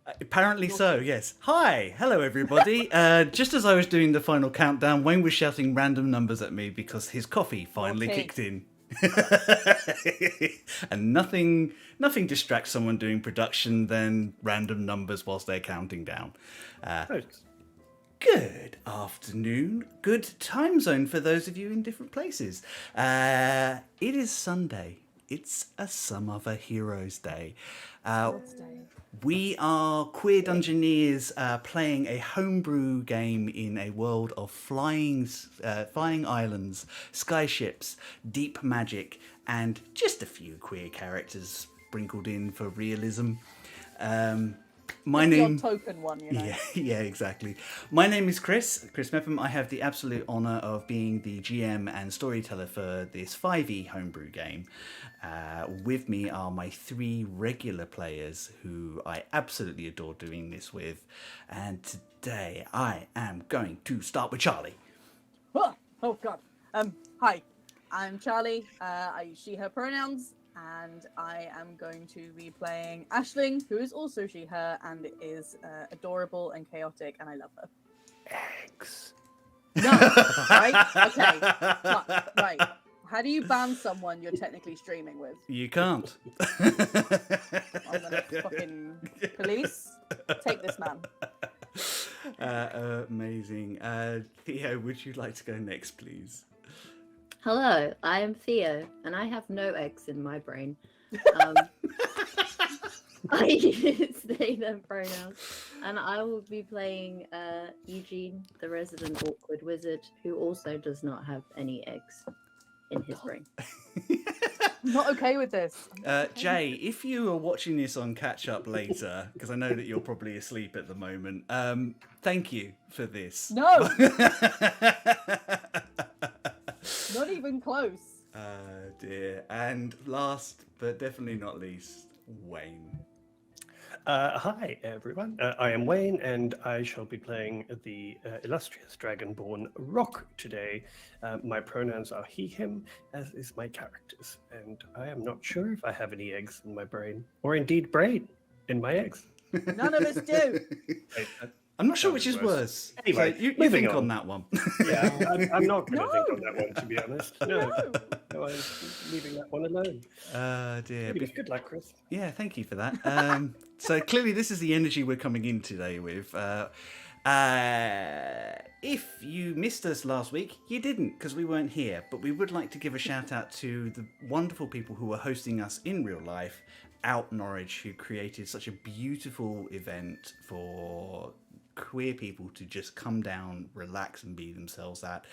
Apparently so, yes. Hi, hello everybody. Just as I was doing the final countdown, Wayne was shouting random numbers at me because his coffee finally Naughty. kicked in. And nothing distracts someone doing production than random numbers whilst they're counting down. Right. Good afternoon. Good time zone for those of you in different places. It is Sunday. It's a Some Other Heroes Day. We are queer dungeoneers playing a homebrew game in a world of flying islands, skyships, deep magic, and just a few queer characters sprinkled in for realism. My name, token one, you know. yeah, exactly. My name is Chris Mepham. I have the absolute honour of being the GM and storyteller for this 5e homebrew game. With me are my 3 regular players who I absolutely adore doing this with. And today I am going to start with Charlie. Oh God. Hi, I'm Charlie. I use she, her pronouns, and I am going to be playing Aisling, who is also she, her, and is adorable and chaotic, and I love her. Eggs. No, right? Okay, right. How do you ban someone you're technically streaming with? You can't. I'm gonna fucking police. Take this man. Amazing. Theo, would you like to go next, please? Hello, I am Theo, and I have no eggs in my brain. I use they, them pronouns, and I will be playing Eugene, the resident awkward wizard, who also does not have any eggs in his brain. I'm not okay with this. Jay, if you are watching this on catch up later, because I know that you're probably asleep at the moment, thank you for this. No! Not even close. Dear. And last but definitely not least, Wayne. Hi, everyone. I am Wayne, and I shall be playing the illustrious Dragonborn Rock today. My pronouns are he, him, as is my character's, and I am not sure if I have any eggs in my brain, or indeed brain in my eggs. None of us do. I'm not sure which is worse. Anyway, so you moving think on. on that one. Yeah, I'm not going to No. think on that one, to be honest. No, I'm leaving that one alone. Dear. Anyway, good luck, Chris. Yeah, thank you for that. So clearly this is the energy we're coming in today with. If you missed us last week, you didn't, because we weren't here. But we would like to give a shout out to the wonderful people who are hosting us in real life out Norwich, who created such a beautiful event for queer people to just come down, relax and be themselves at.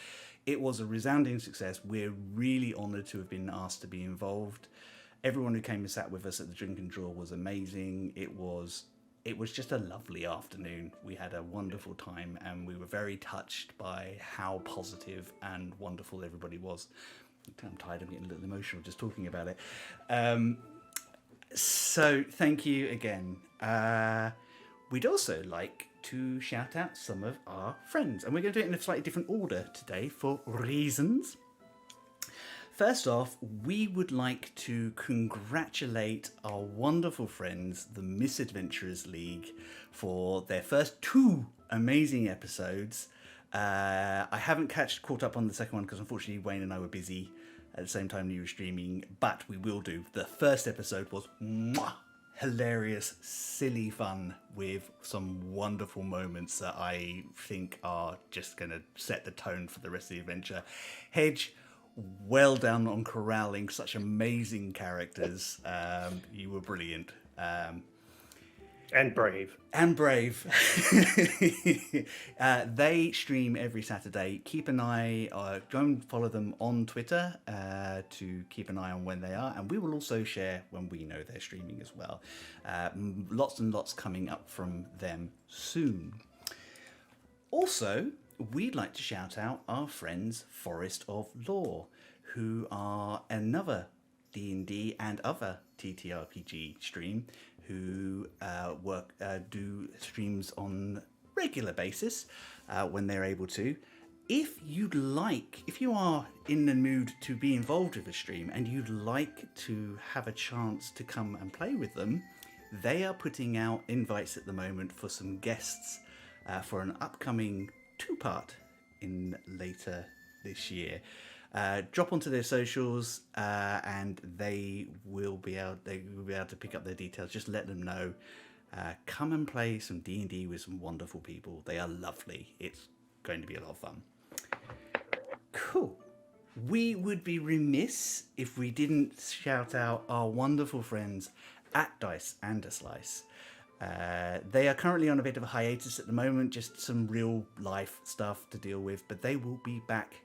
It was a resounding success. We're really honoured to have been asked to be involved. Everyone who came and sat with us at the drink and draw was amazing. It was just a lovely afternoon. We had a wonderful time and we were very touched by how positive and wonderful everybody was. I'm tired of getting a little emotional just talking about it. So thank you again. We'd also like to shout out some of our friends, and we're going to do it in a slightly different order today for reasons. First off, we would like to congratulate our wonderful friends, the Misadventurers League, for their first 2 amazing episodes. I haven't caught up on the second one because unfortunately Wayne and I were busy at the same time you were streaming, but we will do. The first episode was hilarious, silly fun with some wonderful moments that I think are just going to set the tone for the rest of the adventure. Hedge, well done on corralling such amazing characters. You were brilliant. And brave. And brave. They stream every Saturday. Keep an eye, go and follow them on Twitter to keep an eye on when they are. And we will also share when we know they're streaming as well. Lots and lots coming up from them soon. Also, we'd like to shout out our friends Forest of Lore, who are another D&D and other TTRPG stream, who do streams on regular basis when they're able to. If you are in the mood to be involved with a stream and you'd like to have a chance to come and play with them, they are putting out invites at the moment for some guests for an upcoming 2-part in later this year. Drop onto their socials and they will be able to pick up their details. Just let them know. Come and play some D&D with some wonderful people. They are lovely. It's going to be a lot of fun. Cool. We would be remiss if we didn't shout out our wonderful friends at Dice and a Slice. They are currently on a bit of a hiatus at the moment, just some real life stuff to deal with, but they will be back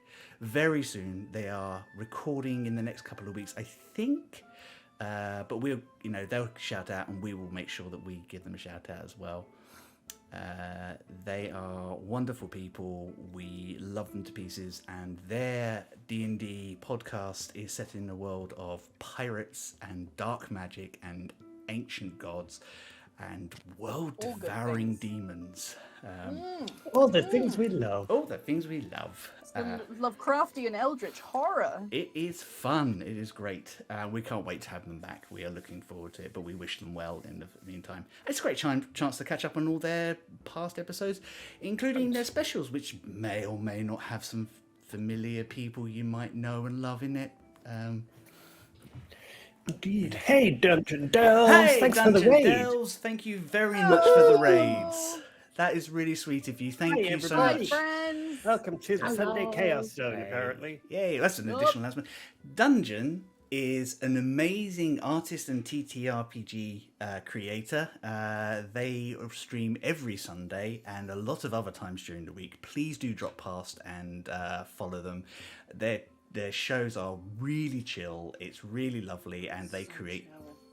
very soon. They are recording in the next couple of weeks, I think, but they'll shout out and we will make sure that we give them a shout out as well. They are wonderful people. We love them to pieces, and their D&D podcast is set in a world of pirates and dark magic and ancient gods and world-devouring demons. All the things we love. All the things we love. Some Lovecraftian eldritch horror. It is fun. It is great. We can't wait to have them back. We are looking forward to it, but we wish them well in the meantime. It's a great chance to catch up on all their past episodes, including their specials, which may or may not have some familiar people you might know and love in it. Indeed. Hey, Dungeon Delves! Hey, Thanks Dungeon for the raid! Delves, thank you very much for the raids. That is really sweet of you. Thank Hi, you so everybody. much. Friends. Welcome to the Hello. Sunday Chaos Zone, apparently. Yay, that's an additional announcement. Dungeon is an amazing artist and TTRPG creator. They stream every Sunday and a lot of other times during the week. Please do drop past and follow them. Their shows are really chill. It's really lovely, and they create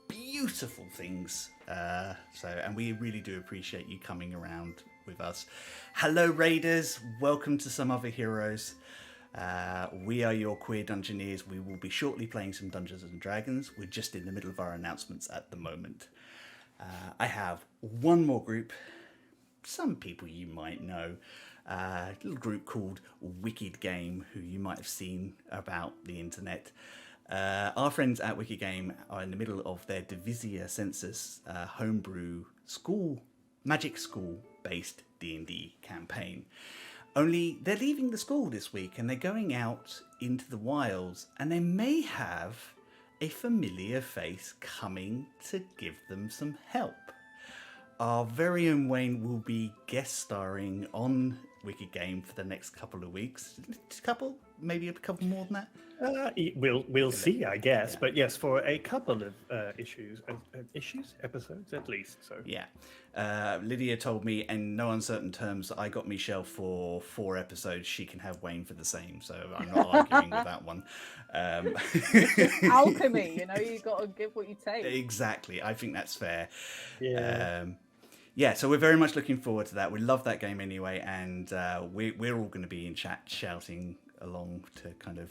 beautiful things. And we really do appreciate you coming around with us. Hello, Raiders. Welcome to Some Other Heroes. We are your queer Dungeoneers. We will be shortly playing some Dungeons and Dragons. We're just in the middle of our announcements at the moment. I have one more group. Some people you might know. A little group called Wicked Game, who you might have seen about the internet. Our friends at Wicked Game are in the middle of their Divisia Census homebrew magic school based D&D campaign. Only they're leaving the school this week and they're going out into the wilds, and they may have a familiar face coming to give them some help. Our very own Wayne will be guest starring on Wicked Game for the next couple of weeks. Maybe a couple more than that. We'll see, I guess. But yes, for a couple of episodes at least. So Yeah. Lydia told me in no uncertain terms that I got Michelle for 4 episodes. She can have Wayne for the same. So I'm not arguing with that one. Alchemy, you got to give what you take. Exactly. I think that's fair. yeah. So we're very much looking forward to that. We love that game anyway, and we're all going to be in chat shouting along to kind of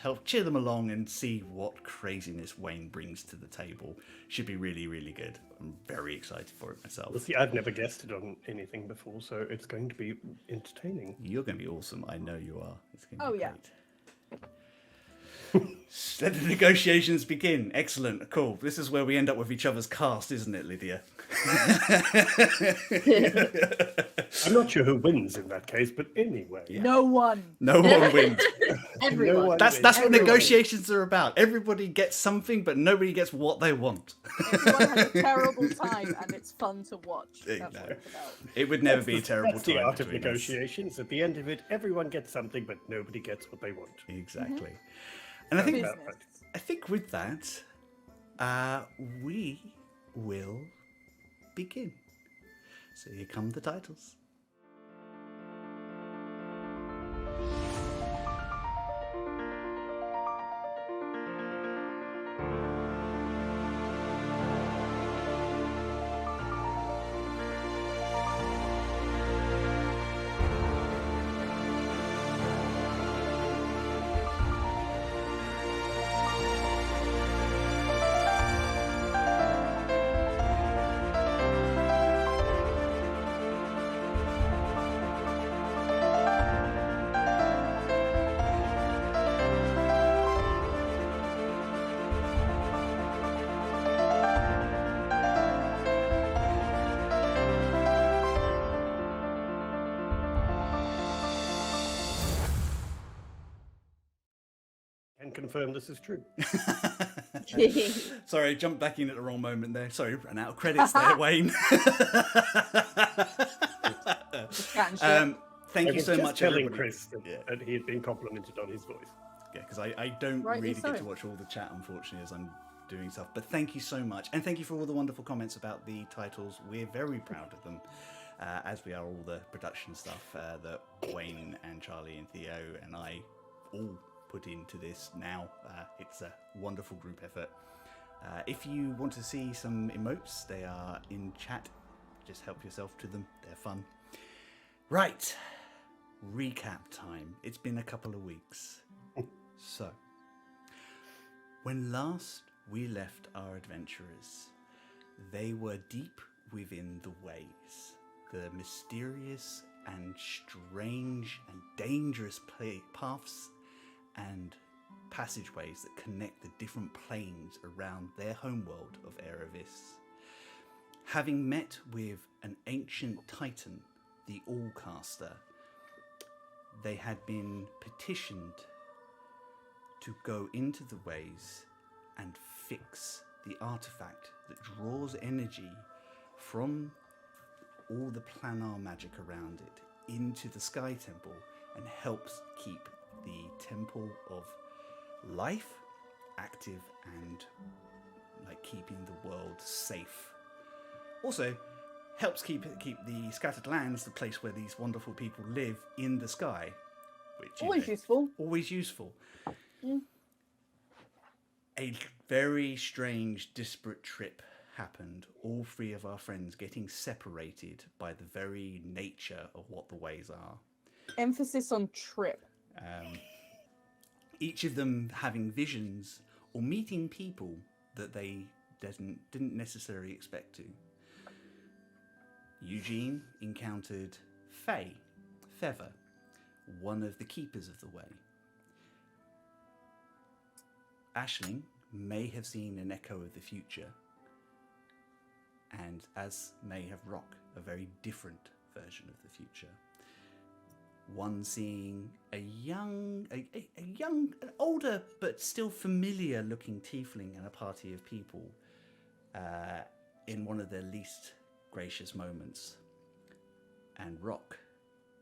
help cheer them along and see what craziness Wayne brings to the table. Should be really, really good. I'm very excited for it myself. We'll see. I've never guested on anything before, so it's going to be entertaining. You're going to be awesome. I know you are. It's going to be yeah. great. Let the negotiations begin. Excellent. Cool. This is where we end up with each other's cast, isn't it, Lydia? I'm not sure who wins in that case, but anyway. No one. No one wins. Everyone. No one That's wins. what negotiations are about. Everybody gets something, but nobody gets what they want. Everyone has a terrible time, and it's fun to watch. That's what No. it's about. It would never be a terrible That's time. the art of between us. negotiations. At the end of it, everyone gets something, but nobody gets what they want. Exactly. And I think Business. with that, we will begin. So here come the titles. can confirm this is true. Sorry, I jumped back in at the wrong moment there. Sorry, ran out of credits there, Wayne. Thank you so much, telling everybody. Chris that he had been complimented on his voice. Yeah, because I don't Rightly really so. get to watch all the chat, unfortunately, as I'm doing stuff. But thank you so much. And thank you for all the wonderful comments about the titles. We're very proud of them, as we are all the production stuff that Wayne and Charlie and Theo and I all put into this now. It's a wonderful group effort. If you want to see some emotes, they are in chat. Just help yourself to them. They're fun. Right. Recap time. It's been a couple of weeks. So, when last we left our adventurers, they were deep within the ways, the mysterious and strange and dangerous paths and passageways that connect the different planes around their homeworld of Erevis. Having met with an ancient titan, the Allcaster, they had been petitioned to go into the ways and fix the artefact that draws energy from all the planar magic around it into the Sky Temple and helps keep the Temple of Life active and like keeping the world safe. Also helps keep the Scattered Lands, the place where these wonderful people live, in the sky, which Always useful. Always useful. Mm. A very strange, disparate trip happened. All three of our friends getting separated by the very nature of what the ways are. Emphasis on trip. Each of them having visions or meeting people that they didn't necessarily expect to. Eugene encountered Feather, one of the keepers of the way. Aisling may have seen an echo of the future, and as may have Rock, a very different version of the future. One seeing an older but still familiar looking tiefling and a party of people in one of their least gracious moments. And Rock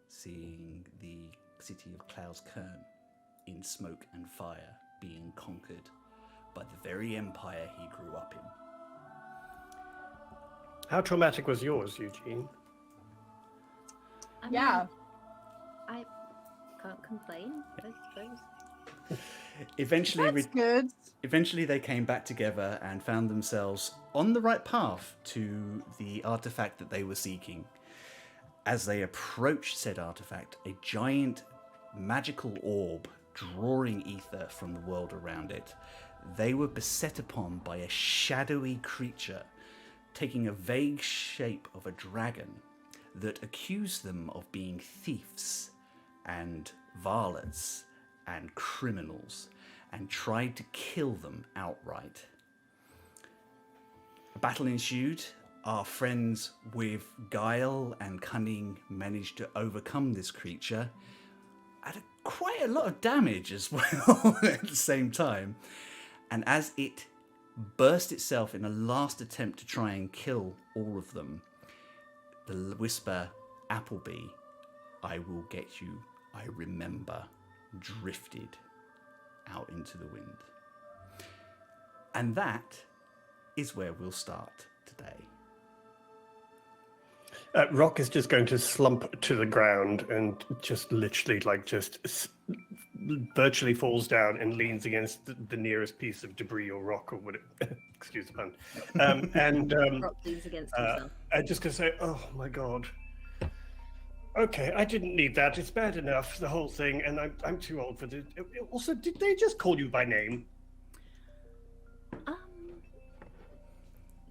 seeing the city of Klaus Kern in smoke and fire being conquered by the very empire he grew up in. How traumatic was yours, Eugene? I mean, Yeah. I can't complain, I suppose. Eventually they came back together and found themselves on the right path to the artifact that they were seeking. As they approached said artifact, a giant magical orb drawing ether from the world around it, they were beset upon by a shadowy creature taking a vague shape of a dragon that accused them of being thieves and varlets and criminals and tried to kill them outright. A battle ensued. Our friends with guile and cunning managed to overcome this creature at quite a lot of damage as well at the same time. And as it burst itself in a last attempt to try and kill all of them, the whisper, Appleby, I will get you, I remember, drifted out into the wind. And that is where we'll start today. Rock is just going to slump to the ground and just literally, virtually falls down and leans against the nearest piece of debris or rock or whatever. Excuse the pun. Rock leans against himself. I'm just going to say, oh my god. Okay, I didn't need that. It's bad enough, the whole thing, and I'm too old for this. Also, did they just call you by name?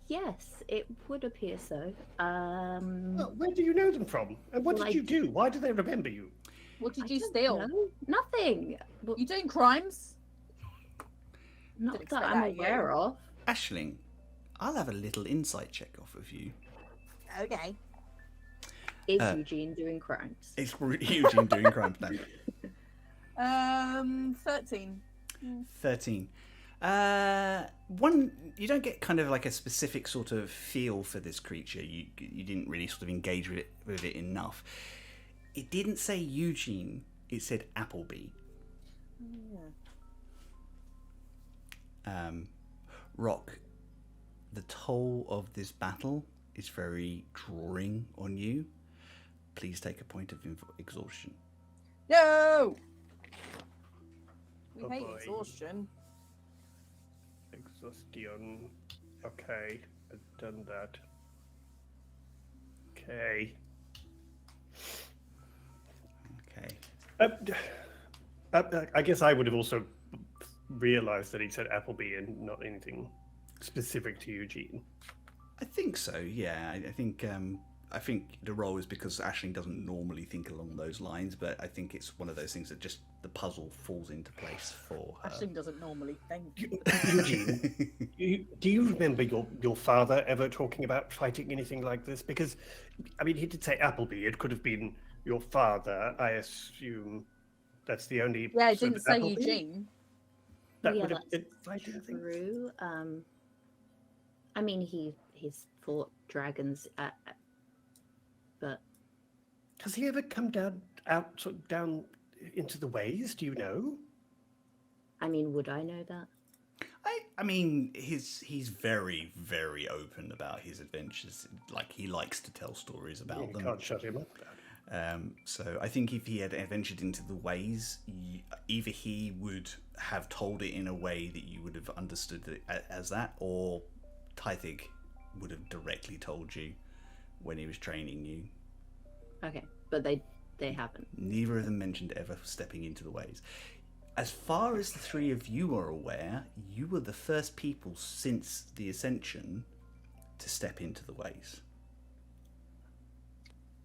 Yes, it would appear so. Well, where do you know them from? And what did you do? Why do they remember you? What did I you don't steal? know. Nothing. Well, You doing crimes? not Didn't that expect I'm that, yeah. aware of. Aisling, I'll have a little insight check off of you. Okay. Is Eugene doing crimes? It's Eugene doing crimes now. 13. 13. You don't get kind of like a specific sort of feel for this creature. You didn't really sort of engage with it enough. It didn't say Eugene. It said Appleby. Yeah. Rock, the toll of this battle is very drawing on you. Please take a point of exhaustion. No! We Oh hate boy. exhaustion. Exhaustion. Okay, I've done that. Okay. Okay. I guess I would have also realized that he said Appleby and not anything specific to Eugene. I think so. Yeah. I think the role is because Aisling doesn't normally think along those lines, but I think it's one of those things that just the puzzle falls into place for her. Aisling doesn't normally think. Eugene, do you remember your father ever talking about fighting anything like this? Because, I mean, he did say Appleby. It could have been your father. I assume that's the only. Yeah, it sort didn't of say Appleby? Eugene. That Yeah, would have that's been fighting things. true. I mean, he's fought dragons, but Does he ever come down into the ways? Do you know? I mean, would I know that? I mean, he's very, very open about his adventures. Like, he likes to tell stories about You them. can't shut him up. So I think if he had ventured into the ways, either he would have told it in a way that you would have understood it as that, or Tythig would have directly told you when he was training you. Okay, but they haven't. Neither of them mentioned ever stepping into the ways. As far as the three of you are aware, you were the first people since the Ascension to step into the ways.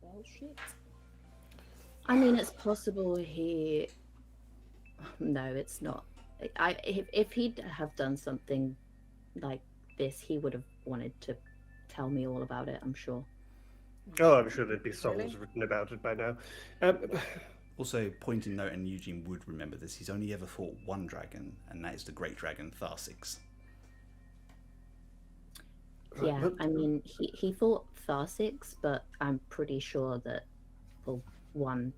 Well, shit. I mean, it's possible he. No, it's not. If he'd have done something like this, he would have wanted to tell me all about it. I'm sure. Oh, I'm sure there'd be songs Really? written about it by now. Also, point in note, and Eugene would remember this, he's only ever fought one dragon, and that is the great dragon Tharsix. Yeah, But- I mean, he fought Tharsix, but I'm pretty sure that, well, one,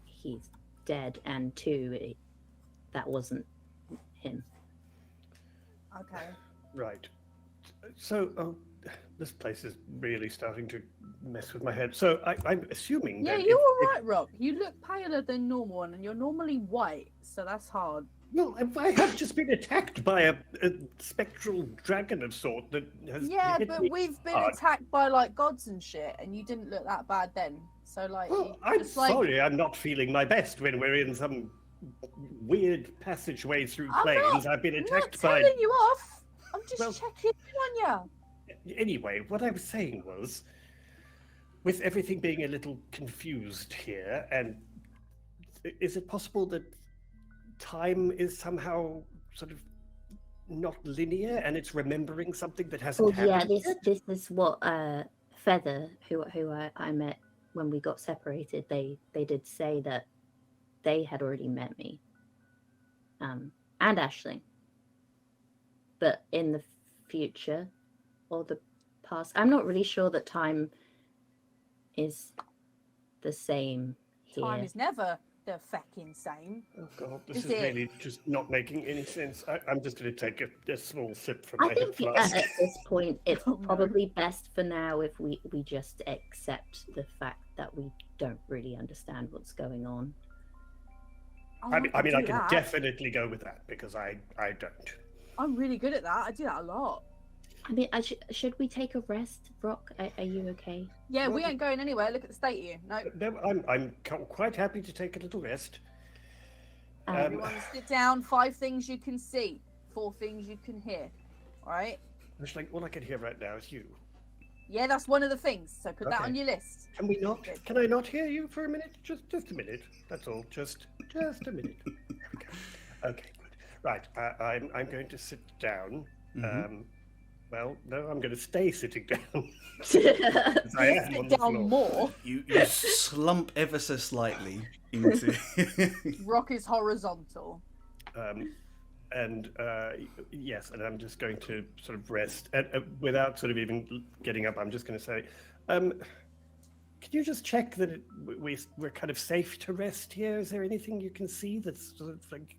he's dead, and two, that wasn't him. Okay. Right. So, this place is really starting to mess with my head. So, I'm assuming Yeah, that you're if- all right, Rob. You look paler than normal, and you're normally white, so that's hard. Well, I have just been attacked by a spectral dragon of sort that has Yeah, hit but me we've been hard. attacked by like gods and shit, and you didn't look that bad then. So like, Well, I'm just like, sorry, I'm not feeling my best when we're in some weird passageway through I'm plains. not- I've been I'm not attacked by. telling you off. I'm just Well- checking in on you. Anyway, what I was saying was, with everything being a little confused here, and is it possible that time is somehow sort of not linear and it's remembering something that hasn't Well, yeah, happened? this is what Feather, who I met when we got separated, they did say that they had already met me, and Aisling, but in the future or the past, I'm not really sure that time is the same here. Time is never the fucking same. Oh god, this Is is it? really just not making any sense. I'm just going to take a small sip from I my hip think flask. at this point it's Oh, no. probably best for now if we just accept the fact that we don't really understand what's going on. Oh, I mean, I do can that. definitely go with that because I don't. I'm really good at that. I do that a lot. I mean, should we take a rest, Rock? Are you okay? Yeah, we Well, ain't going anywhere. Look at the state of you. No, No, I'm quite happy to take a little rest. everyone sit down. 5 things you can see, 4 things you can hear. All right. It's like all I can hear right now is you. Yeah, that's one of the things. So put that Okay. on your list. Can we not? Good. Can I not hear you for a minute? Just a minute. That's all. Just a minute. There we go. Okay, good. Right. I'm going to sit down. Mhm. Well, no, I'm going to stay sitting down. You I am on sit the down floor. more. You slump ever so slightly into. Rock is horizontal. And yes, and I'm just going to sort of rest without sort of even getting up. I'm just going to say, can you just check that we're kind of safe to rest here? Is there anything you can see that's sort of like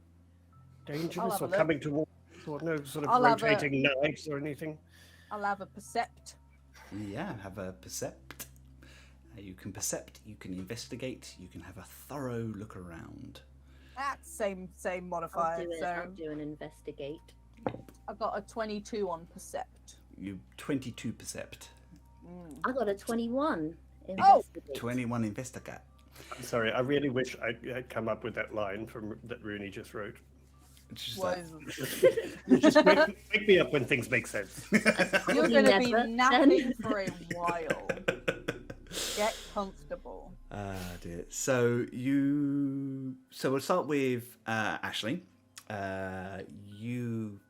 dangerous have a or look. coming towards, or no sort of I'll have a- rotating knives or anything? I'll have a percept. Yeah, have a percept. You can percept, you can investigate, you can have a thorough look around. That's same modifier. I'll do an investigate. I've got a 22 on percept. You 22 percept. I got a 21. Oh! Investigate. 21 investigate. I'm sorry, I really wish I had come up with that line that Rooney just wrote. It's just What like, is it? Just wake me up when things make sense. You're You going to be never napping for a while. Get comfortable. dear. So we'll start with Aisling.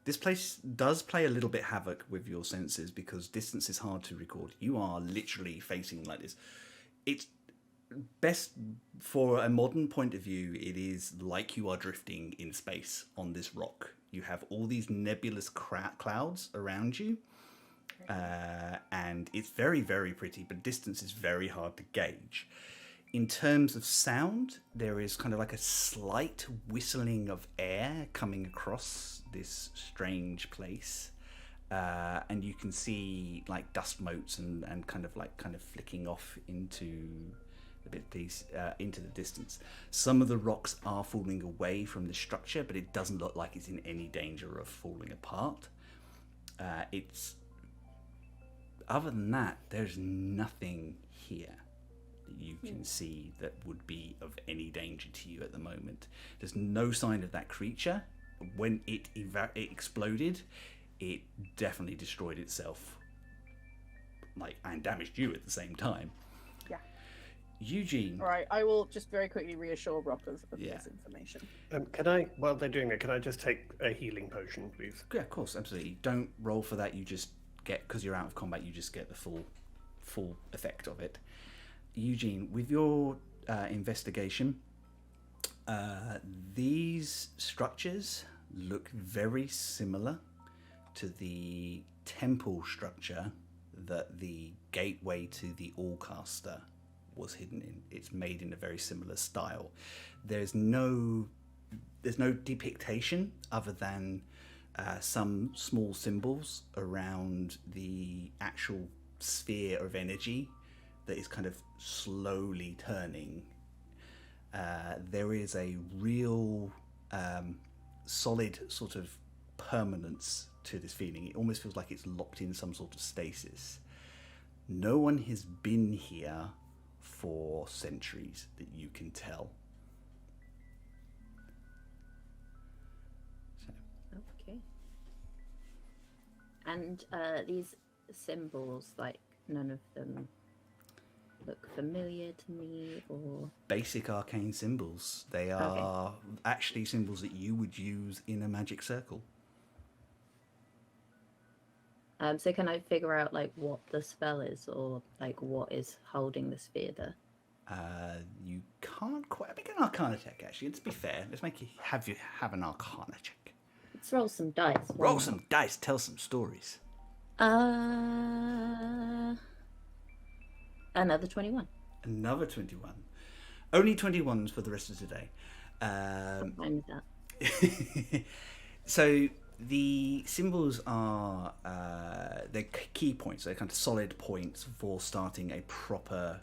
This place does play a little bit havoc with your senses because distance is hard to record. You are literally facing like this. It's best for a modern point of view. It is like you are drifting in space on this rock. You have all these nebulous clouds around you. And it's very, very pretty, but distance is very hard to gauge. In terms of sound, there is kind of like a slight whistling of air coming across this strange place. And you can see like dust motes and kind of flicking off into into the distance. Some of the rocks are falling away from the structure, but it doesn't look like it's in any danger of falling apart. Other than that, there's nothing here that you can see that would be of any danger to you at the moment. There's no sign of that creature. When it exploded, it definitely destroyed itself, and damaged you at the same time. Yeah. Eugene. All right, I will just very quickly reassure Rock of this information. Can I, while they're doing it, can I just take a healing potion, please? Yeah, of course, absolutely. Don't roll for that. You just get, because you're out of combat, you just get the full effect of it. Eugene, with your investigation, these structures look very similar to the temple structure that the gateway to the Allcaster was hidden in. It's made in a very similar style. There's no depiction other than some small symbols around the actual sphere of energy that is kind of slowly turning. There is a real solid sort of permanence to this feeling. It almost feels like it's locked in some sort of stasis. No one has been here for centuries that you can tell. Okay. And these symbols, none of them look familiar to me, or Basic arcane symbols. They are actually symbols that you would use in a magic circle. so can I figure out what the spell is, or what is holding the sphere there? You can't quite make an arcana check, actually. Let's be fair. Let's make you have an arcana check. Let's roll some dice. Why Roll not? some dice, tell some stories. Another 21. Another 21. Only 21s for the rest of today. What time is that? So the symbols are they're key points. They're kind of solid points for starting a proper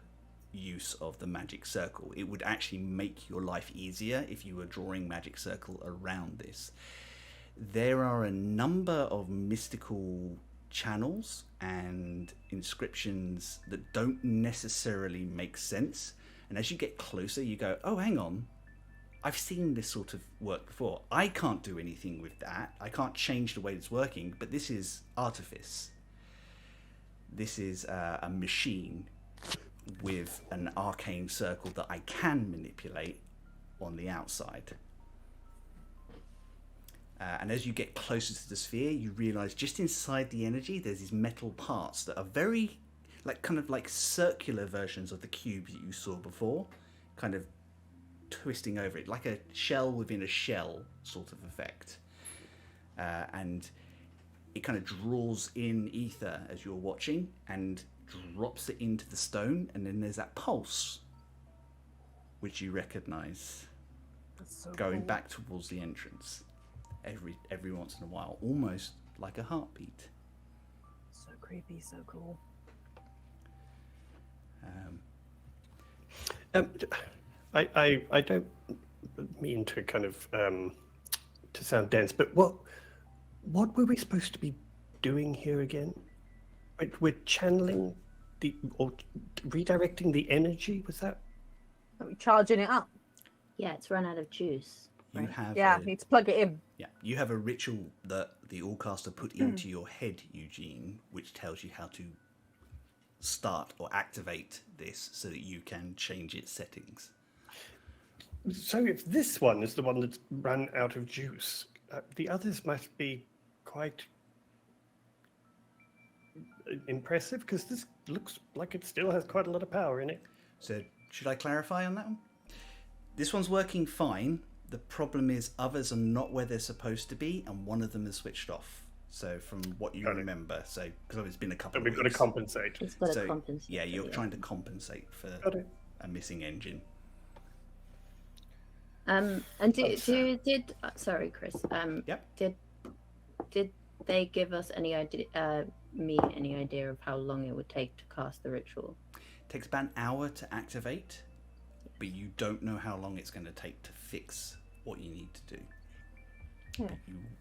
use of the magic circle. It would actually make your life easier if you were drawing magic circle around this. There are a number of mystical channels and inscriptions that don't necessarily make sense, and as you get closer you go, oh, hang on, I've seen this sort of work before. I can't do anything with that. I can't change the way it's working, but this is artifice. This is a machine with an arcane circle that I can manipulate on the outside. And as you get closer to the sphere, you realize just inside the energy there's these metal parts that are very kind of like circular versions of the cube that you saw before, kind of twisting over it, like a shell within a shell sort of effect. and it kind of draws in ether as you're watching and drops it into the stone, and then there's that pulse, which you recognise That's so going cool. back towards the entrance every once in a while, almost like a heartbeat. So creepy, so cool. I don't mean to kind of to sound dense, but what were we supposed to be doing here again? We're channeling or redirecting the energy. Was that? Are we charging it up? Yeah, it's run out of juice. You Right. have Yeah, need to plug it in. you have a ritual that the Allcaster put into your head, Eugene, which tells you how to start or activate this so that you can change its settings. So if this one is the one that's run out of juice, the others must be quite impressive, because this looks like it still has quite a lot of power in it. So should I clarify on that one? This one's working fine. The problem is others are not where they're supposed to be, and one of them is switched off. So from what you Got it. remember, so because it's been a couple So of we've got weeks. to compensate. It's got So, to compensate. yeah, you're for the trying to compensate for Got it. a missing engine. And did sorry, Chris. Yep. Did they give us any idea? Any idea of how long it would take to cast the ritual? It takes about an hour to activate, but you don't know how long it's going to take to fix what you need to do.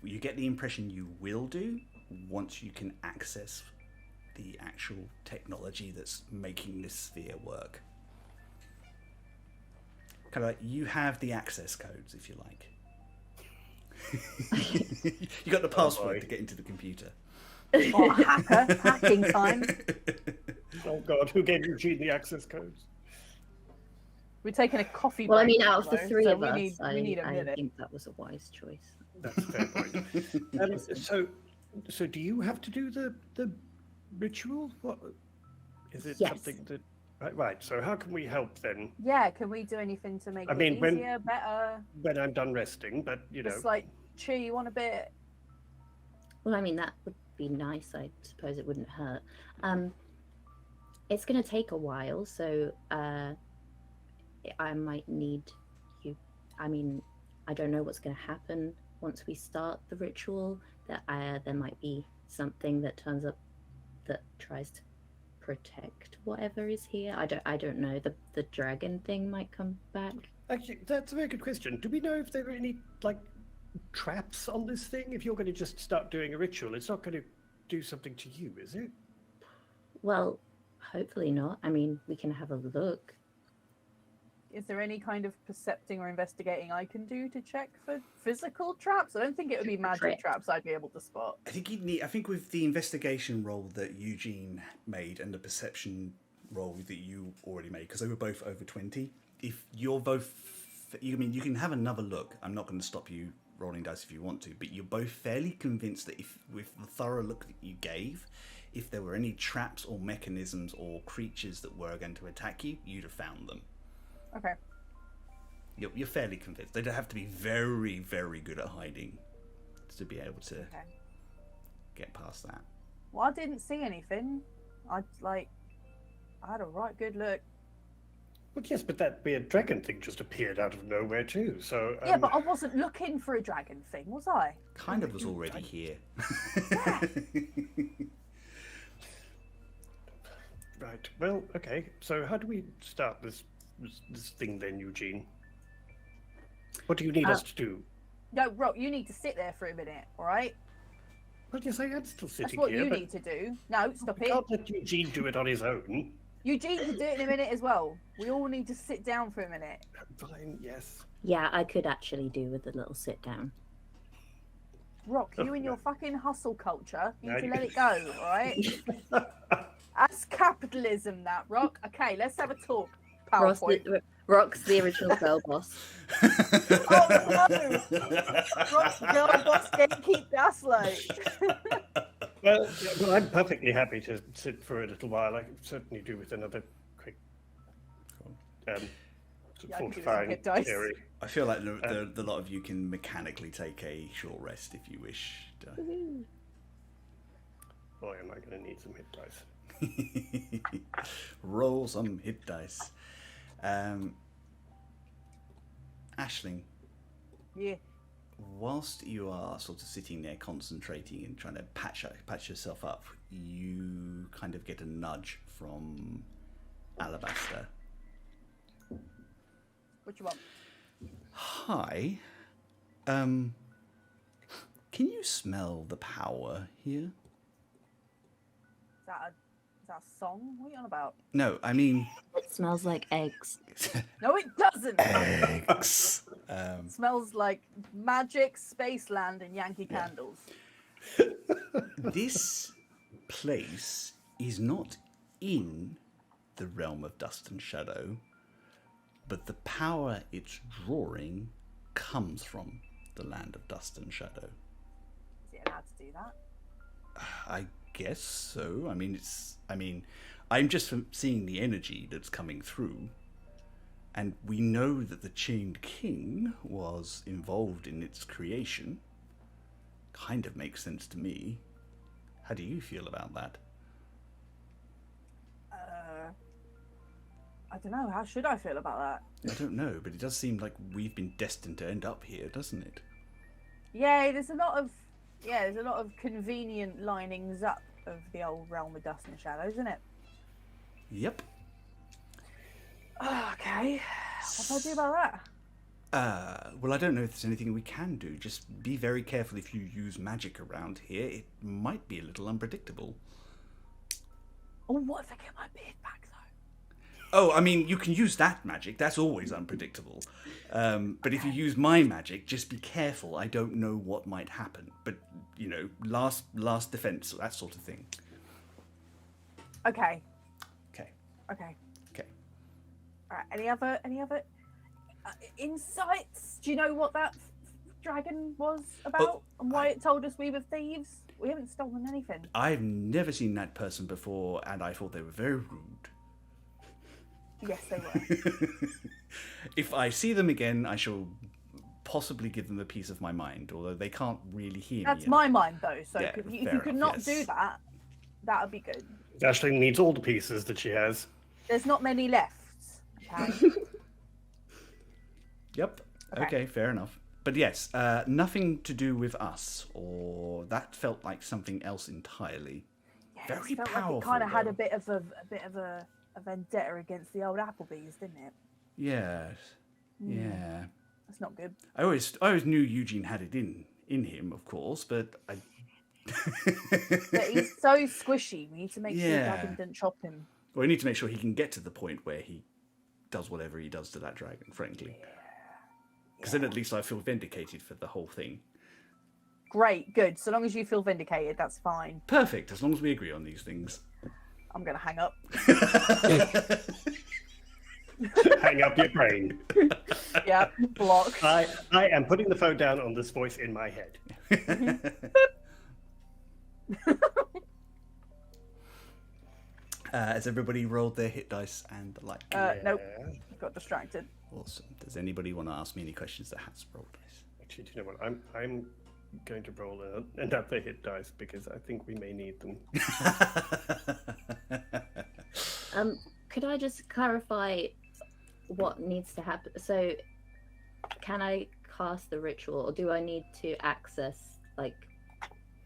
You get the impression you will do once you can access the actual technology that's making this sphere work. Kind of like you have the access codes, if you like. You got the password to get into the computer. Oh, hacking time. Oh God, who gave Eugene the access codes? We're taking a coffee break. Well, I mean, out of the though, three so of us, we need a I minute. think that was a wise choice. That's a fair point. So do you have to do the ritual? What is it? Yes. Something that? Right. So how can we help then? Yeah, can we do anything to make I it mean, when- easier, better? When I'm done resting, but you know. Just like, cheer you on a bit. Well, I mean, that would be nice. I suppose it wouldn't hurt. It's going to take a while, so I might need you. I mean, I don't know what's going to happen once we start the ritual. That there might be something that turns up that tries to protect whatever is here. I don't know. The dragon thing might come back. Actually, that's a very good question. Do we know if there are any like traps on this thing? If you're going to just start doing a ritual, it's not going to do something to you, is it? Well, hopefully not. I mean, we can have a look. Is there any kind of percepting or investigating I can do to check for physical traps? I don't think it would be magic Trick. traps I'd be able to spot. I think with the investigation roll that Eugene made and the perception roll that you already made, because they were both over 20, if you're both, you can have another look. I'm not going to stop you rolling dice if you want to, but you're both fairly convinced that if, with the thorough look that you gave, if there were any traps or mechanisms or creatures that were going to attack you, you'd have found them. Okay. You're fairly convinced. They'd have to be very, very good at hiding to be able to get past that. Well, I didn't see anything. I had a right good look. Well, yes, but that weird dragon thing just appeared out of nowhere too. So Yeah, but I wasn't looking for a dragon thing, was I? Kind of was already here. Right. Well, okay. So how do we start this thing then, Eugene? What do you need us to do? No, Rock, you need to sit there for a minute, all right? Well, yes, I am still That's sitting what here, you but need to do. No, stop we it. can't let Eugene do it on his own. Eugene can do it in a minute as well. We all need to sit down for a minute. Fine, yes. Yeah, I could actually do with a little sit down. Rock, Oh, you and no. your fucking hustle culture, you need to No. let it go, all right? That's capitalism, that, Rock. Okay, let's have a talk. PowerPoint. Rock's the original girl boss. Oh no! Rock's girl boss gatekeep gaslight. Well, I'm perfectly happy to sit for a little while. I can certainly do with another quick. Yeah, I can do some fortifying hit dice. area. I feel like the lot of you can mechanically take a short rest if you wish. Boy, am I going to need some hit dice. Roll some hit dice. Aisling, Yeah. whilst you are sort of sitting there concentrating and trying to patch yourself up, you kind of get a nudge from Alabaster. What you want? Hi. Can you smell the power here? Is that a song? What are you on about? No, I mean It smells like eggs. No, it doesn't. eggs. It smells like magic, Spaceland, and Yankee Candles. This place is not in the realm of dust and shadow, but the power it's drawing comes from the land of dust and shadow. Is he allowed to do that? I guess so. I mean, I'm just seeing the energy that's coming through, and we know that the Chained King was involved in its creation. Kind of makes sense to me. How do you feel about that? I don't know. How should I feel about that? I don't know, but it does seem like we've been destined to end up here, doesn't it? Yeah, there's a lot of convenient linings up of the old realm of dust and shadows, isn't it? Yep. Okay. What do I do about that? Well, I don't know if there's anything we can do. Just be very careful if you use magic around here. It might be a little unpredictable. Oh, what if I get my beard back though? Oh, I mean, you can use that magic. That's always unpredictable. But if you use my magic, just be careful. I don't know what might happen. But, you know, last defense, that sort of thing. Okay. Okay. Okay. Okay. All right. Any other insights? Do you know what that dragon was about and why it told us we were thieves? We haven't stolen anything. I've never seen that person before, and I thought they were very rude. Yes, they were. If I see them again, I shall possibly give them a piece of my mind, although they can't really hear me. That's my mind, though. So Yeah, if fair you could enough, not do yes. that, that would be good. Aisling needs all the pieces that she has. There's not many left. Okay. Yep. Okay. Okay, fair enough. But yes, nothing to do with us, or that felt like something else entirely. Yeah, Very it felt powerful, like it kind of had though. a bit of a vendetta against the old Applebee's, didn't it? Yes. Yeah. That's not good. I always knew Eugene had it in him, of course, but I. But he's so squishy. We need to make sure Yeah. Dragon didn't chop him. Well, we need to make sure he can get to the point where he does whatever he does to that dragon, frankly. Because then at least I feel vindicated for the whole thing. Great, good. So long as you feel vindicated, that's fine. Perfect, as long as we agree on these things. I'm gonna hang up. Hang up your brain. Yeah, blocked. I am putting the phone down on this voice in my head. Has everybody rolled their hit dice and the like? Nope. Got distracted. Awesome. Does anybody want to ask me any questions that has rolled dice? Actually, do you know what? I'm going to roll another hit dice because I think we may need them. Could I just clarify what needs to happen? So, can I cast the ritual, or do I need to access, like,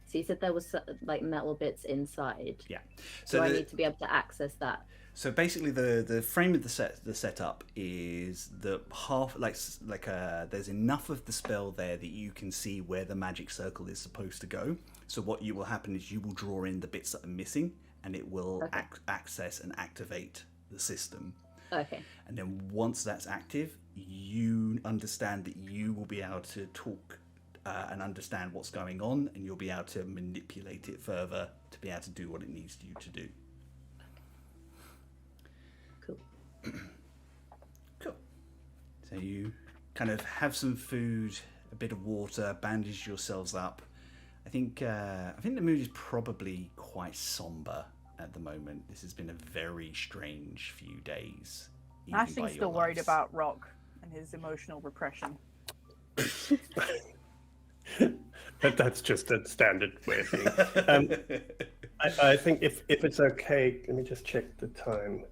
so you said there was like metal bits inside. Yeah. So do I need to be able to access that? So basically, the frame of the setup is the half there's enough of the spell there that you can see where the magic circle is supposed to go. So what will happen is you will draw in the bits that are missing, and it will access and activate the system. Okay. And then once that's active, you understand that you will be able to talk and understand what's going on, and you'll be able to manipulate it further to be able to do what it needs you to do. Cool. Cool. So you kind of have some food, a bit of water, bandage yourselves up. I think the mood is probably quite somber at the moment. This has been a very strange few days. even by Ashling's your still worried lives. about Rock and his emotional repression. That's just a standard way of being. I think if it's okay, let me just check the time.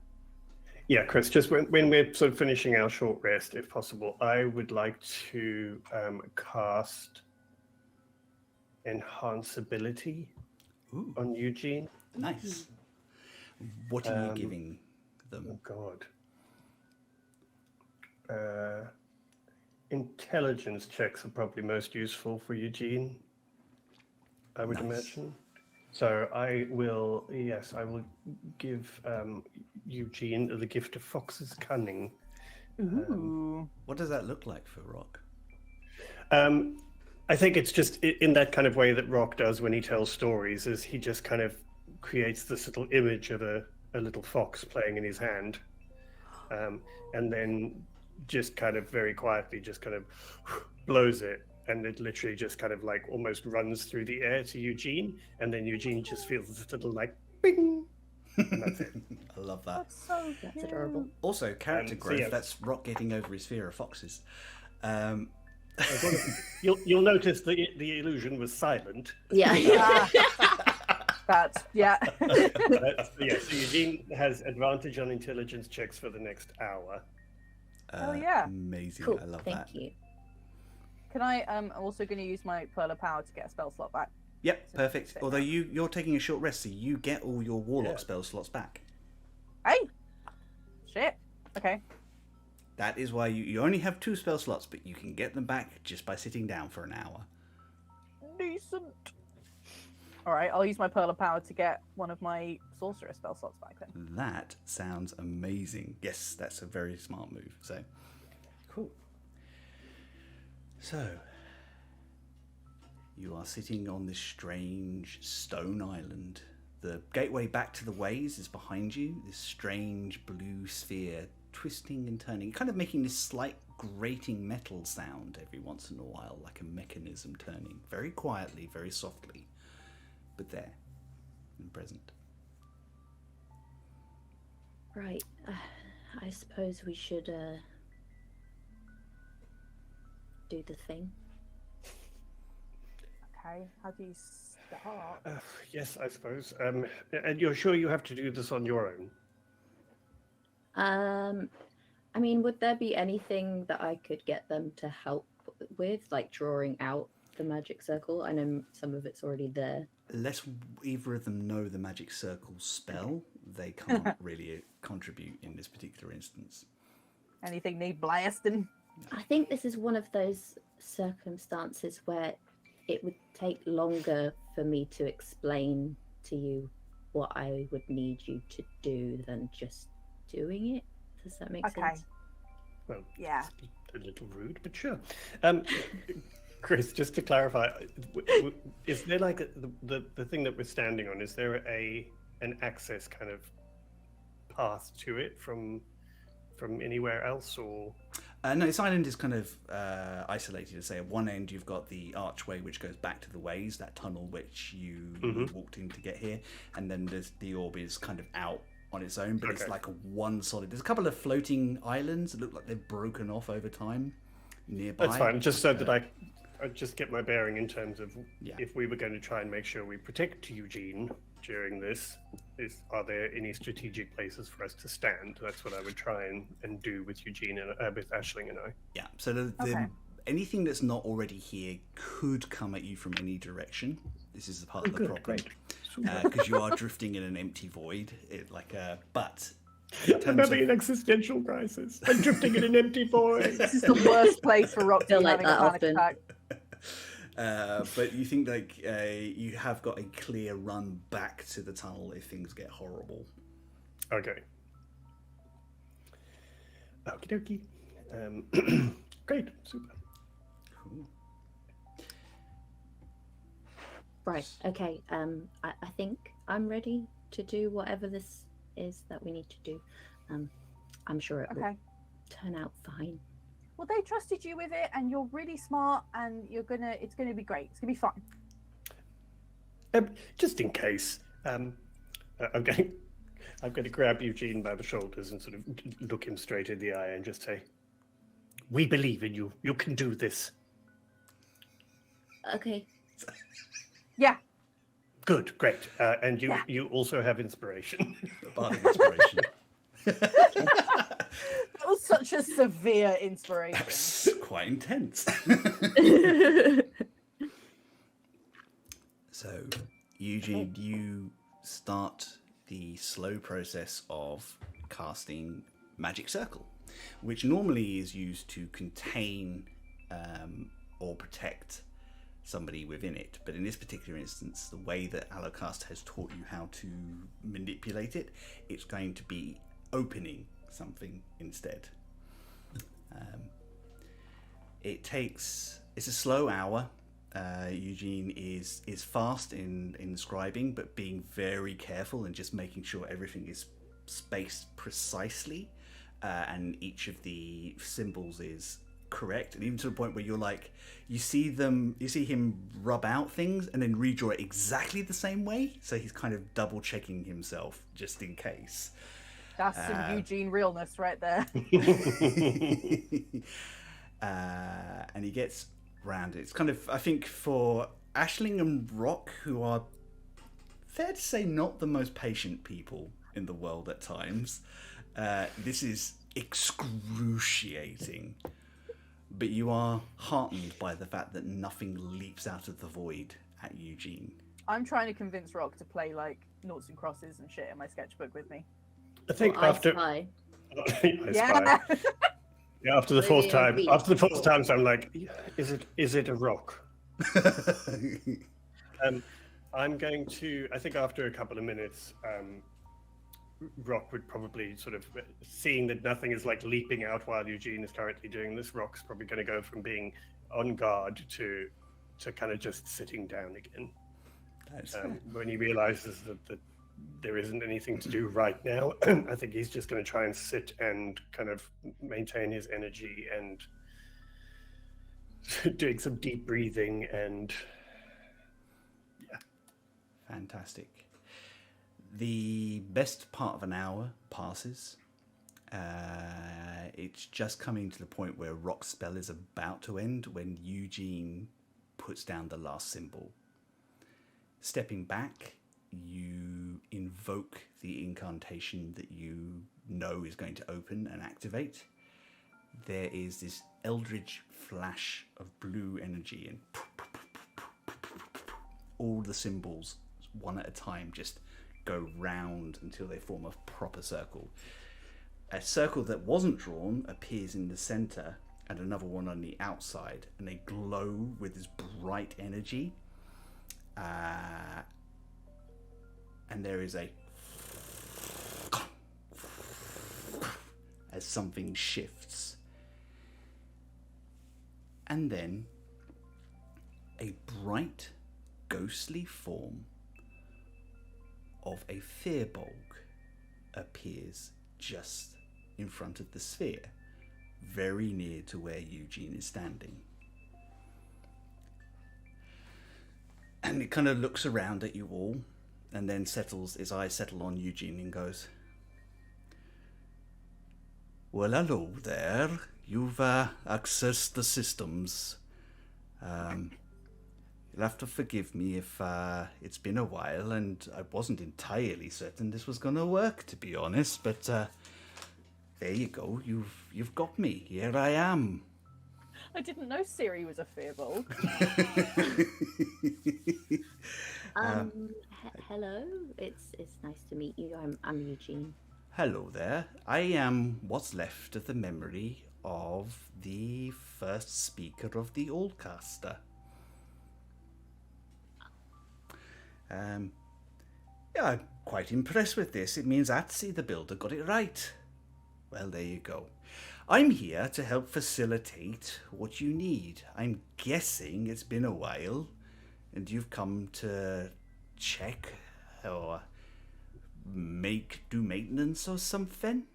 Yeah, Chris, just when we're sort of finishing our short rest, if possible, I would like to cast Enhance Ability Ooh, on Eugene. nice. What are you Um, giving them? Oh, God. Intelligence checks are probably most useful for Eugene, I would Nice. imagine. So I will give Eugene the gift of Fox's Cunning. Ooh. What does that look like for Rock? I think it's just in that kind of way that Rock does when he tells stories, is he just kind of creates this little image of a little fox playing in his hand, and then just kind of very quietly just kind of blows it, and it literally just kind of like almost runs through the air to Eugene, and then Eugene just feels this little like bing, and that's it. I love that. That's so That's adorable. Also, character so growth. yeah. That's Rock getting over his fear of foxes. You'll notice the illusion was silent. Yeah. That's yeah. So Eugene has advantage on intelligence checks for the next hour. Oh, yeah. Amazing. Cool. I love Thank that. you. Can I? I'm also going to use my Pearl of Power to get a spell slot back. Yep, So perfect. sit Although down. you're taking a short rest, so you get all your warlock Yeah. spell slots back. Hey. Shit. Okay. That is why you only have 2 spell slots, but you can get them back just by sitting down for an hour. Decent. All right. I'll use my Pearl of Power to get one of my sorcerer spell slots back then. That sounds amazing. Yes, that's a very smart move. So, cool. So, you are sitting on this strange stone island. The gateway back to the ways is behind you. This strange blue sphere twisting and turning, kind of making this slight grating metal sound every once in a while, like a mechanism turning. Very quietly, very softly, but there and present. Right. I suppose we should do the thing. Okay. How do you start? Yes, I suppose. And you're sure you have to do this on your own? I mean, would there be anything that I could get them to help with, like drawing out the magic circle? I know some of it's already there. Unless either of them know the magic circle spell, they can't really contribute in this particular instance. Anything need blasting? I think this is one of those circumstances where it would take longer for me to explain to you what I would need you to do than just doing it. Does that make Okay. sense? Well, Yeah. a little rude, but sure. Chris, just to clarify, is there like the thing that we're standing on? Is there an access kind of path to it from anywhere else, or? No, this island is kind of isolated. To say, at one end you've got the archway which goes back to the ways, that tunnel which you walked in to get here, and then there's the orb is kind of out on its own, but it's Okay. like a one solid. There's a couple of floating islands that look like they've broken off over time nearby. That's fine. Just so that I just get my bearing in terms of Yeah. if we were going to try and make sure we protect Eugene during this, are there any strategic places for us to stand? That's what I would try and do with Eugene and with Aisling and I. Yeah. So the Okay. anything that's not already here could come at you from any direction. This is the part of the problem. Great. Because you are drifting in an empty void. But I'm having an existential crisis. I'm drifting in an empty void. This is the worst place for Rock to Feel be like having a that panic often. attack. but you think like you have got a clear run back to the tunnel if things get horrible. Okay. Okie dokie. Great. Super. Cool. Right. Okay. I think I'm ready to do whatever this is that we need to do. I'm sure it will Okay. turn out fine. Well, they trusted you with it, and you're really smart, and it's gonna be great. It's gonna be fun. Just in case, I'm getting. I'm going to grab Eugene by the shoulders and sort of look him straight in the eye and just say, "We believe in you. You can do this." Okay. Yeah. Good, great. And you also have inspiration. A bardic inspiration. That was such a severe inspiration. That's quite intense. So, Eugene, you start the slow process of casting Magic Circle, which normally is used to contain or protect somebody within it. But in this particular instance, the way that Alucard has taught you how to manipulate it, it's going to be opening something instead. It's a slow hour. Eugene is fast in scribing, but being very careful and just making sure everything is spaced precisely, and each of the symbols is correct, and even to the point where you're like, you see him rub out things and then redraw it exactly the same way. So he's kind of double checking himself just in case. That's some Eugene realness right there. And he gets round it. It's kind of, I think, for Aisling and Rock, who are fair to say not the most patient people in the world at times, this is excruciating. But you are heartened by the fact that nothing leaps out of the void at Eugene. I'm trying to convince Rock to play like noughts and crosses and shit in my sketchbook with me. I think Well, I after spy. Yeah. Yeah, after the fourth time, so I'm like, is it a rock? I'm going to, I think after a couple of minutes, Rock would probably sort of, seeing that nothing is like leaping out while Eugene is currently doing this, Rock's probably going to go from being on guard to kind of just sitting down again. When he realizes that there isn't anything to do right now, I think he's just going to try and sit and kind of maintain his energy and doing some deep breathing and yeah. Fantastic. The best part of an hour passes. It's just coming to the point where Rock's spell is about to end when Eugene puts down the last symbol. Stepping back, you invoke the incantation that you know is going to open and activate. There is this eldritch flash of blue energy, and all the symbols, one at a time, just go round until they form a proper circle. A circle that wasn't drawn appears in the center, and another one on the outside, and they glow with this bright energy. And there is a as something shifts, and then a bright, ghostly form of a firbolg appears just in front of the sphere, very near to where Eugene is standing. And it kind of looks around at you all, and then his eyes settle on Eugene and goes, "Well, hello there. You've accessed the systems. You'll have to forgive me if it's been a while, and I wasn't entirely certain this was going to work, to be honest, but there you go. You've got me. Here I am." I didn't know Siri was a firbolg. Hello. It's nice to meet you. I'm Eugene. Hello there. I am what's left of the memory of the first speaker of the Oldcaster. Yeah, I'm quite impressed with this. It means Atsi the Builder got it right. Well, there you go. I'm here to help facilitate what you need. I'm guessing it's been a while, and you've come to check or do maintenance or something?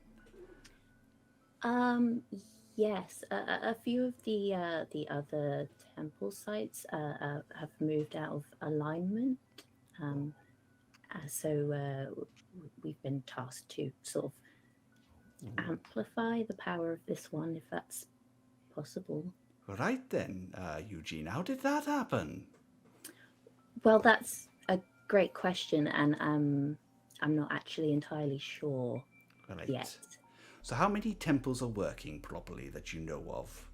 Yes. A few of the other temple sites have moved out of alignment, We've been tasked to sort of amplify the power of this one, if that's possible. Right then, Eugene, how did that happen? Well, that's a great question, and I'm not actually entirely sure Right. yet. So how many temples are working properly that you know of?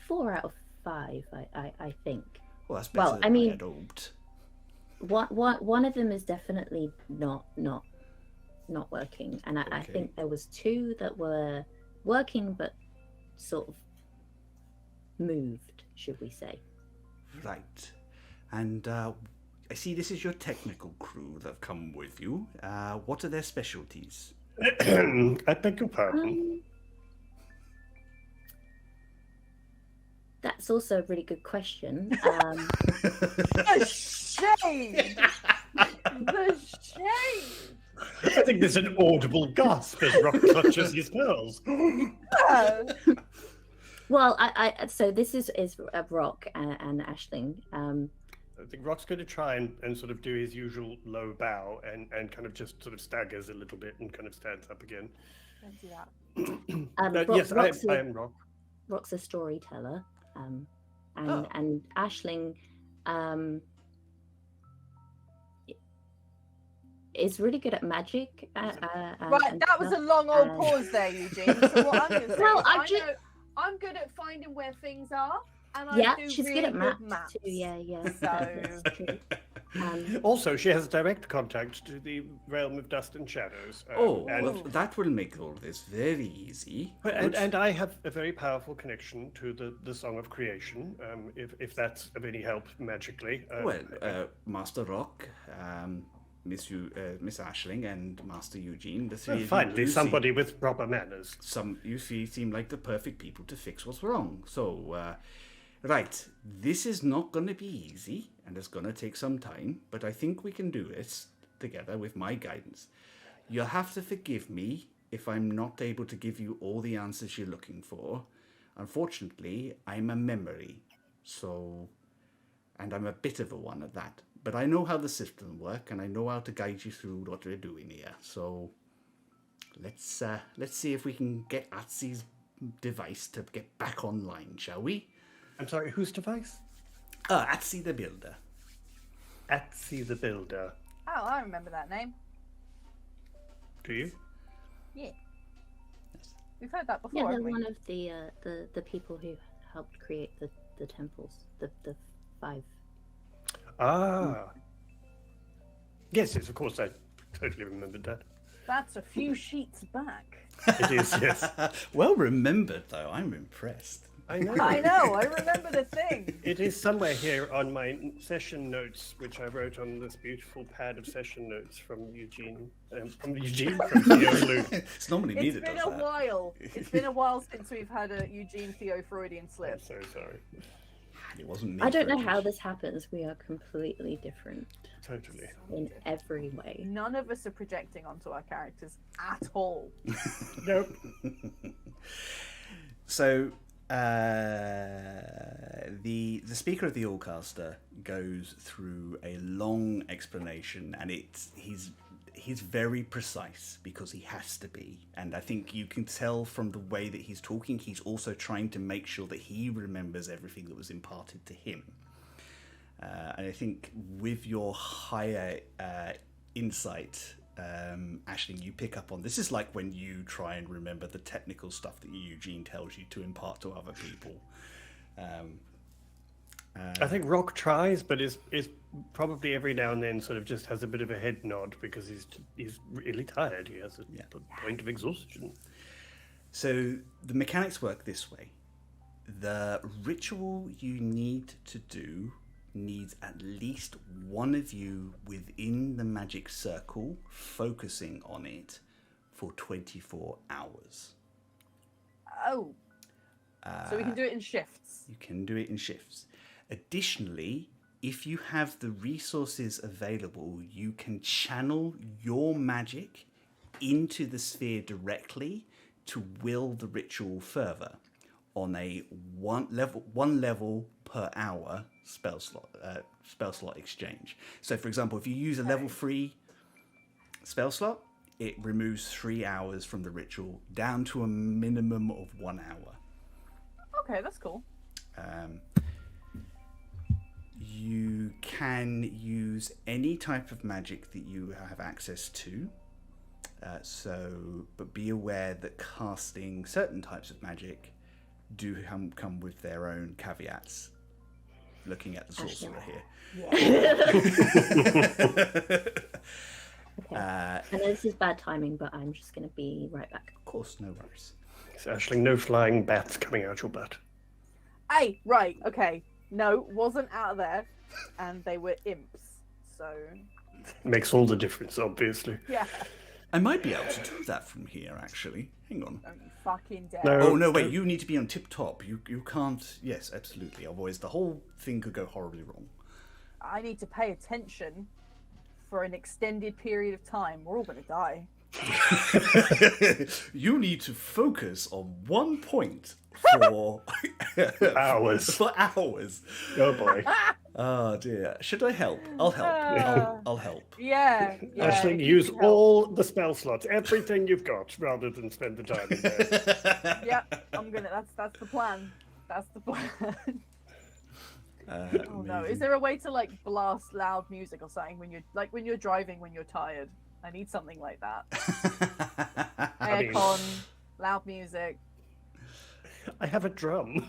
4 out of 5, I think. Well, that's better Well, than I mean- I had hoped. One of them is definitely not working, and I Okay. think there was 2 that were working but sort of moved, should we say. Right. And I see this is your technical crew that have come with you. What are their specialties? I beg your pardon. That's also a really good question. The shame! The shame! I think there's an audible gasp as Rock clutches his pearls. Well, so this is Rock and Aisling. I think Rock's going to try and sort of do his usual low bow and kind of just sort of staggers a little bit and kind of stands up again. Don't do that. Yes, Rock's I am Rock. Rock's a storyteller, Oh. and Aisling is really good at magic. Right, and that was a stuff, long old and- pause there, Eugene. So what I'm going to say Well, is I I ju- know I'm good at finding where things are, and I Yeah, do she's really good at maps too. Yeah. So- That's true. Also, she has direct contact to the realm of dust and shadows. Oh, and, well, that will make all this very easy. and I have a very powerful connection to the Song of Creation, if that's of any help magically. Master Rock, Miss Aisling, and Master Eugene, the three of you finally, do somebody with proper manners. you seem like the perfect people to fix what's wrong. So, right, this is not going to be easy, and it's going to take some time, but I think we can do this together with my guidance. You'll have to forgive me if I'm not able to give you all the answers you're looking for. Unfortunately, I'm a memory, and I'm a bit of a one at that. But I know how the system works, and I know how to guide you through what we're doing here. So let's see if we can get Atsy's device to get back online, shall we? I'm sorry, whose device? Atsy the Builder. Atsy the Builder. Oh, I remember that name. Do you? Yeah. We've heard that before, Yeah, they're haven't we? one of the people who helped create the temples, the 5. Ah. Yes, of course, I totally remembered that. That's a few sheets back. It is, yes. Well remembered, though. I'm impressed. I know. I know, I remember the thing. It is somewhere here on my session notes, which I wrote on this beautiful pad of session notes from Eugene, from Theo Luke. It's normally me It's that been does a that. while. It's been a while since we've had a Eugene Theo Freudian I'm slip. so sorry. It wasn't me. I don't know British. how this happens. We are completely different Totally. in every way. None of us are projecting onto our characters at all. Nope. So the speaker of the Allcaster goes through a long explanation, and he's very precise because he has to be. And I think you can tell from the way that he's talking, he's also trying to make sure that he remembers everything that was imparted to him. And I think with your higher insight, Aisling, you pick up on this is like when you try and remember the technical stuff that Eugene tells you to impart to other people. I think Rock tries, but is probably every now and then sort of just has a bit of a head nod because he's really tired. He has a point of exhaustion. So the mechanics work this way. The ritual you need to do needs at least one of you within the magic circle focusing on it for 24 hours. Oh. So we can do it in shifts. You can do it in shifts. Additionally, if you have the resources available, you can channel your magic into the sphere directly to will the ritual further on a one level per hour spell slot exchange. So, for example, if you use a level 3 spell slot, it removes 3 hours from the ritual down to a minimum of 1 hour. Okay, that's cool. You can use any type of magic that you have access to. But be aware that casting certain types of magic do come with their own caveats. Looking at the sorcerer here. Okay. I know this is bad timing, but I'm just going to be right back. Of course, no worries. So, Aisling, no flying bats coming out your butt. Hey, right, okay. No, wasn't out of there, and they were imps, so... Makes all the difference, obviously. Yeah. I might be able to do that from here, actually. Hang on. Don't you fucking dare. No. Oh, no, wait, you need to be on tip-top. You can't... Yes, absolutely. Otherwise, the whole thing could go horribly wrong. I need to pay attention for an extended period of time. We're all going to die. You need to focus on one point for Hours. For hours. Oh, boy. Oh, dear. Should I help? I'll help. I'll help. Yeah. Aisling, if use you can help. all the spell slots, everything you've got, rather than spend the time in there. Yeah, I'm gonna. That's the plan. That's the plan. Oh no! Is there a way to like blast loud music or something when you're driving when you're tired? I need something like that. Aircon, loud music. I have a drum.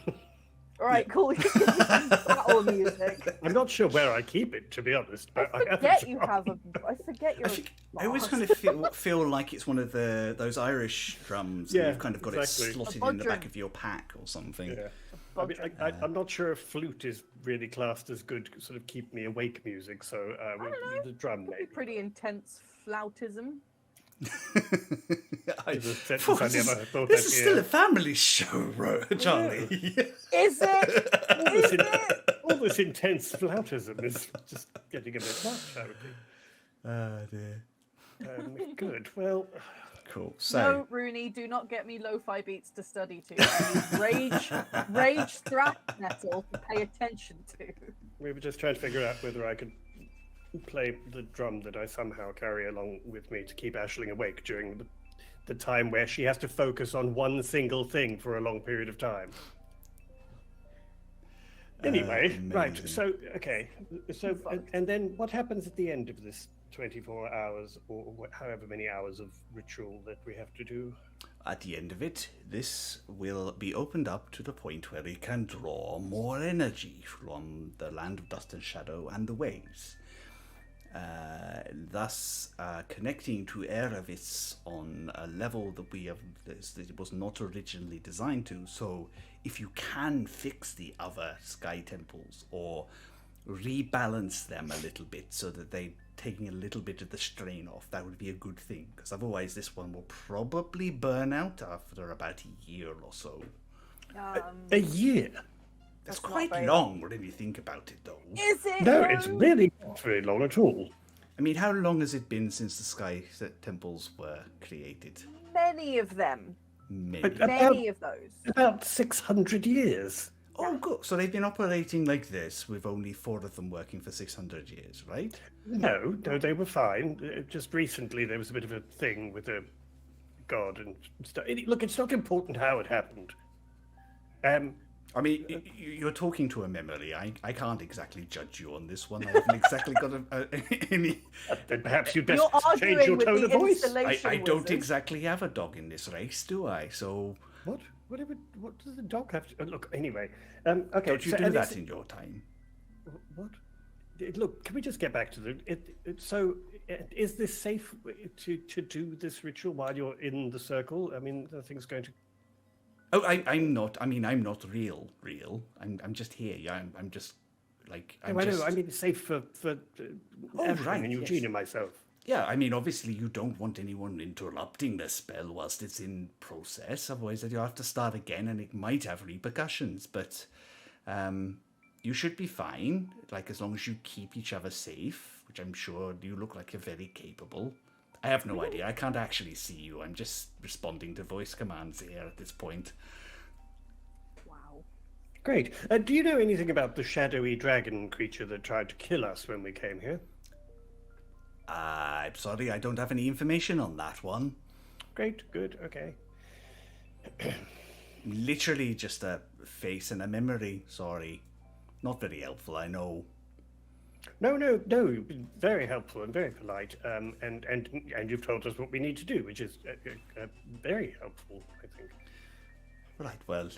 All right, cool. Battle music. I'm not sure where I keep it, to be honest. But I forget you have a. I forget you're. I always kind of feel like it's one of those Irish drums. Yeah, and you've kind of got exactly. it slotted in the back of your pack or something. Yeah. I mean, I'm not sure if flute is really classed as good sort of keep me awake music, so the drum maybe. Pretty intense flautism. This This is still a family show, Charlie. Is it? All this intense flautism is just getting a bit much, I would think. Oh, dear. Good. Well, cool. So, no, Rooney, do not get me lo-fi beats to study to. I need rage thrash metal to pay attention to. we were just trying to figure out whether I could play the drum that I somehow carry along with me to keep Aisling awake during the time where she has to focus on one single thing for a long period of time. Anyway, right, so, okay, so, and then what happens at the end of this 24 hours or however many hours of ritual that we have to do? At the end of it, this will be opened up to the point where we can draw more energy from the land of dust and shadow and the waves. Thus connecting to Erevis on a level that it was not originally designed to. So if you can fix the other sky temples or rebalance them a little bit so that they're taking a little bit of the strain off, that would be a good thing, because otherwise this one will probably burn out after about a year or so. A year? That's quite long when you think about it, though. Is it? No, it's really not very long at all. I mean, how long has it been since the Sky Temples were created? Many of them. Many of those. About 600 years. Oh, good. So they've been operating like this with only 4 of them working for 600 years, right? No, they were fine. Just recently there was a bit of a thing with a god and stuff. Look, it's not important how it happened. I mean, you're talking to a memory. I can't exactly judge you on this one. I haven't exactly got any... Then perhaps you'd best You're change your arguing with tone the of voice. installation I don't wizard. exactly have a dog in this race, do I? So... What? What does the dog have to... look, anyway. Okay. Don't you do that in your time? What? Look, can we just get back to the... So, is this safe to do this ritual while you're in the circle? I mean, the thing's going to... Oh, I'm not. I mean, I'm not real. I'm just here. Yeah, I'm just like. I know. I mean, it's safe for Aisling and Eugene and myself. Yeah, I mean, obviously you don't want anyone interrupting the spell whilst it's in process. Otherwise, you'll have to start again, and it might have repercussions. But you should be fine. Like as long as you keep each other safe, which I'm sure you look like you're very capable. I have no idea. I can't actually see you. I'm just responding to voice commands here at this point. Wow. Great. Do you know anything about the shadowy dragon creature that tried to kill us when we came here? I'm sorry, I don't have any information on that one. Great, good, okay. Literally just a face and a memory, sorry. Not very helpful, I know. No, you've been very helpful and very polite, and you've told us what we need to do, which is very helpful, I think. Right, well,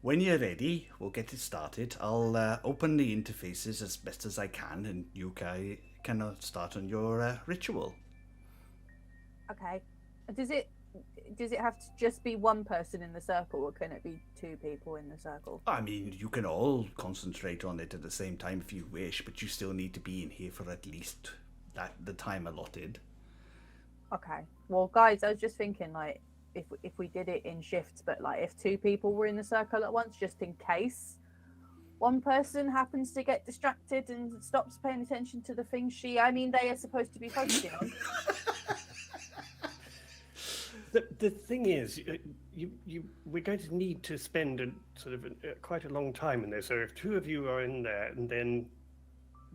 when you're ready, we'll get it started. I'll open the interfaces as best as I can, and you can start on your ritual. Okay. Does it have to just be one person in the circle, or can it be two people in the circle? I mean, you can all concentrate on it at the same time if you wish, but you still need to be in here for at least the time allotted. Okay. Well, guys, I was just thinking, like, if we did it in shifts, but like if two people were in the circle at once, just in case one person happens to get distracted and stops paying attention to the things they are supposed to be focusing on. The thing is, we're going to need to spend quite a long time in there. So if two of you are in there, and then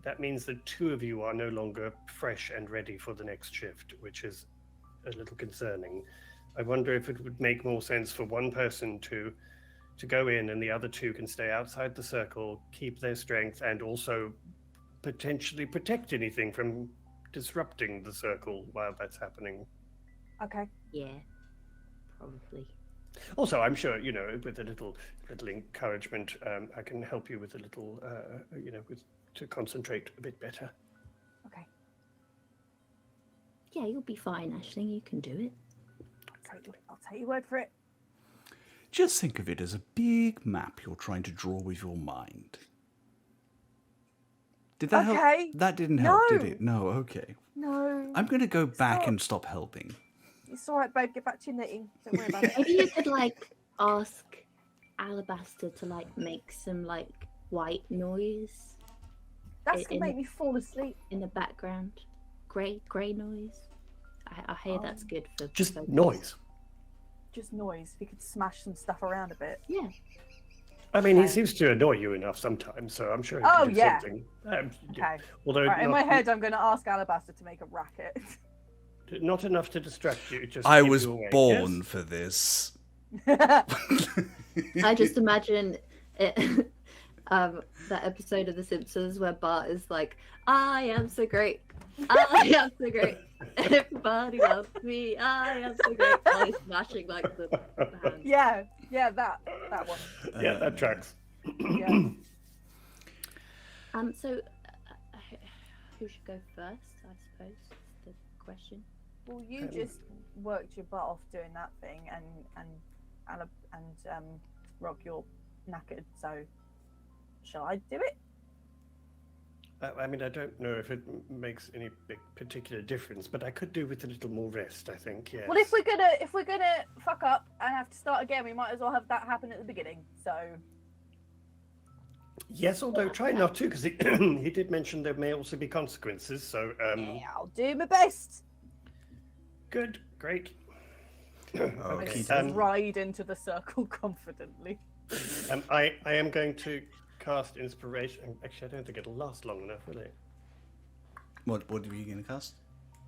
that means that two of you are no longer fresh and ready for the next shift, which is a little concerning. I wonder if it would make more sense for one person to go in, and the other two can stay outside the circle, keep their strength, and also potentially protect anything from disrupting the circle while that's happening. Okay. Yeah, probably. Also, I'm sure, with a little encouragement, I can help you with a little, to concentrate a bit better. Okay. Yeah, you'll be fine, Aisling. You can do it. I'll take your word for it. Just think of it as a big map you're trying to draw with your mind. Did that help? That didn't help, did it? No, okay. No. I'm going to go back and stop helping. It's all right, babe. Get back to your knitting. Don't worry about it. Maybe you could ask Alabaster to make some white noise. That's gonna make me fall asleep. In the background, grey noise. I hear that's good for just focus. Noise. Just noise. We could smash some stuff around a bit. Yeah. I mean, he seems to annoy you enough sometimes, so I'm sure he can do something. Okay. Yeah. Although in my head, I'm going to ask Alabaster to make a racket. Not enough to distract you. Just I keep was you awake, born yes? for this. I just imagine it, that episode of The Simpsons where Bart is like, I am so great. I am so great. Everybody loves me. I am so great. And he's smashing the hand. Yeah, that one. Yeah, that tracks. Yeah. So who should go first? I suppose is the question. Well, you just worked your butt off doing that thing, and Rock, you're knackered. So, shall I do it? I mean, I don't know if it makes any big particular difference, but I could do with a little more rest, I think. Yes. Well, if we're gonna fuck up and have to start again, we might as well have that happen at the beginning. So. Yes, although try not to, because he did mention there may also be consequences. So. Yeah, I'll do my best. Good, great. Okay. I ride into the circle confidently. I am going to cast inspiration. Actually, I don't think it'll last long enough, will it? What were you going to cast?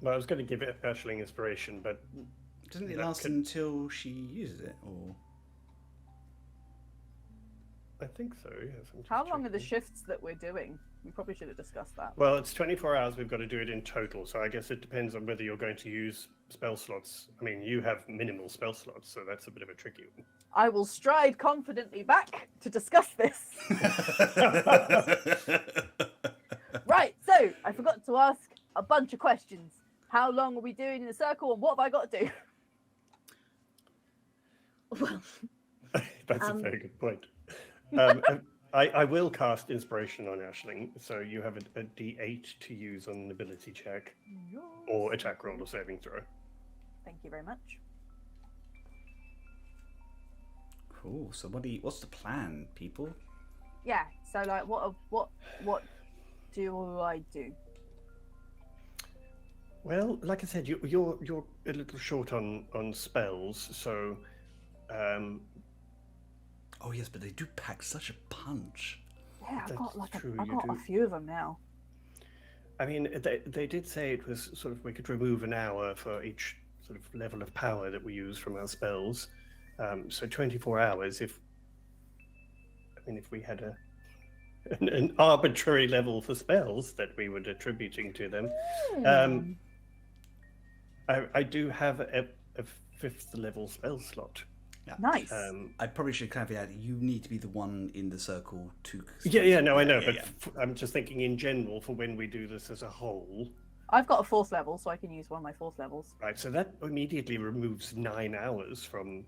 Well, I was going to give it Ursling inspiration, but doesn't it last until she uses it, or? I think so. Yes. How long are the shifts that we're doing? We probably should have discussed that. Well, it's 24 hours. We've got to do it in total, so I guess it depends on whether you're going to use spell slots. I mean, you have minimal spell slots, so that's a bit of a tricky one. I will stride confidently back to discuss this. Right, so I forgot to ask a bunch of questions. How long are we doing in a circle, and what have I got to do? Well, that's a very good point. I will cast inspiration on Aisling, so you have a D8 to use on an ability check, or attack roll or saving throw. Thank you very much. Cool. So what's the plan, people? Yeah. So what do I do? Well, like I said, you're a little short on spells, so Oh yes, but they do pack such a punch. Yeah, I've got That's like true, I've you got a do. few of them now. I mean, they did say it was sort of we could remove an hour for each sort of level of power that we use from our spells. So 24 hours. If we had an arbitrary level for spells that we were attributing to them, Hmm. I do have a 5th level spell slot. Nice. I probably should caveat that you need to be the one in the circle to. No, I know, Yeah, but yeah. I'm just thinking in general for when we do this as a whole. I've got a 4th level, so I can use one of my 4th levels. Right, so that immediately removes 9 hours from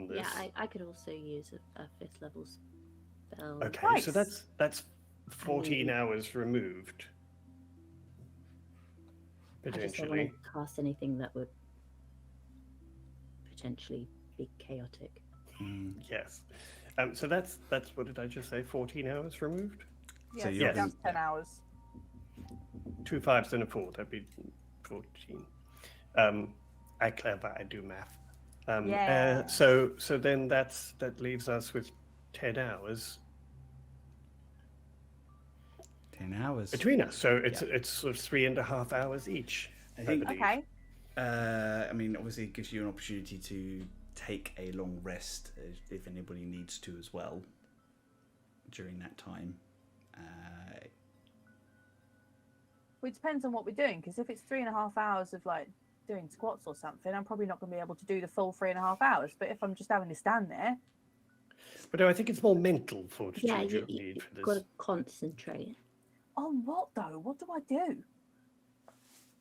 this. Yeah, I could also use a 5th level spell. Okay, so Nice. that's 14 hours removed. I just don't want Potentially. to cast anything that would potentially be chaotic. Yes. So that's what did I just say? 14 hours removed? Yeah, So so you're down gonna- to 10 hours. 2 5s and a 4. That'd be 14. I clever. I do math. Yeah. So then that leaves us with 10 hours 10 hours. between us. So it's sort of 3.5 hours each. I think- believe. Okay. I mean, obviously, it gives you an opportunity to take a long rest if anybody needs to as well during that time. Well, it depends on what we're doing, because if it's 3.5 hours of like doing squats or something, I'm probably not going to be able to do the full 3.5 hours. But if I'm just having to stand there, But no, I think it's more mental fortitude Yeah, you'll you, need you've for got this. to concentrate. on what though? What do I do?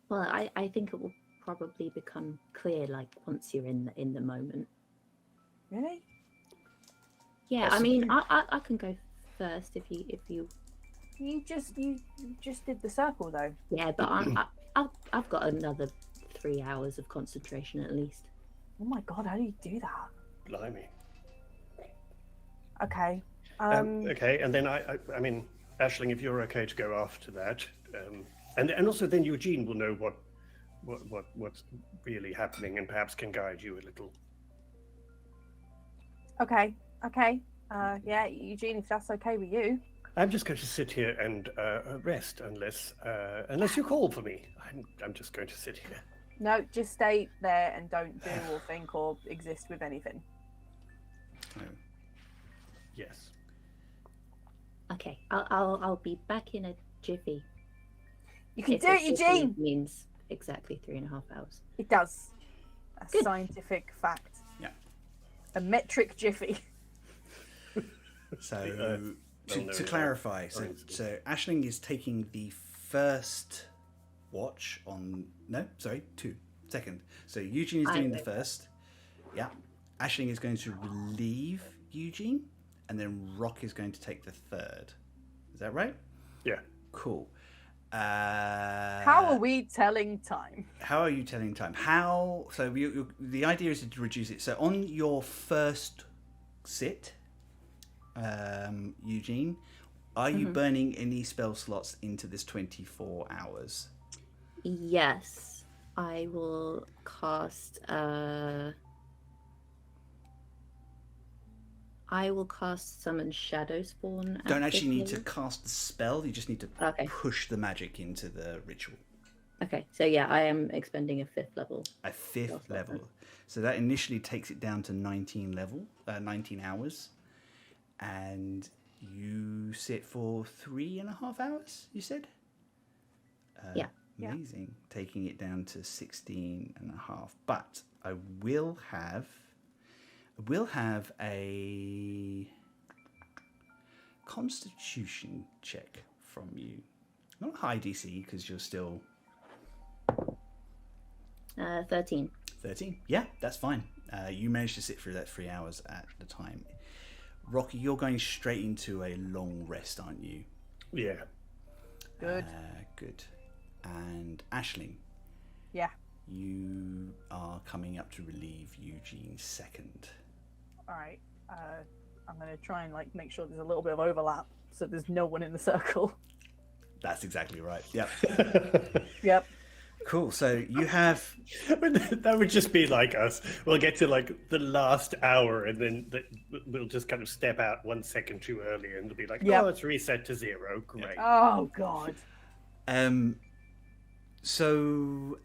Well, I think it will probably become clear like once you're in the moment. Really? Yeah, I mean, I can go first if you. You just did the circle though. Yeah, but I've got another 3 hours of concentration at least. Oh my god, how do you do that? Blimey. Okay. Okay, and then I mean, Aisling, if you're okay to go after that, and also then Eugene will know what's really happening and perhaps can guide you a little. Okay. Yeah, Eugene, if that's okay with you. I'm just going to sit here and rest unless you call for me. I'm just going to sit here. No, just stay there and don't do or think or exist with anything. Yes. Okay, I'll be back in a jiffy. You can If do a it, jiffy Eugene. means exactly 3.5 hours. It does. A Good. scientific fact. Yeah. A metric jiffy. So, well, no, to no. clarify, Sorry. so Aisling is taking the first watch on. No, sorry, second. So Eugene is doing the first. Yeah. Aisling is going to relieve Eugene, and then Rock is going to take the third. Is that right? Yeah. Cool. How are we telling time? How are you telling time? How? So the idea is to reduce it. So on your first sit, Eugene, are you burning any spell slots into this 24 hours? Yes, I will cast. I will cast Summon Shadow Spawn. at Don't actually need to fifth cast the spell. You just need to Okay. push the magic into the ritual. level. Okay, so yeah, I am expending a 5th level. A fifth That's level. awesome. So that initially takes it down to 19 hours. And you sit for 3.5 hours, you said? Yeah. Yeah. Amazing. Taking it down to 16.5. But I will have a constitution check from you. Not high DC, because you're still 13. 13. Yeah, that's fine. You managed to sit through that 3 hours at the time. Rocky, you're going straight into a long rest, aren't you? Yeah. Good. Good. And Aisling, Yeah. you are coming up to relieve Eugene second. All right. I'm gonna try and like make sure there's a little bit of overlap, so there's no one in the circle. That's exactly right. Yep. Yep. Cool. So you have That would just be like us. We'll get to like the last hour, and then we'll just kind of step out 1 second too early, and it'll be like, Yep. oh, it's reset to 0. Great. Oh God. So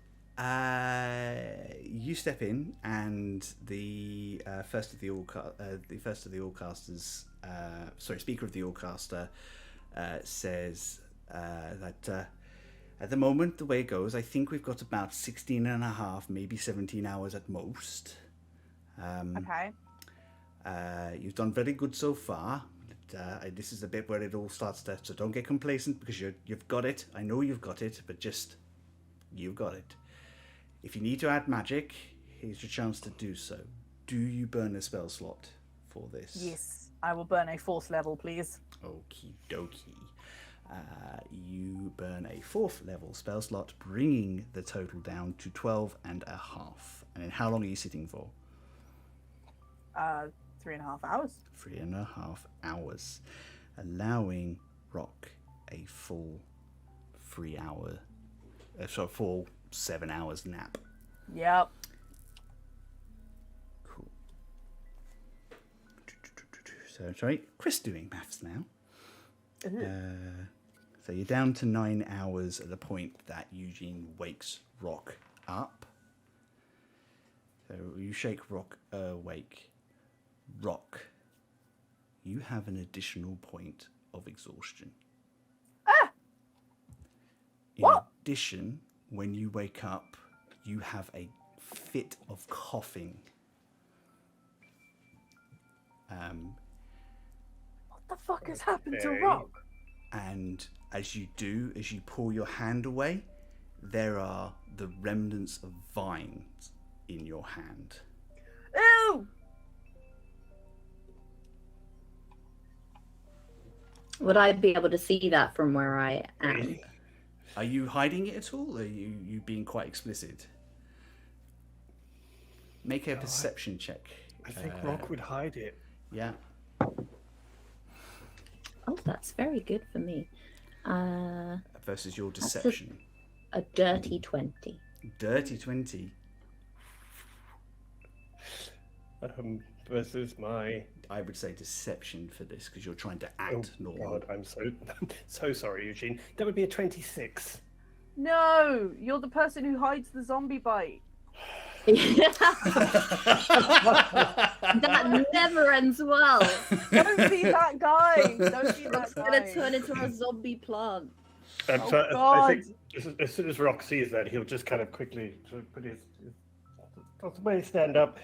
you step in, and the first of the Allcasters, Speaker of the Allcaster, says that at the moment, the way it goes, I think we've got about 16 and a half, maybe 17 hours at most. Okay. You've done very good so far. This is the bit where it all starts to... So don't get complacent, because you've got it. I know you've got it, but just... You've got it. If you need to add magic, here's your chance to do so. Do you burn a spell slot for this? Yes, I will burn a 4th level, please. Okie dokie. You burn a 4th level spell slot, bringing the total down to 12 and a half. And then how long are you sitting for? 3.5 hours. 3.5 hours, allowing Rock a full 7 hours nap. Yep. Cool. So, sorry, Chris doing maths now. So you're down to 9 hours at the point that Eugene wakes Rock up. So you shake Rock awake. Rock, you have an additional point of exhaustion. In addition, when you wake up, you have a fit of coughing. What the fuck has happened to Okay. Rock? And as you pull your hand away, there are the remnants of vines in your hand. Ew! Would I be able to see that from where I am? Are you hiding it at all, or are you being quite explicit? Make a perception check. I think Rock would hide it. Yeah. Oh, that's very good for me. Versus your deception. A dirty 20. Dirty 20. Versus my... I would say deception for this, because you're trying to Oh, act normal. God, I'm so sorry, Eugene. That would be a 26. No! You're the person who hides the zombie bite. That never ends well. Don't be that guy! Don't be that Rock's guy. gonna turn into a zombie plant. And Oh, so I God. think as soon as Rock sees that, he'll just kind of quickly sort of put his possibly stand up,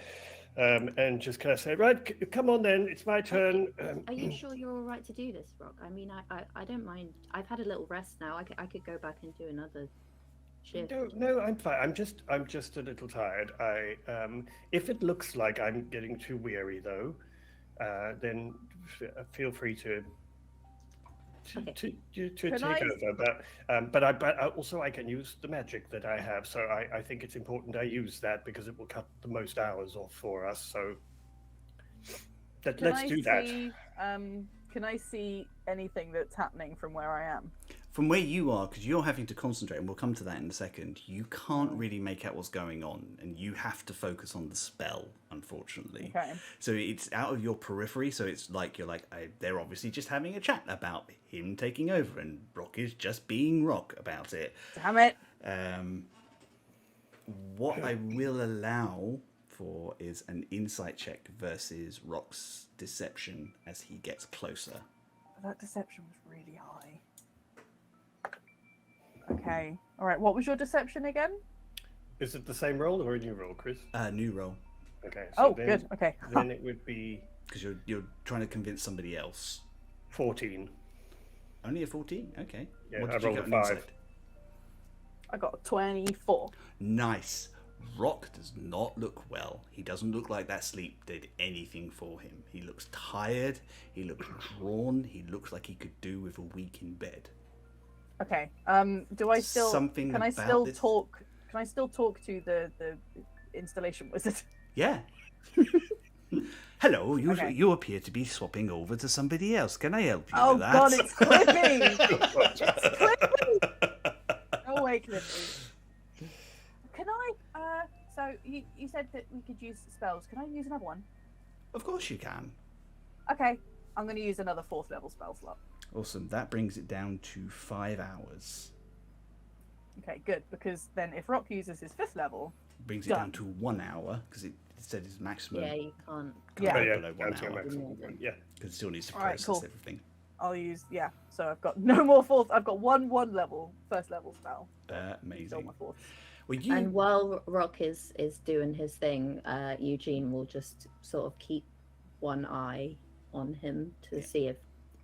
and just kind of say, right, come on then, it's my turn. Are you sure you're all right to do this, Rock? I mean, I don't mind. I've had a little rest now. I could go back and do another shift. No, I'm fine. I'm just a little tired. If it looks like I'm getting too weary though, then feel free to Okay. take over. But I also I can use the magic that I have. So I think it's important I use that because it will cut the most hours off for us. So let's do that. Can I see anything that's happening from where I am? From where you are, because you're having to concentrate, and we'll come to that in a second, you can't really make out what's going on, and you have to focus on the spell, unfortunately. Okay. So it's out of your periphery, so it's like they're obviously just having a chat about him taking over, and Rock is just being Rock about it. Damn it! What I will allow for is an insight check versus Rock's deception as he gets closer. That deception was really high. Okay. All right. What was your deception again? Is it the same roll or a new roll, Chris? New roll, Okay. Oh, then, good. Okay. Then it would be because you're trying to convince somebody else. 14. Only a 14? Okay. Yeah, What I did you rolled get a on 5. insight? I got a 24. Nice. Rock does not look well. He doesn't look like that sleep did anything for him. He looks tired. He looks drawn. He looks like he could do with a week in bed. Okay. Do I still? Something Can I about still this- talk? Can I still talk to the installation wizard? Yeah. Hello, Okay. you appear to be swapping over to somebody else. Can I help you Oh with that? God, it's Clippy! It's Clippy! Go away, Clippy. So you said that we could use spells. Can I use another one? Of course you can. Okay, I'm going to use another 4th level spell slot. Awesome. That brings it down to 5 hours. Okay, good, because then if Rock uses his 5th level, Brings it down to 1 hour because it said his maximum. Yeah, you can't. Yeah. Oh, Below 1 down to a hour. maximum. Yeah. Because it still needs to All right, process cool. everything. I'll use So I've got no more 4th. I've got one level, 1st level spell. Still Amazing. my 4th. Well, you. And while Rock is doing his thing, Eugene will just sort of keep one eye on him to see if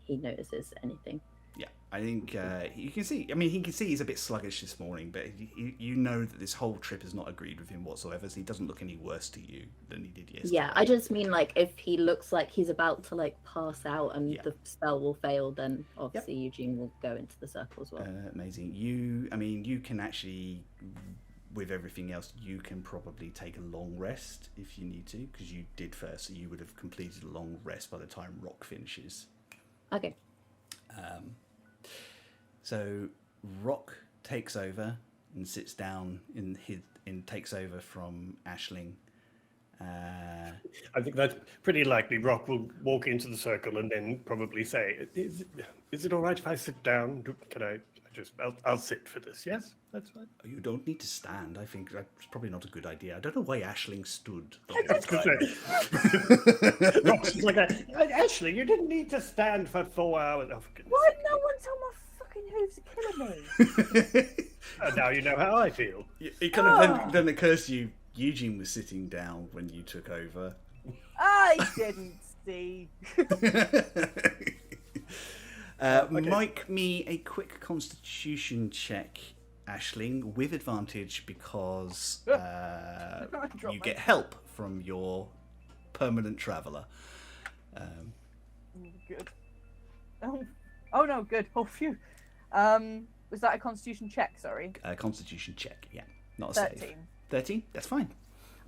he notices anything. Yeah, I think you can see. I mean, he can see he's a bit sluggish this morning, but you know that this whole trip has not agreed with him whatsoever. So he doesn't look any worse to you than he did yesterday. Yeah, I just mean like if he looks like he's about to like pass out and the spell will fail, then obviously Eugene will go into the circle as well. Amazing. You can actually, with everything else, you can probably take a long rest if you need to, because you did first, so you would have completed a long rest by the time Rock finishes. Okay. So Rock takes over and sits down takes over from Aisling. I think that's pretty likely. Rock will walk into the circle and then probably say, "Is it all right if I sit down? Can I just? I'll sit for this. Yes, that's fine." You don't need to stand. I think that's probably not a good idea. I don't know why Aisling stood. Rock's like, "Actually, you didn't need to stand for 4 hours." Oh, for goodness Why sake. no one tell my fucking hooves are killing me? And now you know how I feel. It kind of then occurs to you, Eugene was sitting down when you took over. I didn't see. Make me a quick constitution check, Aisling, with advantage because you get help from your permanent traveller. Good. Oh no, good. Oh phew. Was that a constitution check, sorry? Constitution check, yeah. Not a 13. save. 13? That's fine.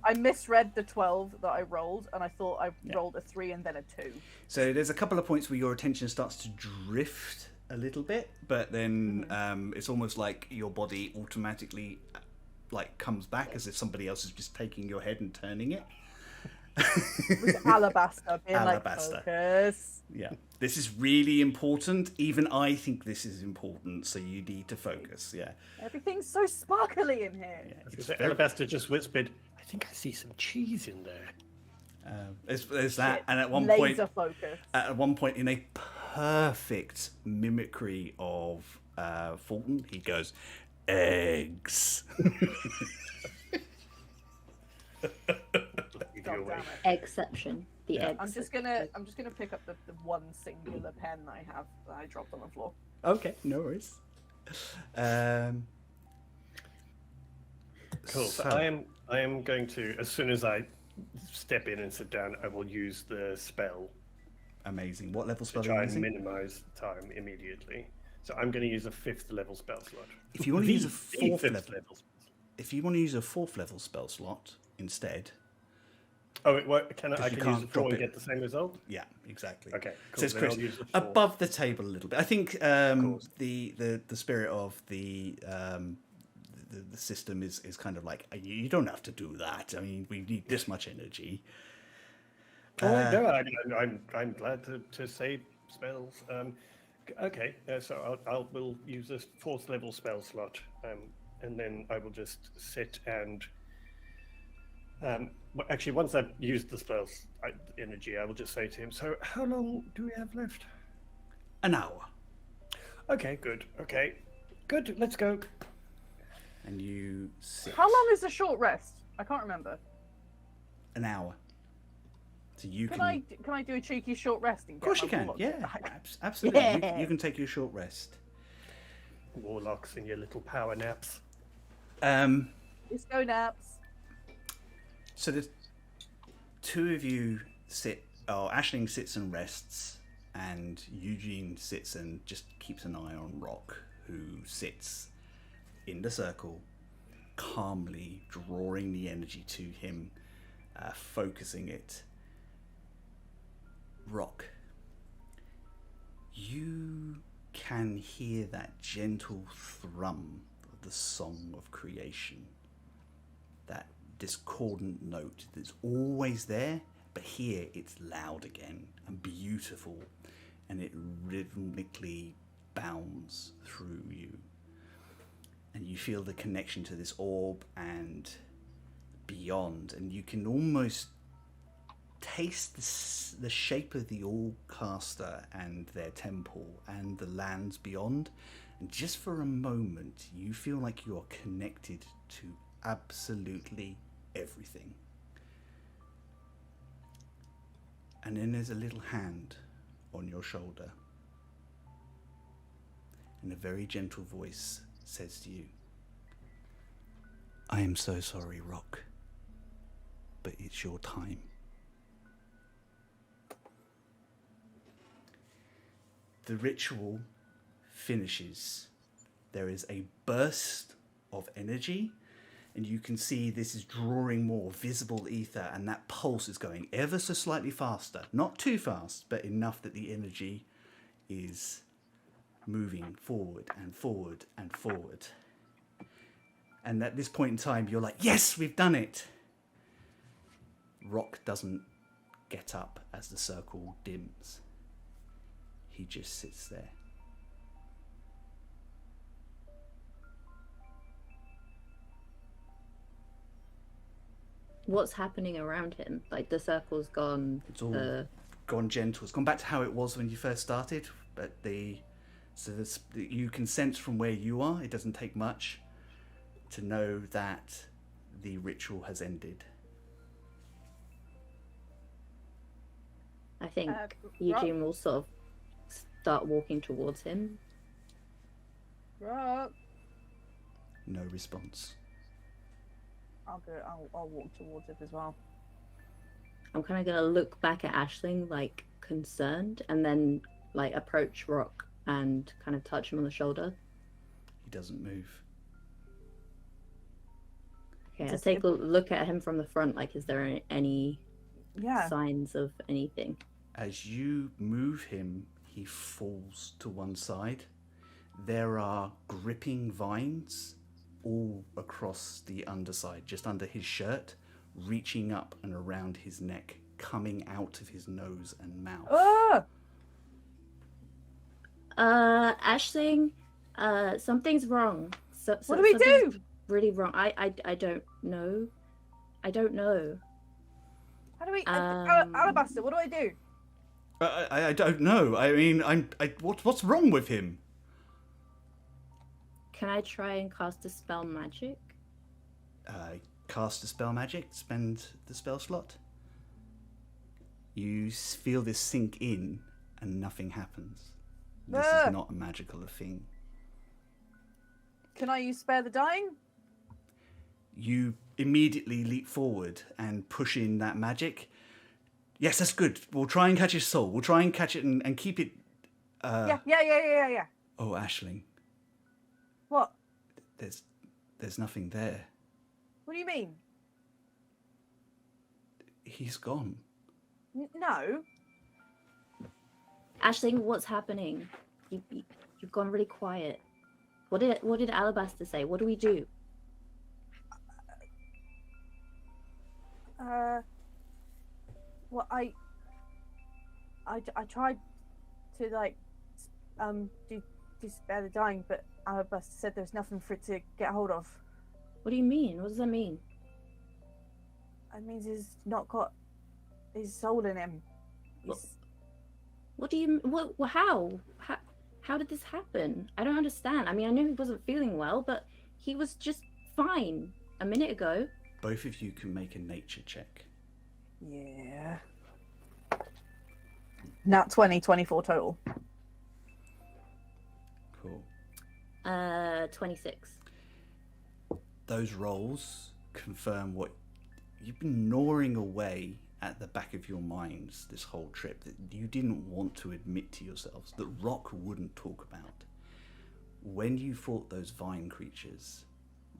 I misread the 12 that I rolled, and I thought I rolled a 3 and then a 2. So there's a couple of points where your attention starts to drift a little bit, but then it's almost like your body automatically comes back as if somebody else is just taking your head and turning it. It was Alabaster being Alabaster. like, focus. Yeah. This is really important. Even I think this is important, so you need to focus, yeah. Everything's so sparkly in here. Alabaster just whispered, "I think I see some cheese in there." There's that, and at one Laser focus. point in a perfect mimicry of Fulton, he goes, "Eggs." God damn it. Exception. The Yeah. eggs. I'm just gonna pick up the one singular pen I have that I dropped on the floor. Okay, no worries. Cool. So I am going to, as soon as I step in and sit down, I will use the spell Amazing. What level to spell are try you and using? minimize time immediately. So I'm going to use a 5th level spell slot. If you want to use a The 4th fifth level, if you want to use a 4th level spell slot instead, Oh, wait, what, I you can can't use the 4 drop and it. get the same result? yeah, exactly. Okay, cool. Says Then Chris, I'll use the 4. above the table a little bit. I think course. the spirit of the system is kind of like, you don't have to do that. I mean, we need this much energy. Oh, no, I'm glad to save spells. Okay, so we'll use this 4th level spell slot, and then I will just sit and. Actually, once I've used the spell's energy, I will just say to him, "So, how long do we have left?" An hour. Okay, good. Okay, good. Let's go. And you sit. How long is the short rest? I can't remember. An hour. So you Can I do a cheeky short rest? And Of course you get my can. warlock Yeah, back? absolutely. Yeah. You can take your short rest. Warlocks and your little power naps. Disco naps. So the two of you sit. Oh, Aisling sits and rests, and Eugene sits and just keeps an eye on Rock, who sits in the circle, calmly drawing the energy to him, focusing it. Rock, you can hear that gentle thrum of the song of creation, that discordant note that's always there, but here it's loud again and beautiful, and it rhythmically bounds through you. And you feel the connection to this orb and beyond, and you can almost taste the shape of the All-Caster and their temple and the lands beyond. And just for a moment, you feel like you are connected to absolutely everything. And then there's a little hand on your shoulder, and a very gentle voice says to you, "I am so sorry, Rock, but it's your time." The ritual finishes. There is a burst of energy, and you can see this is drawing more visible ether, and that pulse is going ever so slightly faster. Not too fast, but enough that the energy is moving forward and forward and forward. And at this point in time, you're like, yes, we've done it. Rock doesn't get up as the circle dims. He just sits there. What's happening around him? Like the circle's gone. It's all gone gentle. It's gone back to how it was when you first started, but you can sense from where you are, it doesn't take much to know that the ritual has ended. I think Eugene will sort of start walking towards him. Rock. No response. I'll walk towards it as well. I'm kind of gonna look back at Aisling, like concerned, and then like approach Rock and kind of touch him on the shoulder. He doesn't move. Okay, I take a look at him from the front. Like, is there any signs of anything? As you move him, he falls to one side. There are gripping vines all across the underside, just under his shirt, reaching up and around his neck, coming out of his nose and mouth. Aisling, something's wrong. What do we do? Really wrong. I don't know. I don't know. How do we... Alabaster, what do I do? I don't know. I mean, what's wrong with him? Can I try and cast a spell magic? Cast a spell magic, spend the spell slot. You feel this sink in and nothing happens. This is not a magical thing. Can I use Spare the Dying? You immediately leap forward and push in that magic. Yes, that's good. We'll try and catch his soul. We'll try and catch it and keep it... Yeah. Oh, Aisling. What? There's nothing there. What do you mean? He's gone. No. Aisling, what's happening? You've gone really quiet. What did Alabaster say? What do we do? Well, I tried to do Spare the Dying, but Alabaster said there's nothing for it to get hold of. What do you mean? What does that mean? It means he's not got his soul in him. What do you... How did this happen? I don't understand. I mean, I knew he wasn't feeling well, but he was just fine a minute ago. Both of you can make a nature check. Yeah. Nat 20, 24 total. Cool. 26. Those rolls confirm what you've been gnawing away at the back of your minds this whole trip, that you didn't want to admit to yourselves, that Rock wouldn't talk about. When you fought those vine creatures,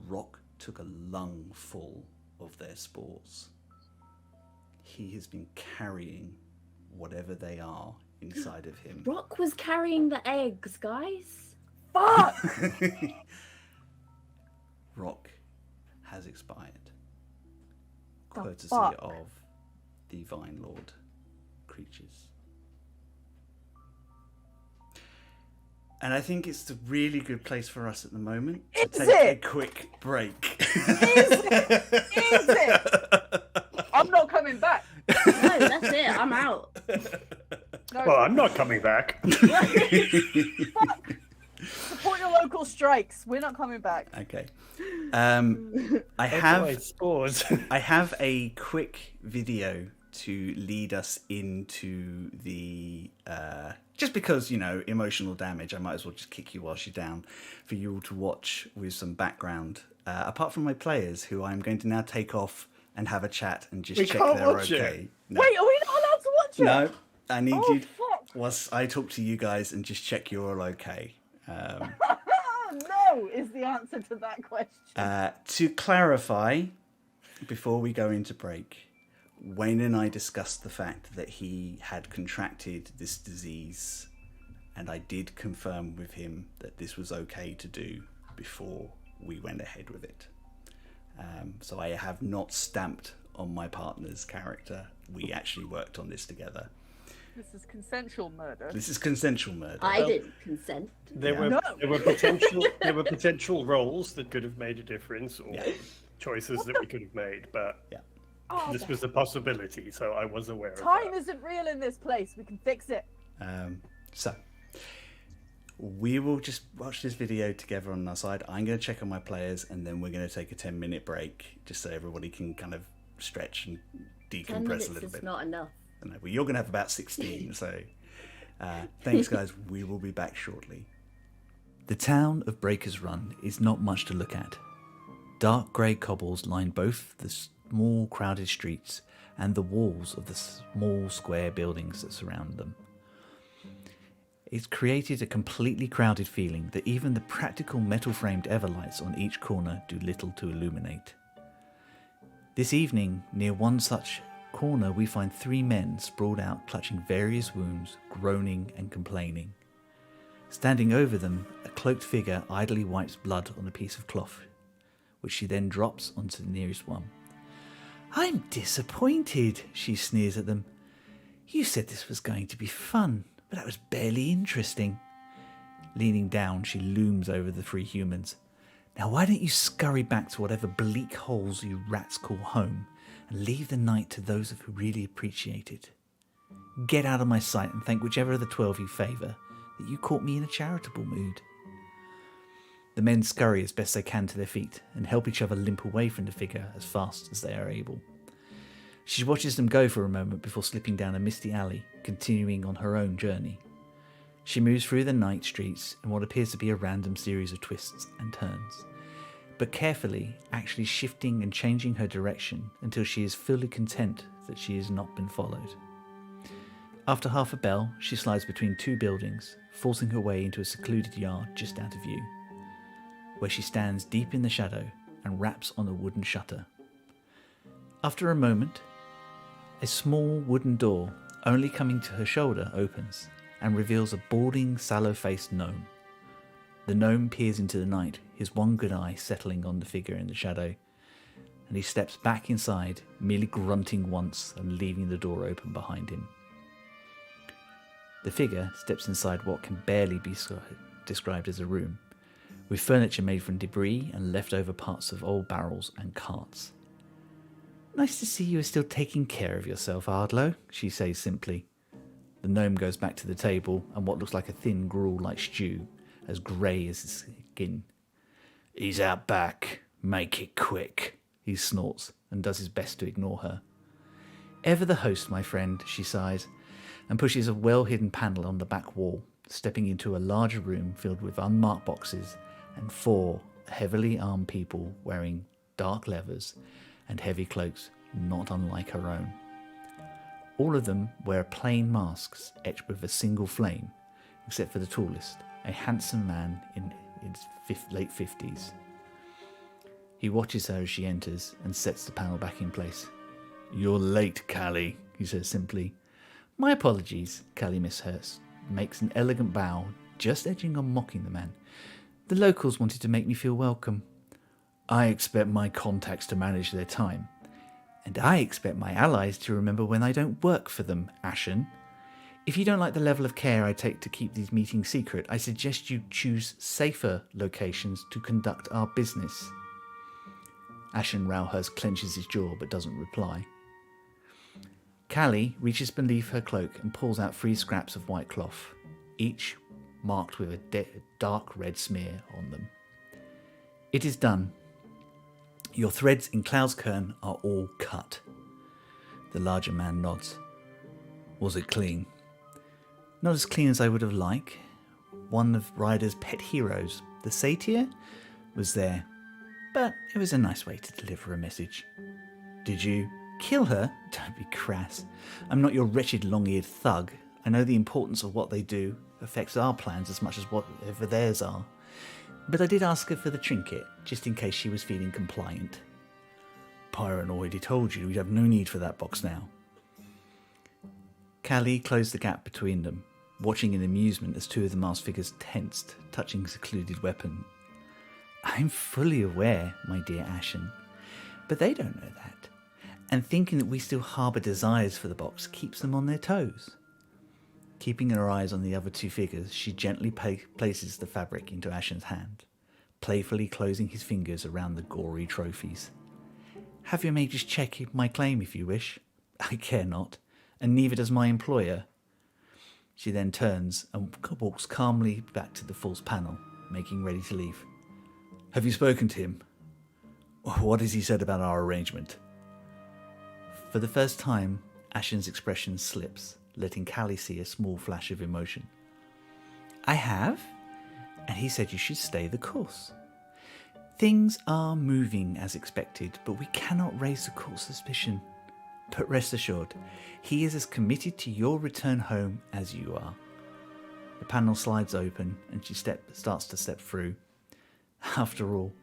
Rock took a lung full of their spores. He has been carrying whatever they are inside of him. Rock was carrying the eggs, guys. Fuck! Rock has expired. courtesy fuck? of the Vine Lord creatures. And I think it's a really good place for us at the moment to Is take a it? quick break. Is it? I'm not coming back. No, that's it. I'm out. No, Well, I'm not coming back. fuck. Support your local strikes. We're not coming back. Okay. I have spores. I have a quick video to lead us into the just because, you know, emotional damage, I might as well just kick you whilst you're down for you all to watch with some background. Apart from my players, who I'm going to now take off and have a chat and just check they're okay. No. Wait, are we not allowed to watch it? No, I need Oh, you fuck. whilst I talk to you guys and just check you're all okay. No, is the answer to that question. To clarify, before we go into break, Wayne and I discussed the fact that he had contracted this disease, and I did confirm with him that this was okay to do before we went ahead with it. So I have not stamped on my partner's character. We actually worked on this together. This is consensual murder. This is consensual murder. I didn't consent. There Yeah. were potential roles that could have made a difference, or choices that we could have made, but Oh, this was a possibility, so I was aware of time that. isn't real in this place. We can fix it. So we will just watch this video together on our side. I'm going to check on my players, and then we're going to take a 10-minute break just so everybody can kind of stretch and 10 decompress minutes a little is bit. not enough. I know, well, you're going to have about 16, so thanks, guys. We will be back shortly. The town of Breakers Run is not much to look at. Dark grey cobbles line both the small crowded streets and the walls of the small square buildings that surround them. It's created a completely crowded feeling that even the practical metal-framed everlights on each corner do little to illuminate. This evening, near one such corner, we find 3 men sprawled out, clutching various wounds, groaning and complaining. Standing over them, a cloaked figure idly wipes blood on a piece of cloth, which she then drops onto the nearest one. "I'm disappointed," she sneers at them. "You said this was going to be fun, but that was barely interesting." Leaning down, she looms over the 3 humans. "Now why don't you scurry back to whatever bleak holes you rats call home, and leave the night to those who really appreciate it. Get out of my sight and thank whichever of the 12 you favour that you caught me in a charitable mood." The men scurry as best they can to their feet and help each other limp away from the figure as fast as they are able. She watches them go for a moment before slipping down a misty alley, continuing on her own journey. She moves through the night streets in what appears to be a random series of twists and turns, but carefully, actually shifting and changing her direction until she is fully content that she has not been followed. After half a bell, she slides between 2 buildings, forcing her way into a secluded yard just out of view, where she stands deep in the shadow and raps on a wooden shutter. After a moment, a small wooden door, only coming to her shoulder, opens and reveals a balding, sallow-faced gnome. The gnome peers into the night, his one good eye settling on the figure in the shadow, and he steps back inside, merely grunting once and leaving the door open behind him. The figure steps inside what can barely be described as a room, with furniture made from debris and leftover parts of old barrels and carts. "Nice to see you are still taking care of yourself, Ardlow," she says simply. The gnome goes back to the table and what looks like a thin gruel-like stew, as grey as his skin. "He's out back. Make it quick," he snorts and does his best to ignore her. "Ever the host, my friend," she sighs, and pushes a well-hidden panel on the back wall, stepping into a larger room filled with unmarked boxes and 4 heavily armed people wearing dark leathers and heavy cloaks not unlike her own. All of them wear plain masks etched with a single flame, except for the tallest, a handsome man in his late 50s. He watches her as she enters and sets the panel back in place. "You're late, Callie," he says simply. "My apologies," Callie Miss Hurst makes an elegant bow, just edging on mocking the man. "The locals wanted to make me feel welcome. I expect my contacts to manage their time. And I expect my allies to remember when I don't work for them, Ashen. If you don't like the level of care I take to keep these meetings secret, I suggest you choose safer locations to conduct our business. Ashen Rauhurst clenches his jaw but doesn't reply. Callie reaches beneath her cloak and pulls out 3 scraps of white cloth, each marked with a dark red smear on them. It is done. Your threads in Cloud's Kern are all cut. The larger man nods. Was it clean? Not as clean as I would have liked. One of Ryder's pet heroes, the satyr, was there, but it was a nice way to deliver a message. Did you kill her? Don't be crass. I'm not your wretched long-eared thug. I know the importance of what they do affects our plans as much as whatever theirs are. But I did ask her for the trinket, just in case she was feeling compliant. Pyron already told you we'd have no need for that box now. Callie closed the gap between them, watching in amusement as 2 of the masked figures tensed, touching secluded weapon. I'm fully aware, my dear Ashen, but they don't know that, and thinking that we still harbour desires for the box keeps them on their toes. Keeping her eyes on the other 2 figures, she gently places the fabric into Ashen's hand, playfully closing his fingers around the gory trophies. Have your mages check my claim if you wish. I care not, and neither does my employer. She then turns and walks calmly back to the false panel, making ready to leave. Have you spoken to him? What has he said about our arrangement? For the first time, Ashen's expression slips, letting Callie see a small flash of emotion. I have, and he said you should stay the course. Things are moving as expected, but we cannot raise the court's suspicion. But rest assured, he is as committed to your return home as you are. The panel slides open and she starts to step through. After all,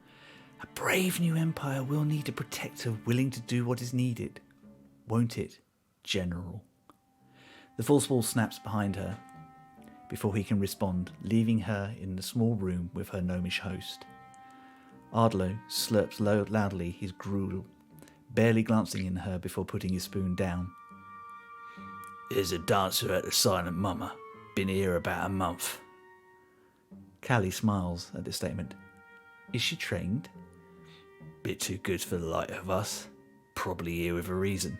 a brave new empire will need a protector willing to do what is needed. Won't it, General? The false wall snaps behind her before he can respond, leaving her in the small room with her gnomish host. Ardlo slurps loudly his gruel, barely glancing in her before putting his spoon down. There's a dancer at the Silent Mummer. Been here about a month. Callie smiles at this statement. Is she trained? Bit too good for the like of us. Probably here with a reason.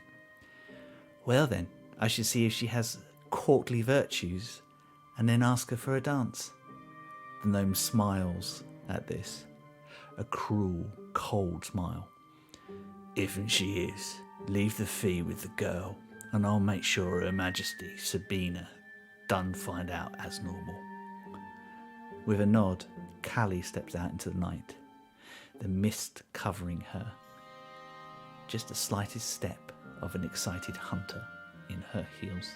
Well then, I should see if she has courtly virtues, and then ask her for a dance. The gnome smiles at this. A cruel, cold smile. If and she is, leave the fee with the girl, and I'll make sure Her Majesty, Sabina, done find out as normal. With a nod, Callie steps out into the night, the mist covering her. Just the slightest step of an excited hunter in her heels.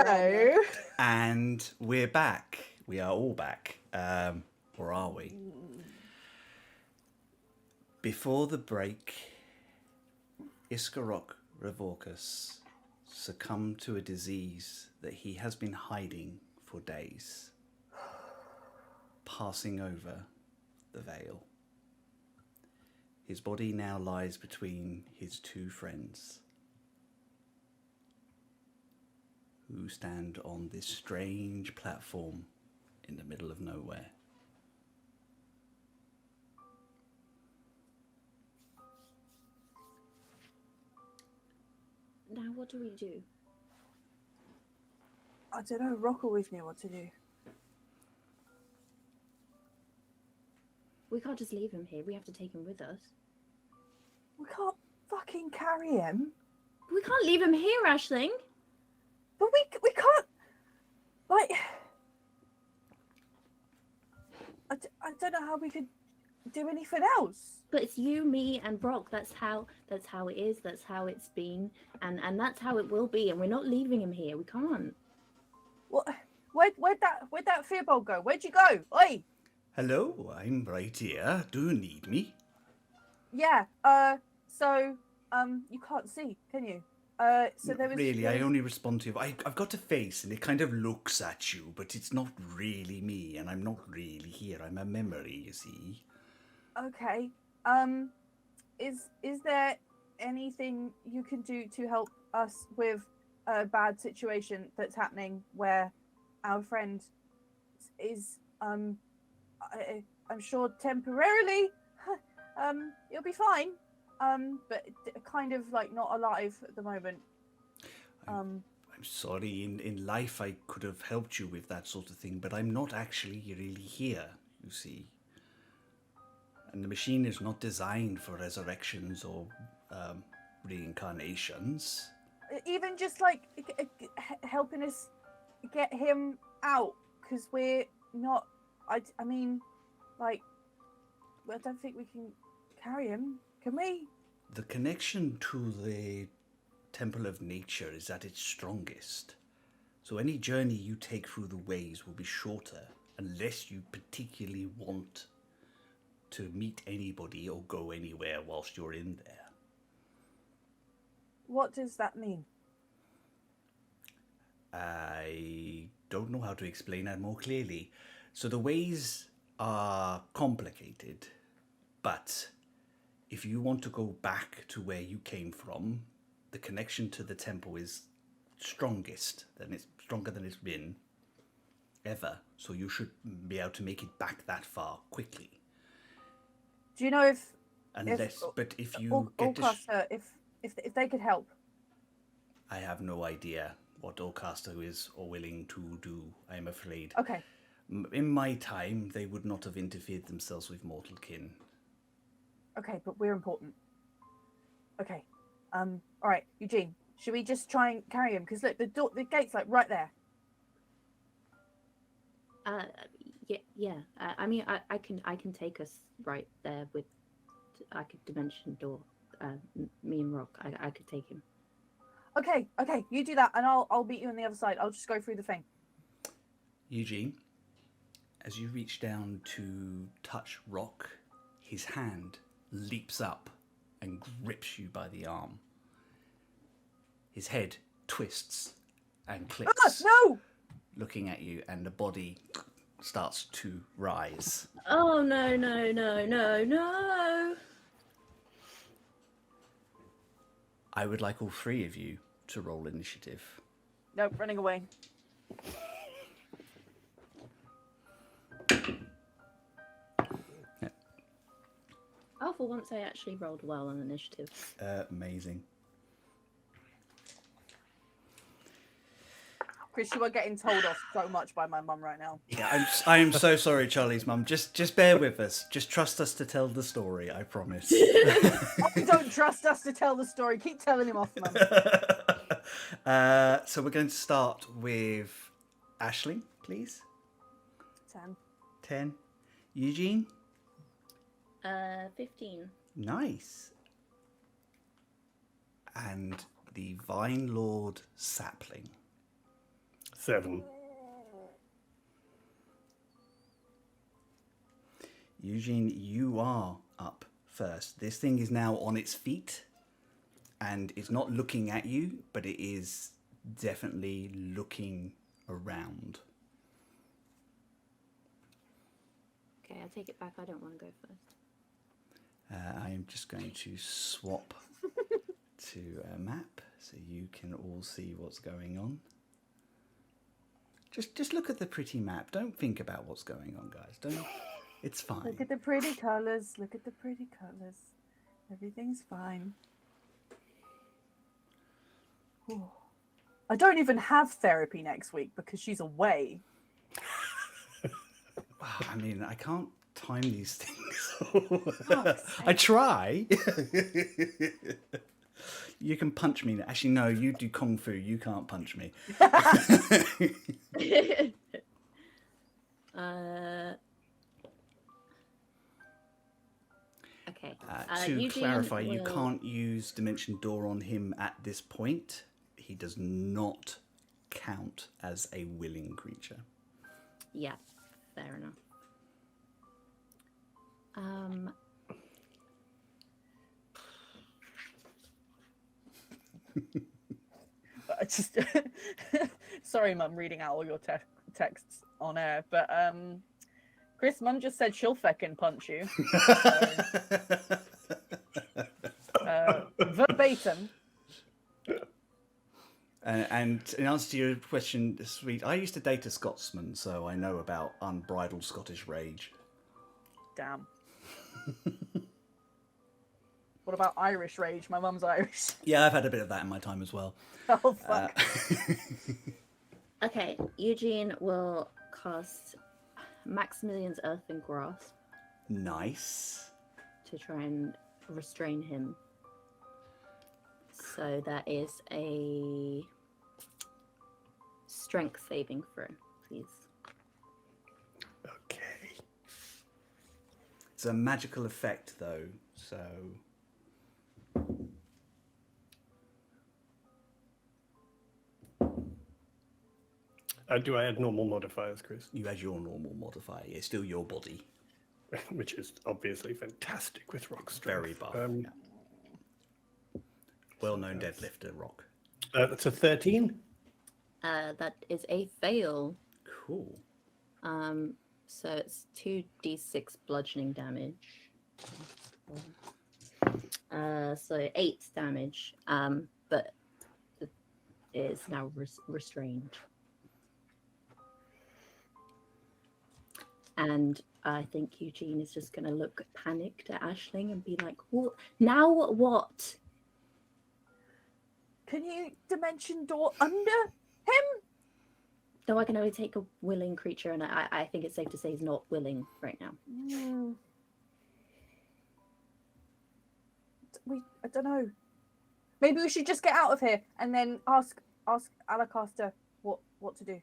So, And we're back. We are all back. Or are we? Before the break, Iskarok Revorkus succumbed to a disease that he has been hiding for days, passing over the veil. His body now lies between his two friends, who stand on this strange platform in the middle of nowhere. Now what do we do? I don't know, Rock always knew what to do. We can't just leave him here. We have to take him with us. We can't fucking carry him. We can't leave him here, Aisling. But we can't, like, I don't know how we could do anything else. But it's you, me, and Brock. That's how it is. That's how it's been, and that's how it will be. And we're not leaving him here. We can't. What? Where'd that fearball go? Where'd you go? Oi! Hello, I'm right here. Do you need me? Yeah. So you can't see, can you? So there was Really, I only respond to you. I've got a face and it kind of looks at you, but it's not really me, and I'm not really here. I'm a memory, you see. Okay. Is there anything you can do to help us with a bad situation that's happening where our friend is I'm sure temporarily you'll be fine, but kind of like not alive at the moment. I'm sorry, in life I could have helped you with that sort of thing, but I'm not actually really here, you see. And the machine is not designed for resurrections or reincarnations. Even just like helping us get him out, because we're not. I mean, like, I don't think we can carry him. Can we? The connection to the Temple of Nature is at its strongest. So any journey you take through the ways will be shorter unless you particularly want to meet anybody or go anywhere whilst you're in there. What does that mean? I don't know how to explain that more clearly. So the ways are complicated, but if you want to go back to where you came from, the connection to the temple is stronger than it's been ever. So you should be able to make it back that far quickly. Do you know if If you get if they could help? I have no idea what Allcaster is or willing to do, I'm afraid. Okay. In my time, they would not have interfered themselves with mortal kin. Okay, but we're important. Okay. All right, Eugene. Should we just try and carry him? Because look, the gate's like right there. Yeah. I mean, I can take us right there with. I could dimension door. Me and Rock. I could take him. Okay. You do that, and I'll meet you on the other side. I'll just go through the thing. Eugene, as you reach down to touch Rock, his hand leaps up and grips you by the arm. His head twists and clicks, No! looking at you, and the body starts to rise. Oh no! I would like all three of you to roll initiative. Nope, running away. Oh, for once I actually rolled well on initiative. Amazing. Chris, you are getting told off so much by my mum right now. Yeah, I'm so sorry, Charlie's mum. Just bear with us. Just trust us to tell the story, I promise. Don't trust us to tell the story. Keep telling him off, mum. So we're going to start with Aisling, please. 10. 10. Eugene? 15. Nice. And the Vine Lord Sapling. 7. Eugene, you are up first. This thing is now on its feet, and it's not looking at you, but it is definitely looking around. Okay, I take it back. I don't want to go first. I am just going to swap to a map so you can all see what's going on. Just look at the pretty map. Don't think about what's going on, guys. Don't. It's fine. Look at the pretty colours. Look at the pretty colours. Everything's fine. Ooh. I don't even have therapy next week because she's away. Wow, I mean, I can't time these things. I try. You can punch me. Actually, no, you do kung fu. You can't punch me. Okay. To Eugene clarify, you will- can't use Dimension Door on him at this point. He does not count as a willing creature. Yeah, fair enough. I just sorry, Mum, reading out all your texts on air, but Chris, Mum just said she'll feckin' punch you. Verbatim. And in answer to your question, sweet, I used to date a Scotsman, so I know about unbridled Scottish rage. Damn. What about Irish rage? My mum's Irish. Yeah, I've had a bit of that in my time as well. Oh, fuck. Okay, Eugene will cast Maximilian's Earthen Grasp Nice. to try and restrain him. So that is a strength saving throw, please. Okay. It's a magical effect, though, so... Do I add normal modifiers, Chris? You add your normal modifier. It's still your body. Which is obviously fantastic with rock strength. Very buff. Yeah. Well-known deadlifter, Rock. That's a 13. That is a fail. Cool. So it's 2d6 bludgeoning damage. So 8 damage. But it is now restrained. And I think Eugene is just going to look panicked at Aisling and be like, "What? Now what?" Can you dimension door under him? No, I can only take a willing creature, and I think it's safe to say he's not willing right now. I don't know. Maybe we should just get out of here and then ask Alacaster what to do.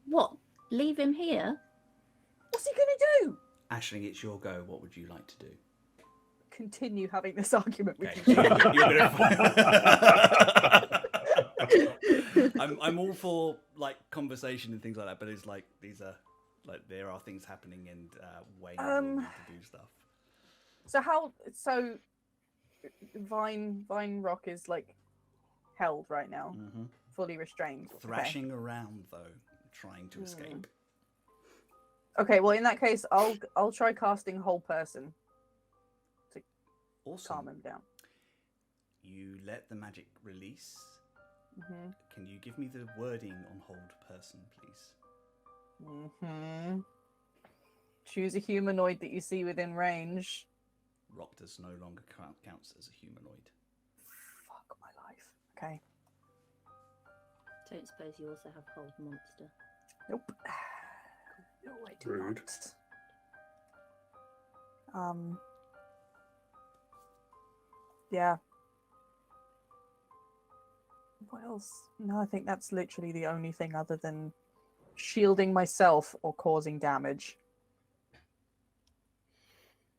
What? Leave him here? What's he gonna do? Ashling, it's your go. What would you like to do? Continue having this argument with Okay. you. I'm all for like conversation and things like that, but it's like these are like there are things happening and Wayne will need to do stuff. So Vine Rock is like held right now, fully restrained. Thrashing around though, trying to escape. Okay, well in that case, I'll try casting Whole Person to calm him down. You let the magic release. Can you give me the wording on Hold Person, please? Choose a humanoid that you see within range. Roctus no longer counts as a humanoid. Fuck my life. Okay. Don't suppose you also have Hold Monster. Nope. No, I do Rude. not. Yeah. What else? No, I think that's literally the only thing other than shielding myself or causing damage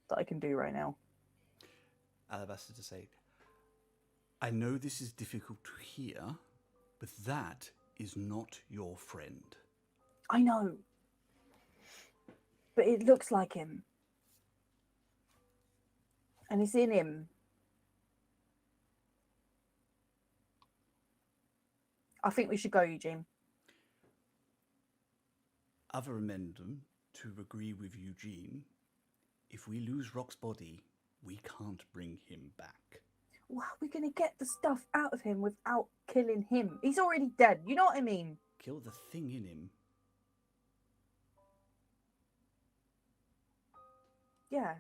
that I can do right now. Alabaster to say, I know this is difficult to hear, but that is not your friend. I know. But it looks like him. And it's in him. I think we should go, Eugene. Other amendment to agree with Eugene. If we lose Rock's body, we can't bring him back. Well, how are we going to get the stuff out of him without killing him? He's already dead. You know what I mean? Kill the thing in him. Yeah.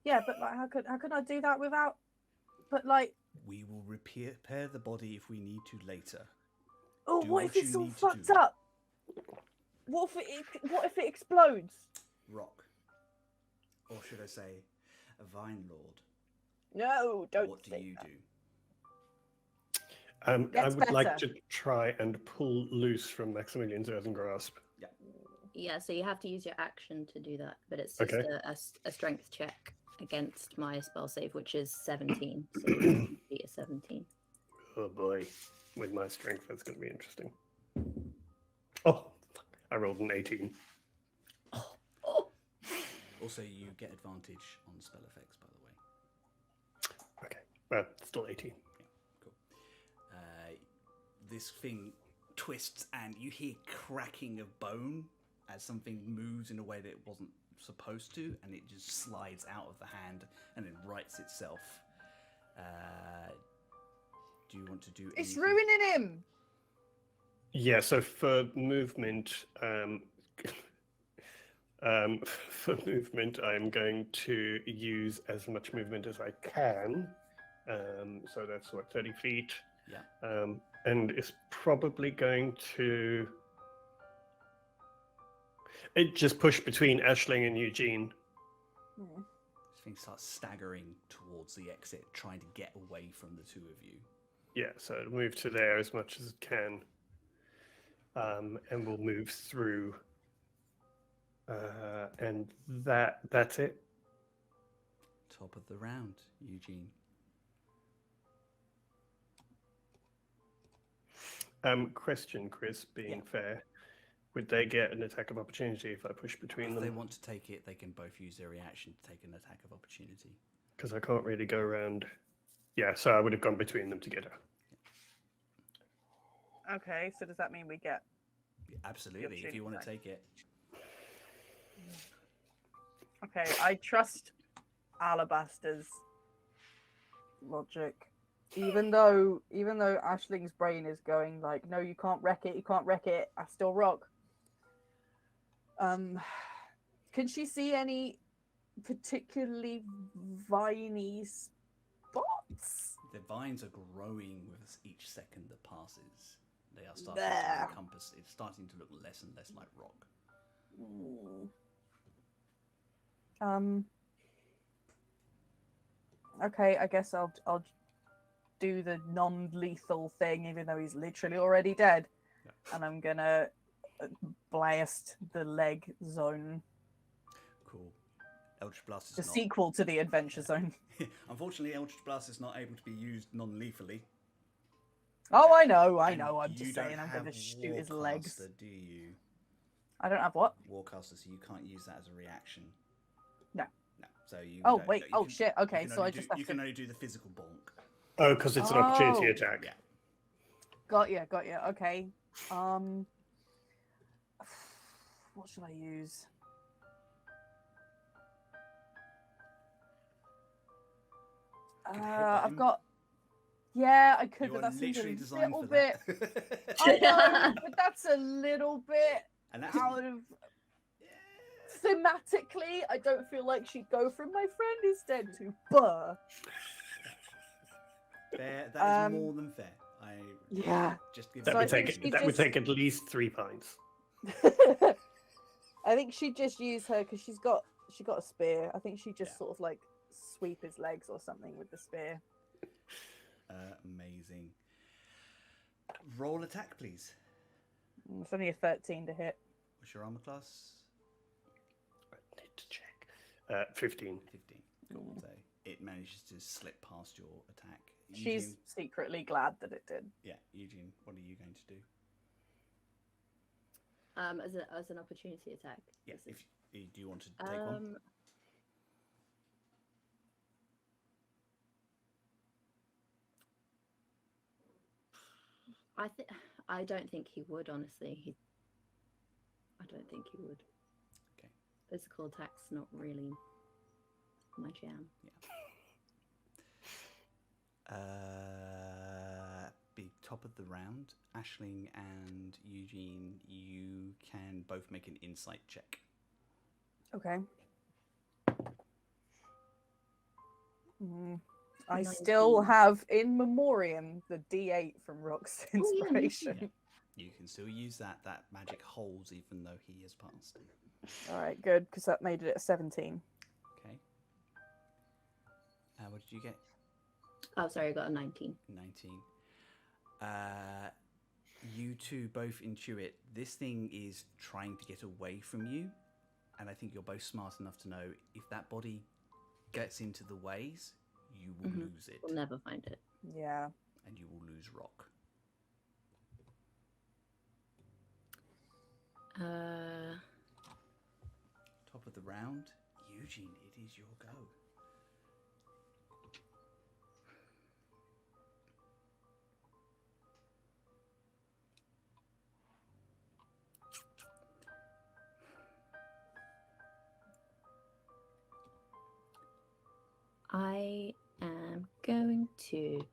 Yeah, but like, how could I do that without? But like, We will repair the body if we need to later. oh, Do what if what it's you all need to fucked do. up? What if it explodes? Rock. Or should I say, a Vine Lord. No, don't. What do say you that. do? I Gets would like better. to try and pull loose from Maximilian's earthen grasp. Yeah, so you have to use your action to do that, but it's just Okay. a strength check against my spell save, which is 17. So you have to beat a 17. Oh boy, with my strength, that's going to be interesting. Oh, I rolled an 18. Oh. Also, you get advantage on spell effects, by the way. Okay, still 18. Cool. This thing twists and you hear cracking of bone as something moves in a way that it wasn't supposed to, and it just slides out of the hand and then rights itself. Do you want to do It's anything? ruining him. Yeah, so for movement, I'm going to use as much movement as I can. So that's what, 30 feet. Yeah. And it's probably going to just push between Aisling and Eugene. This thing starts staggering towards the exit, trying to get away from the two of you. Yeah, so it'll move to there as much as it can. And we'll move through. And that's it. Top of the round, Eugene. Question, Chris, being Yeah. fair, would they get an attack of opportunity if I push between If them? they want to take it, they can both use their reaction to take an attack of opportunity. Because I can't really go around. Yeah, so I would have gone between them together. Okay, so does that mean we get? Absolutely, if you want to opportunity take it. Okay, I trust Alabaster's logic, even though Ashling's brain is going like, no, you can't wreck it. I still rock. Can she see any particularly viney spots? The vines are growing with each second that passes. They are starting There. to encompass. It's starting to look less and less like rock. Okay, I guess I'll do the non-lethal thing, even though he's literally already dead. Yeah. And I'm gonna blast the leg zone, Cool. Eldritch Blast is the not. sequel to the Adventure Zone. Unfortunately, Eldritch Blast is not able to be used non-lethally. Oh, I know. And I'm you just don't saying, I'm have gonna shoot his legs. Warcaster, do you? I don't have what? Warcaster, so you can't use that as a reaction. No. No. So you. Oh don't- wait. you Oh can- shit. you Okay, can so only I just do, have you to. can only do the physical bonk. Oh, because it's an opportunity Oh. attack. Yeah. Got you. Okay. What should I use? Could headbutt I've him. got. Yeah, I could, You but are that seems a literally designed little for bit. that. I know, but that's a little bit And that's out of. Thematically, I don't feel like she'd go from my friend is dead to Burr. fair. That is Um, more than fair. I Yeah. just give. That So would I think take she that would just- take at least 3 pints. I think she'd just use her because she got a spear. I think she'd just Yeah. sort of like sweep his legs or something with the spear. Amazing. Roll attack, please. It's only a 13 to hit. What's your armor class? I need to check. 15. 15. Cool. So it manages to slip past your attack. She's Eugene, secretly glad that it did. yeah, Eugene, what are you going to do? As an opportunity attack. Yeah, This is- do you want to take one? I don't think he would, honestly. I don't think he would. Okay. Physical attack's not really my jam. Be top of the round. Aisling and Eugene, you can both make an insight check. Okay. I 19. still have in memoriam the D8 from Rock's Oh, yeah, me inspiration. too. You can still use that. That magic holds even though he has passed. All right, good, because that made it a 17. Okay. What did you get? Oh, sorry, I got a 19. 19. You two both intuit this thing is trying to get away from you, and I think you're both smart enough to know if that body gets into the ways, you will lose it. We'll never find it. Yeah. And you will lose Rock. Top of the round, Eugene, it is your go. I am going to...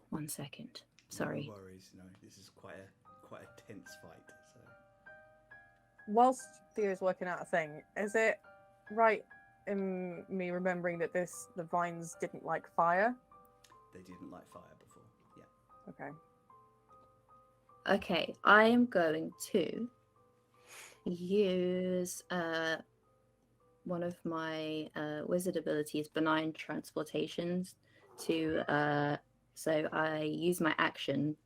One second. Sorry. No worries. No, this is quite a tense fight. So. Whilst Theo's working out a thing, is it right in me remembering that the vines didn't like fire? They didn't like fire before. Yeah. Okay. Okay, I am going to use one of my wizard abilities, benign transportations, to so I use my action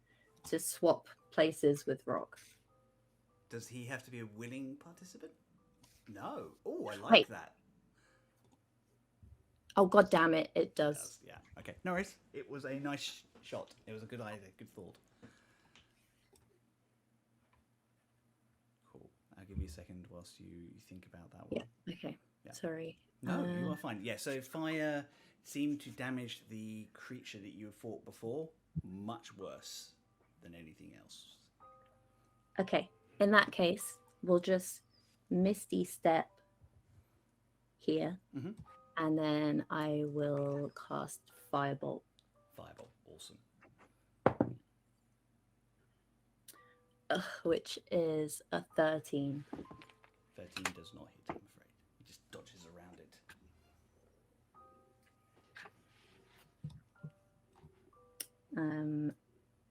to swap places with Rock. Does he have to be a willing participant? No. Oh, I like Wait. that. Oh, god damn it, it does. Yeah. Okay. No worries. It was a nice shot. It was a good idea. Good thought. Cool. I'll give you a second whilst you think about that one. Yeah, okay. Yeah. Sorry. No, you are fine. Yeah, so fire seemed to damage the creature that you have fought before much worse than anything else. Okay, in that case, we'll just Misty Step here, and then I will cast Firebolt. Firebolt, awesome. Which is a 13. 13 does not hit, I'm afraid. He just dodges around it.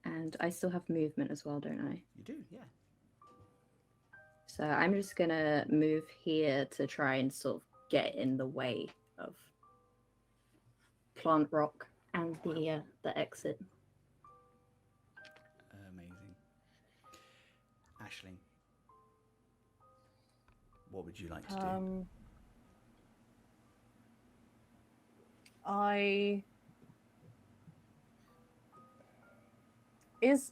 And I still have movement as well, don't I? You do, yeah. So I'm just gonna move here to try and sort of get in the way of Plant Rock and the exit. Amazing. Aisling, what would you like to do? Is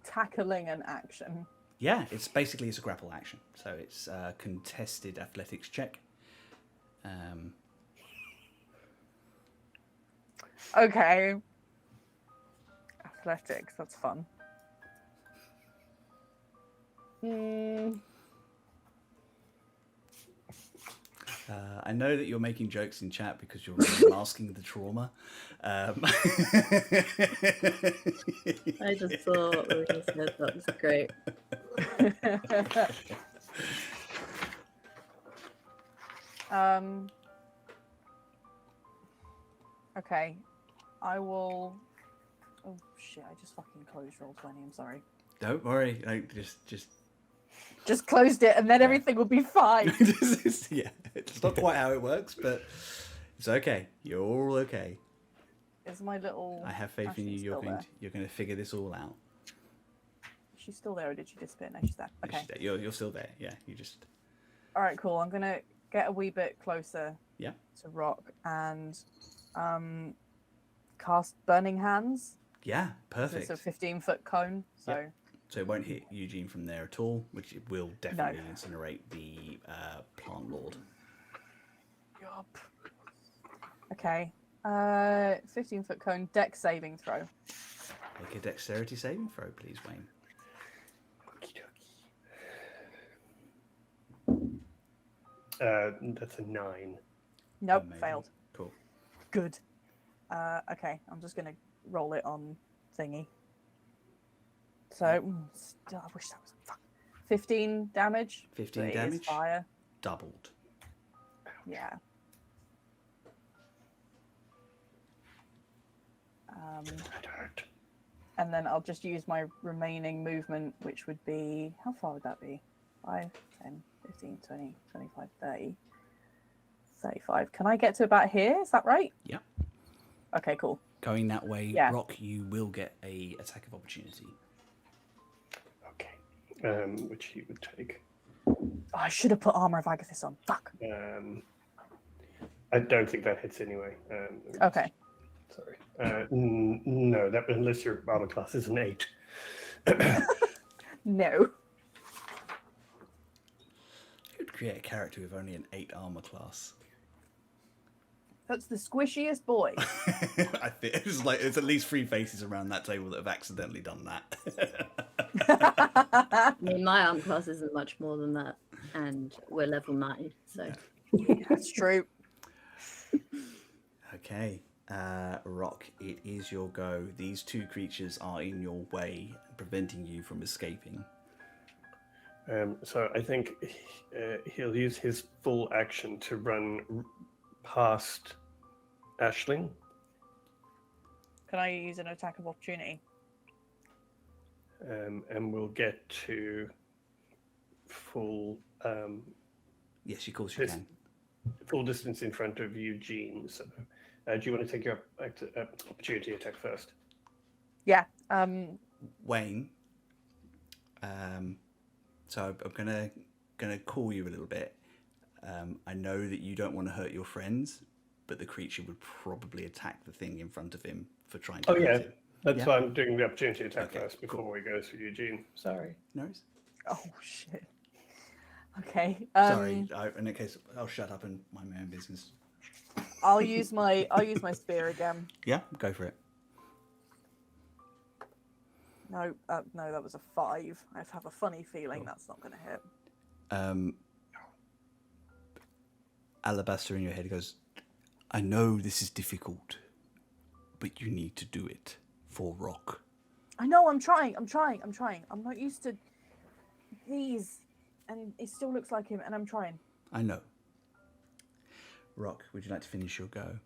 tackling an action? Yeah, it's a grapple action. So it's a contested athletics check. Okay. Athletics, that's fun. I know that you're making jokes in chat because you're masking the trauma. I just thought when you said that was great. Okay. I will... Oh, shit, I just fucking closed Roll20, I'm sorry. Don't worry, Just closed it and then everything will be fine. Yeah, it's not quite how it works, but it's okay. You're all okay. Is my little... I have faith in you. You're going to figure this all out. Is she still there or did she disappear? No, she's there. Okay. You're still there. Yeah, you just... All right, cool. I'm going to get a wee bit closer Yeah. to Rock and cast Burning Hands. Yeah, It's perfect. a 15-foot cone, so... Yep. So it won't hit Eugene from there at all, which it will definitely incinerate the plant lord. Yup. Okay. 15-foot cone, dex saving throw. Make a dexterity saving throw, please, Wayne. That's a 9. Nope, Amazing. failed. Cool. Good. Okay, I'm just gonna roll it on thingy. So, still, I wish that was 15 damage. 15 but it is damage? fire. Doubled. Yeah. That hurt. And then I'll just use my remaining movement, which would be, how far would that be? 5, 10, 15, 20, 25, 30, 35. Can I get to about here? Is that right? Yeah. Okay, cool. Going that way, Yeah. Rock, you will get a attack of opportunity. Okay. Which he would take. Oh, I should have put Armor of Agathis on. Fuck. I don't think that hits anyway. Okay. Sorry. No, that unless your armor class is an 8. No. You could create a character with only an 8 armor class. That's the squishiest boy. I think it's like there's at least 3 faces around that table that have accidentally done that. I mean, my arm class isn't much more than that, and we're level 9, so. That's true. Okay, Rock, it is your go. These 2 creatures are in your way, preventing you from escaping. So I think he'll use his full action to run past Aisling. Can I use an attack of opportunity? And we'll get to full Yes, of course you can. full distance in front of Eugene. So, do you want to take your opportunity attack first? Yeah. Wayne, so I'm gonna call you a little bit. I know that you don't want to hurt your friends, but the creature would probably attack the thing in front of him for trying to hurt him. That's Yeah. why I'm doing the opportunity attack Okay, first before we go to Eugene. Sorry. No worries. Oh shit. Okay. Sorry. In that case, I'll shut up and mind my own business. I'll use my spear again. Yeah, go for it. No, no, that was a 5. I have a funny feeling that's not going to hit. Alabaster in your head goes, I know this is difficult, but you need to do it for Rock. I know. I'm trying. I'm not used to these, and it still looks like him, and I'm trying. I know. Rock, would you like to finish your go?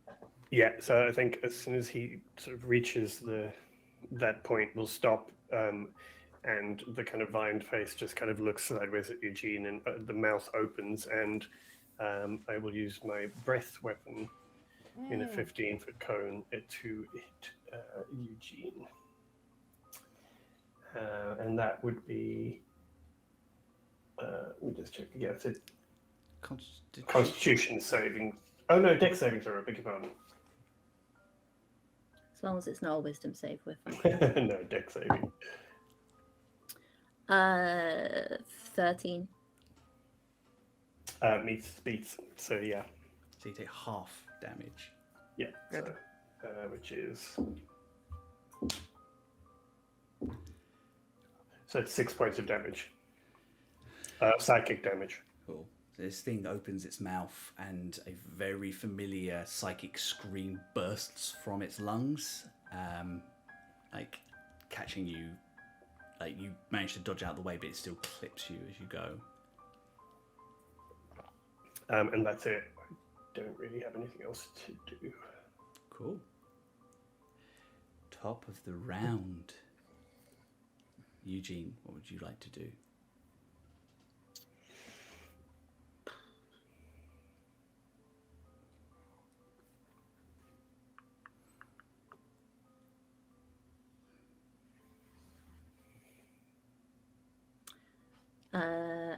Yeah. So I think as soon as he sort of reaches that point, we'll stop. And the kind of vined face just kind of looks sideways at Eugene, and the mouth opens, and I will use my breath weapon in a 15-foot cone to hit Eugene. And that would be, let me just check. Yeah, it's a Constitution saving. Oh no, Dex saving throw. I beg your pardon. As long as it's not a wisdom save with. No, Dex saving. 13. Beats. So yeah. So you take half damage. Yeah. Good. So, which is. So it's 6 points of damage. Psychic damage. Cool. So this thing opens its mouth and a very familiar psychic scream bursts from its lungs, like catching you. Like you manage to dodge out of the way, but it still clips you as you go. And that's it. I don't really have anything else to do. Cool. Top of the round. Eugene, what would you like to do?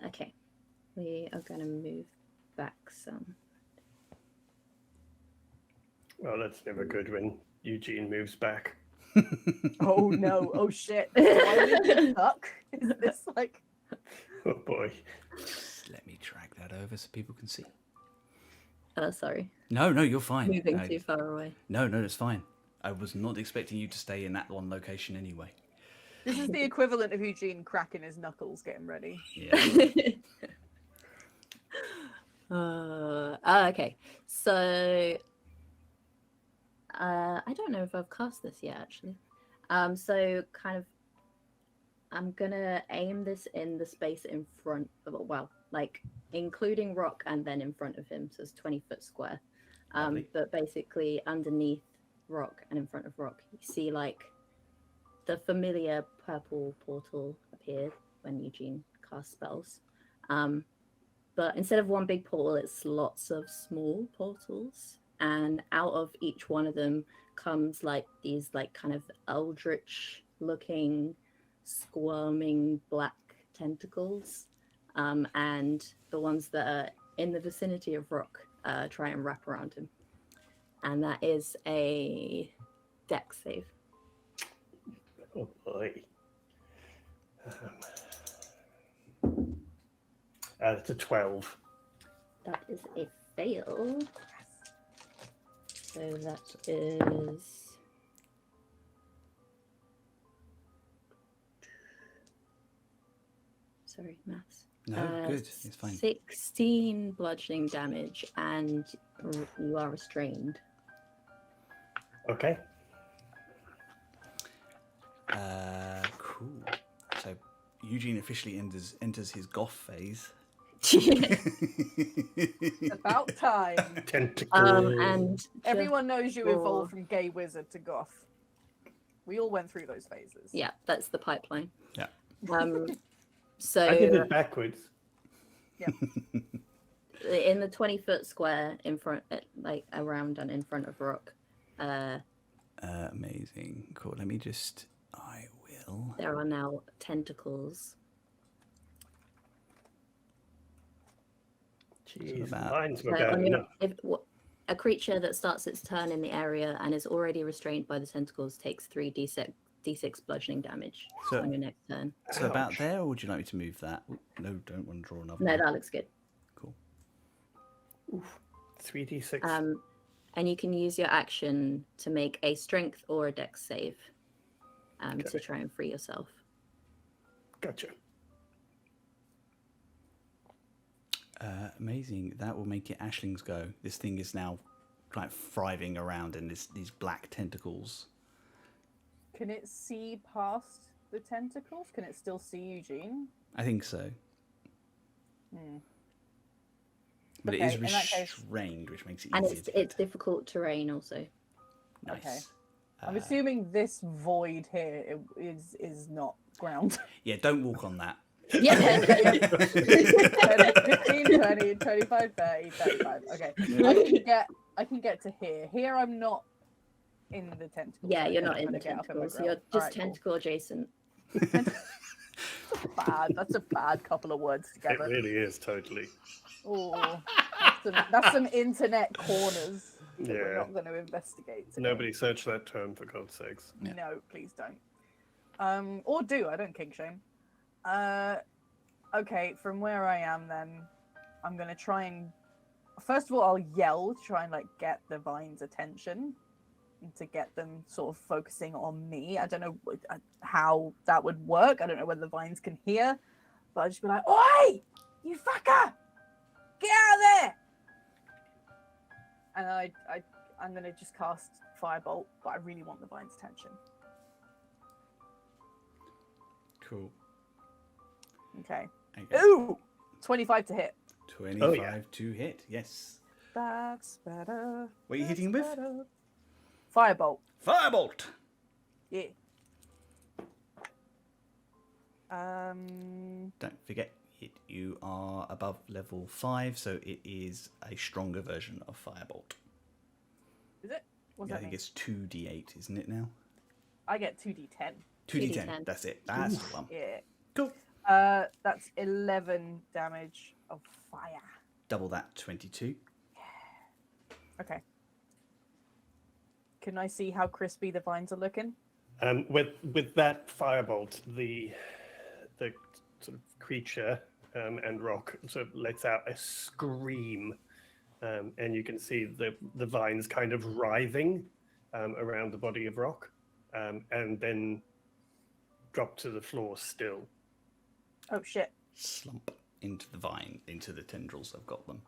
Okay. We are going to move back some. Well, that's never good when Eugene moves back. Oh no! Oh shit! Do I live stuck? Is this like? Oh boy. Just let me drag that over so people can see. Sorry. No, you're fine. Moving too far away. No, it's fine. I was not expecting you to stay in that one location anyway. This is the equivalent of Eugene cracking his knuckles, getting ready. Yeah. Okay. So I don't know if I've cast this yet, actually. So kind of, I'm gonna aim this in the space in front of, well, like including Rock and then in front of him, so it's 20-foot square. Lovely. But basically underneath Rock and in front of Rock, you see like the familiar purple portal appeared when Eugene cast spells. But instead of one big portal, it's lots of small portals, and out of each one of them comes like these like kind of eldritch looking squirming black tentacles, and the ones that are in the vicinity of Rock try and wrap around him, and that is a dex save. Oh boy. It's a 12. That is a fail. So that is sorry, maths. No, good. It's fine. 16 bludgeoning damage, and you are restrained. Okay. Cool. So Eugene officially enters his goth phase. About time. Tentacle. And Everyone knows you for- evolved from gay wizard to goth. We all went through those phases. yeah, that's the pipeline. Yeah. So I did it backwards. in the 20-foot square in front, like around and in front of Rock, Amazing. Cool. Let me just. I will. there are now tentacles. Jeez, about- mine's So not bad on your, enough. a creature that starts its turn in the area and is already restrained by the tentacles takes 3d6 bludgeoning damage So- on your next turn. So about Ouch. there, or would you like me to move that? No, don't want to draw another. No, one. that looks good. Cool. 3d6. And you can use your action to make a strength or a dex save to Okay. try and free yourself. Gotcha. Amazing. That will make it Ashling's go. This thing is now like thriving around in these black tentacles. Can it see past the tentacles? Can it still see Eugene? I think so. Hmm. But Okay, it is in that case- restrained, which makes it And easier. it's difficult terrain also. Nice. Okay. I'm assuming this void here is not ground. Yeah, don't walk on that. Yeah. 15, 20, 25, 30, 35. Okay. I can get to here. Here I'm not in the tentacles. Yeah, so you're I'm not in the gonna get up my tentacles. grill. You're just Alright, cool. tentacle adjacent. Bad. That's a bad couple of words It together. really is, totally. Oh, that's some internet corners that we're Yeah. not going to investigate. today. Nobody search that term, for God's sakes. Yeah. No, please don't. Or do. I don't kink shame. Okay, from where I am then, I'm going to try and... First of all, I'll yell to try and like get the Vine's attention. And to get them sort of focusing on me. I don't know how that would work. I don't know whether the Vines can hear. But I'll just be like, "Oi! You fucker! Get out of there!" And I'm going to just cast Firebolt, but I really want the Vine's attention. Cool. Okay. Okay. Ooh! 25 to hit. 25 to hit. Yes. That's better. What are you hitting that's with? better. Firebolt. Firebolt. Yeah. Don't forget, you are above level 5, so it is a stronger version of Firebolt. Is it? What's Yeah, I that think mean? it's 2d8, isn't it now? I get 2d10. 2d10. That's it. That's the one. Yeah. Cool. That's 11 damage of fire. double that, 22. Okay. Can I see how crispy the vines are looking? With that firebolt, the sort of creature and rock sort of lets out a scream, and you can see the vines kind of writhing around the body of rock, and then drop to the floor still. Oh shit. Slump into the vine, into the tendrils. I've got them.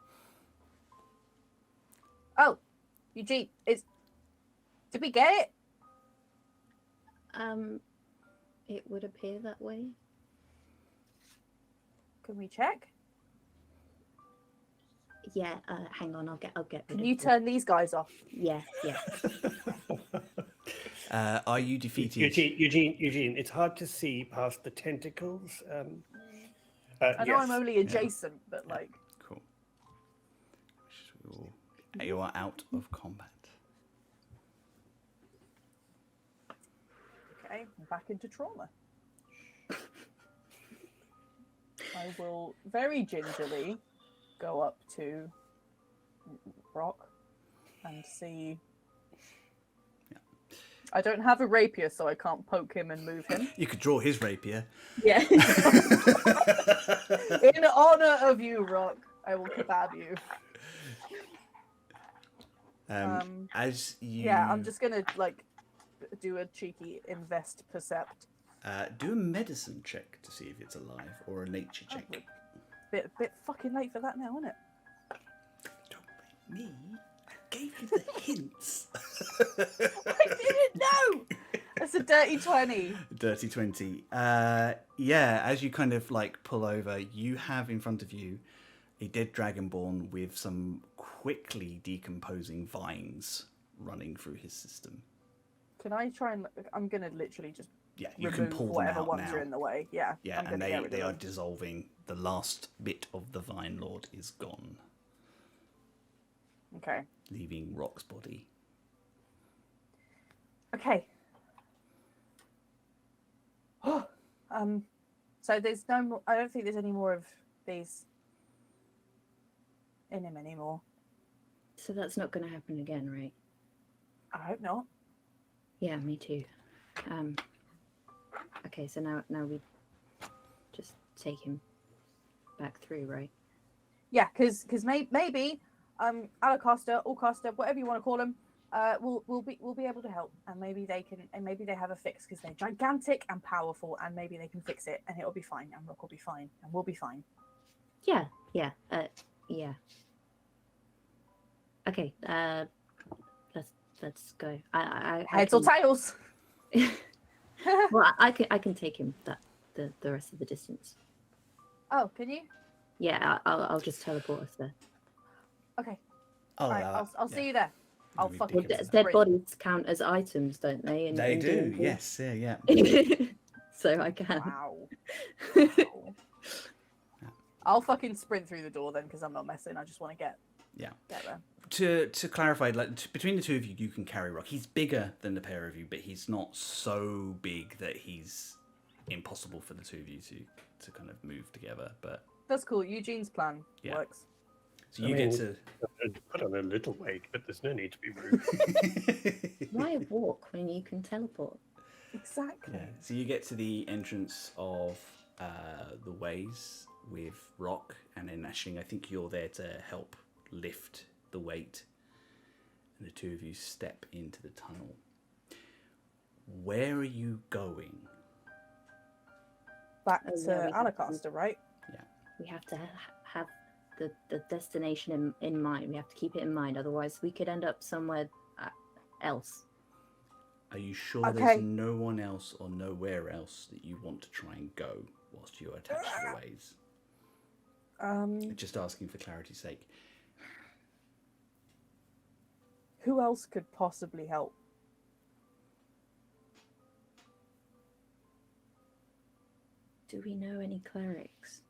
Oh, Eugene, did we get it? It would appear that way. Can we check? Yeah. Hang on. I'll get. Can you turn these guys off? Yeah. Yeah. Are you defeated? Eugene, it's hard to see past the tentacles. I know yes. I'm only adjacent, but like. Cool. You are out of combat. Okay, I'm back into trauma. I will very gingerly go up to Rock and see. Yeah. I don't have a rapier, so I can't poke him and move him. You could draw his rapier. Yeah. In honor of you, Rock, I will kebab you. As you... Yeah, I'm just gonna like do a cheeky invest percept. do a medicine check to see if it's alive, or a nature check. Bit fucking late for that now, isn't it? Don't make me. I gave you the hints. I didn't know. That's a dirty 20. Dirty 20. Yeah, as you kind of like pull over, you have in front of you a dead dragonborn with some quickly decomposing vines running through his system. Can I try and? I'm gonna literally just Yeah, you can pull them whatever out ones now. are in the way. Yeah. Yeah, I'm and gonna get rid they of are them. dissolving. The last bit of the Vine Lord is gone, Okay. leaving Rock's body. Okay. So there's no more. I don't think there's any more of these in him anymore. So that's not going to happen again, right? I hope not. Yeah, me too. Okay, so now we just take him back through, right? Yeah, because maybe Alacaster, Allcaster, whatever you want to call them, will be able to help, and maybe they have a fix because they're gigantic and powerful, and maybe they can fix it, and it'll be fine, and Rock will be fine, and we'll be fine. Yeah. Yeah. Okay. Let's go. Heads or tails? Well, I can take him the rest of the distance. Oh, can you? Yeah, I'll just teleport us there. Okay. Oh, All right, I'll see you there. I'll Maybe fucking Well, Dead sprint. bodies count as items, don't they? they in do. D&D? Yes. Yeah. So I can. Wow. I'll fucking sprint through the door then, because I'm not messing. I just want to get there. To clarify, like between the two of you, you can carry Rock. He's bigger than the pair of you, but he's not so big that he's impossible for the two of you to kind of move together. But That's cool. Eugene's plan works. so you get to put on a little weight, but there's no need to be rude. Why walk when you can teleport? Exactly. Yeah. So you get to the entrance of the ways with Rock, and then Ashling, I think you're there to help lift the weight, and the two of you step into the tunnel. Where are you going? Back Oh, to yeah, we have to- Alacaster, right? We have to have the destination in mind. We have to keep it in mind. Otherwise, we could end up somewhere else. Are you sure Okay. there's no one else or nowhere else that you want to try and go whilst you're attached to the ways? Just asking for clarity's sake. Who else could possibly help? Do we know any clerics?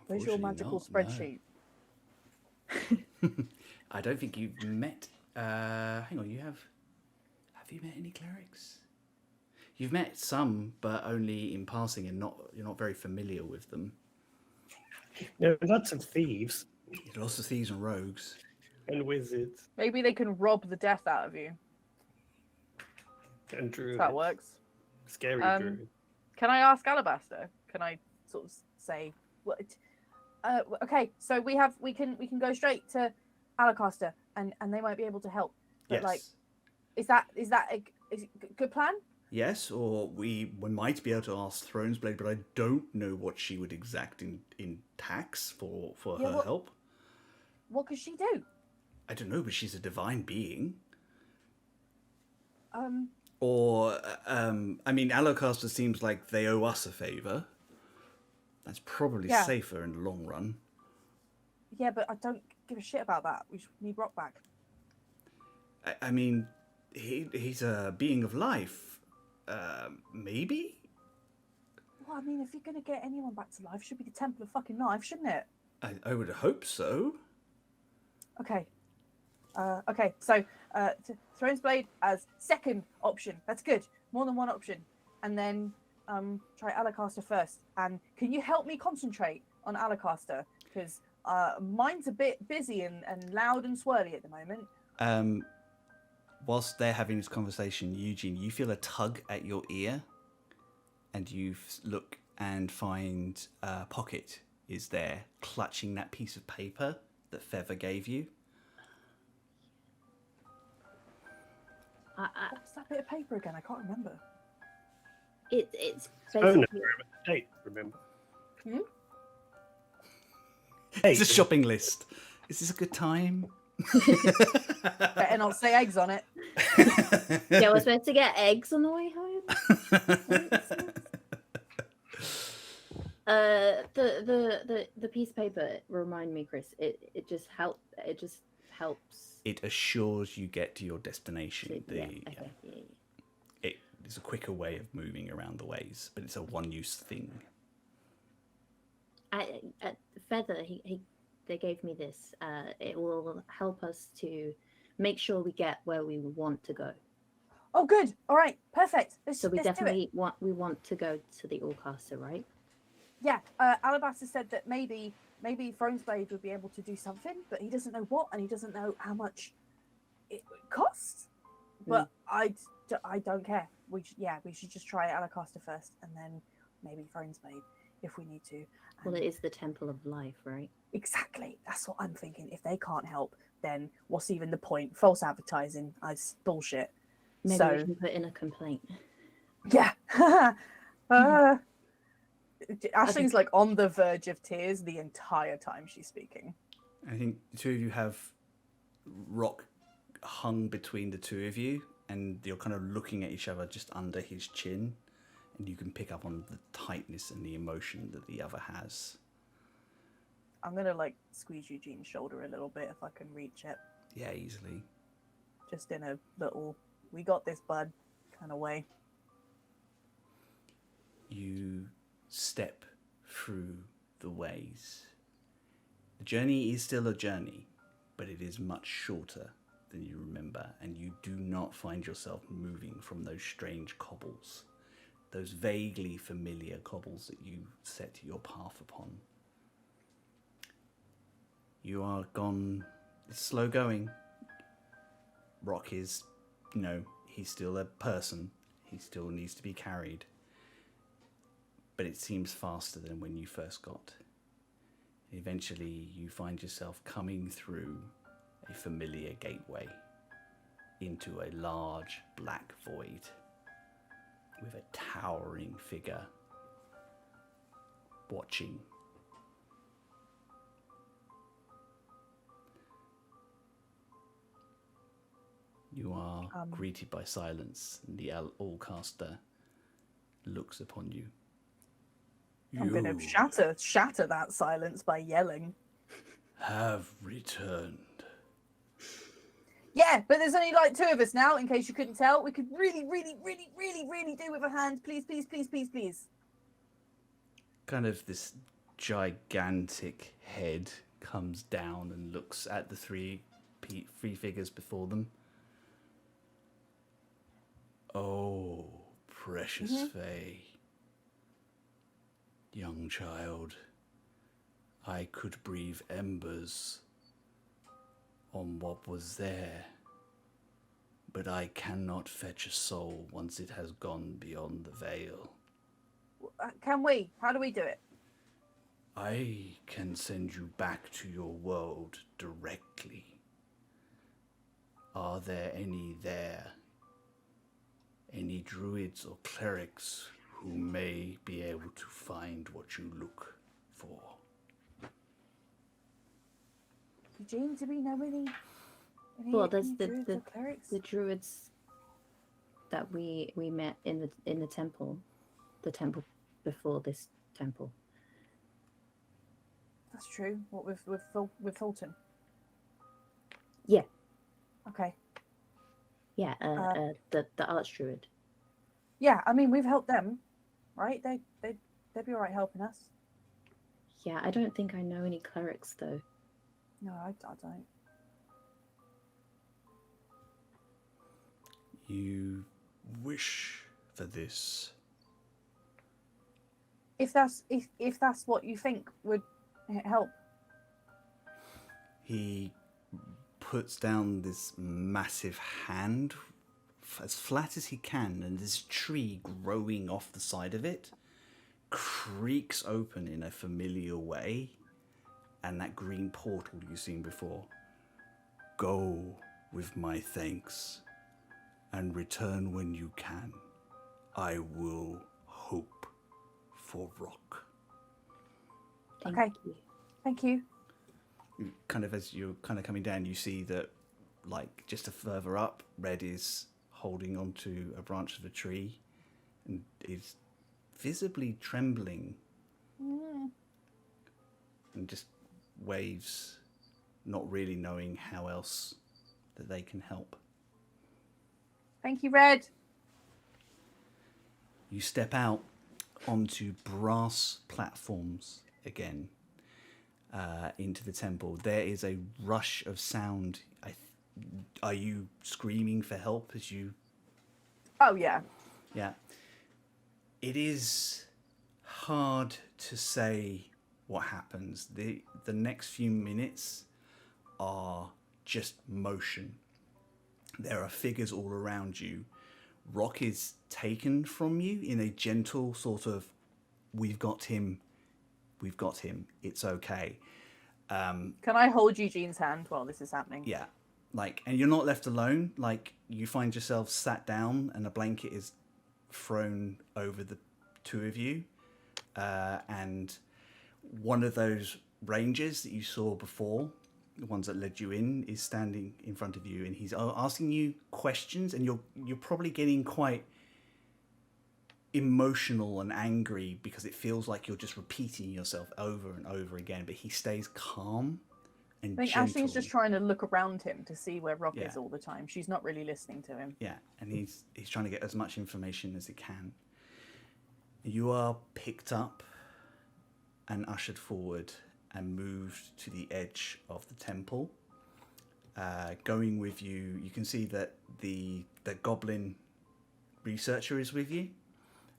Where's your magical Unfortunately spreadsheet? not, no. I don't think you've met. Hang on, have you met any clerics? You've met some, but only in passing, and you're not very familiar with them. No, lots of thieves Lots of thieves and rogues. and wizards Maybe they can rob the death out of you. and druids. That works. Scary druids. Can I ask Alabaster? Can I sort of say what? Okay, so we can go straight to Alacaster, and they might be able to help. But Yes. like, is that a good plan? Yes, or we might be able to ask Thronesblade, but I don't know what she would exact in tax for Yeah, her help. What could she do? I don't know, but she's a divine being. Or I mean, Alacaster seems like they owe us a favour. That's probably safer in the long run. Yeah, but I don't give a shit about that. We need Rock back. I mean, he's a being of life. Maybe? Well, I mean, if you're going to get anyone back to life, it should be the Temple of fucking Life, shouldn't it? I would hope so. Okay. Okay, so Throne's Blade as second option. That's good. More than one option. And then try Alacaster first. And can you help me concentrate on Alacaster? Because mine's a bit busy and loud and swirly at the moment. Whilst they're having this conversation, Eugene, you feel a tug at your ear, and you look and find Pocket is there, clutching that piece of paper that Feather gave you. What's that bit of paper again? I can't remember. It's Oh no, basically date, remember? Hmm? Hey, It's a shopping list. Is this a good time? Better not say eggs on it. yeah, we're supposed to get eggs on the way home. The piece of paper, remind me, Chris. It just helps. It assures you get to your destination. It is a quicker way of moving around the ways, but it's a one-use thing. At Feather, they gave me this. It will help us to make sure we get where we want to go. Oh, good. All right. Perfect. So we let's definitely want to go to the Allcaster, right? Yeah. Alabaster said that maybe Throne's Blade would be able to do something, but he doesn't know what, and he doesn't know how much it costs. But I don't care. We should just try Alacaster first, and then maybe Throne's Blade if we need to. Well, it is the Temple of Life, right? Exactly. That's what I'm thinking. If they can't help, then what's even the point? False advertising. It's bullshit. Maybe So we can put in a complaint. yeah. Ashling's like on the verge of tears the entire time she's speaking. I think the two of you have Rock hung between the two of you, and you're kind of looking at each other just under his chin, and you can pick up on the tightness and the emotion that the other has. I'm gonna like squeeze Eugene's shoulder a little bit if I can reach it. Yeah, easily. Just in a little, we got this, bud, kind of way. You step through the ways. The journey is still a journey, but it is much shorter than you remember, and you do not find yourself moving from those strange cobbles, those vaguely familiar cobbles that you set your path upon. You are gone. It's slow going. Rock is, he's still a person. He still needs to be carried. But it seems faster than when you first got. Eventually, you find yourself coming through a familiar gateway into a large black void with a towering figure watching. You are greeted by silence, and the Allcaster looks upon you. I'm gonna shatter that silence by yelling. Have returned. Yeah, but there's only like two of us now, in case you couldn't tell. We could really, really, really, really, really do with a hand. Please, please, please, please, please. Kind of this gigantic head comes down and looks at the three figures before them. Oh, precious Faye. Young child, I could breathe embers on what was there, but I cannot fetch a soul once it has gone beyond the veil. Can we? How do we do it? I can send you back to your world directly. Are there any there? Any druids or clerics who may be able to find what you look for? Eugene, do we know any Well, there's druids or clerics? the druids that we met in the temple before this temple. That's true. What with Fulton? Yeah. Okay. Yeah, the archdruid. Yeah, I mean we've helped them, right? They'd be alright helping us. Yeah, I don't think I know any clerics though. No, I don't. You wish for this? If that's what you think would help. He puts down this massive hand as flat as he can, and this tree growing off the side of it creaks open in a familiar way, and that green portal you've seen before. Go with my thanks and return when you can. I will hope for Rock. Okay. You. Thank you. Kind of as you're kind of coming down, you see that, like, just a further up, Red is holding onto a branch of a tree and is visibly trembling and just waves, not really knowing how else that they can help. Thank you, Red. You step out onto brass platforms again into the temple. There is a rush of sound. Are you screaming for help as you... Oh yeah. Yeah. It is hard to say what happens. The next few minutes are just motion. There are figures all around you. Rock is taken from you in a gentle sort of, we've got him, it's okay. Can I hold Eugene's hand while this is happening? Yeah. Like, and you're not left alone. Like, you find yourself sat down and a blanket is thrown over the two of you. And one of those rangers that you saw before, the ones that led you in, is standing in front of you, and he's asking you questions, and you're probably getting quite emotional and angry because it feels like you're just repeating yourself over and over again, but he stays calm and I think gentle. Ashley's just trying to look around him to see where Rock Yeah. is all the time. She's not really listening to him. Yeah, and he's trying to get as much information as he can. You are picked up and ushered forward and moved to the edge of the temple. Going with you, you can see that the goblin researcher is with you,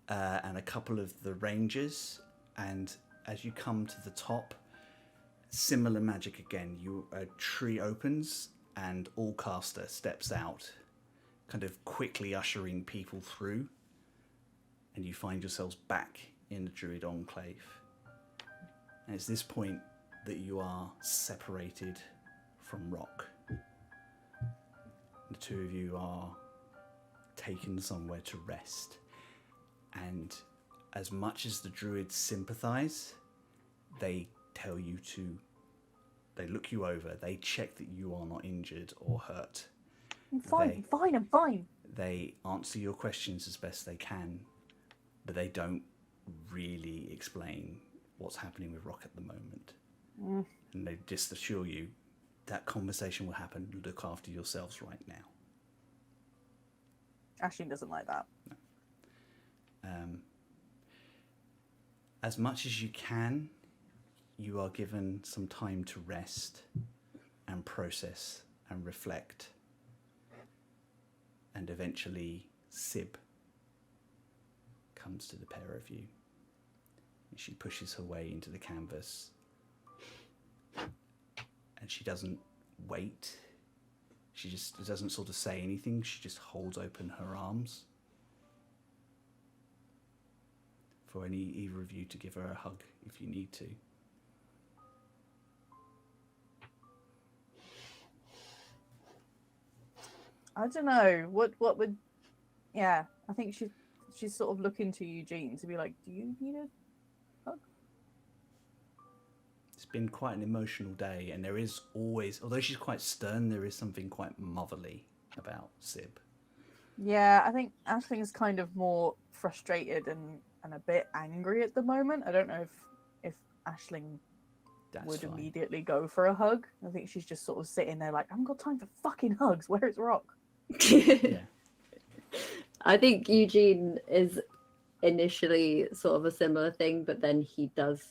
and a couple of the rangers. And as you come to the top, similar magic again. A tree opens and Allcaster steps out, kind of quickly ushering people through, and you find yourselves back in the Druid Enclave. And it's this point that you are separated from Rock. The two of you are taken somewhere to rest. And as much as the Druids sympathize, they tell you to... They look you over, they check that you are not injured or hurt. I'm fine, I'm fine. They answer your questions as best they can, but they don't really explain what's happening with Rock at the moment. And they just assure you that conversation will happen. Look after yourselves right now. Ashley doesn't like that. No. As much as you can, you are given some time to rest and process and reflect. And eventually, Sib comes to the pair of you. And she pushes her way into the canvas and she doesn't wait. She just doesn't sort of say anything. She just holds open her arms for either of you to give her a hug if you need to. I don't know. What would... Yeah, I think she's sort of looking to Eugene to be like, do you need a hug? It's been quite an emotional day, and there is always, although she's quite stern, there is something quite motherly about Sib. Yeah, I think Ashling's kind of more frustrated and a bit angry at the moment. I don't know if Ashling would fine. immediately go for a hug. I think she's just sort of sitting there like, I haven't got time for fucking hugs. Where is Rock? Yeah. I think Eugene is initially sort of a similar thing, but then he does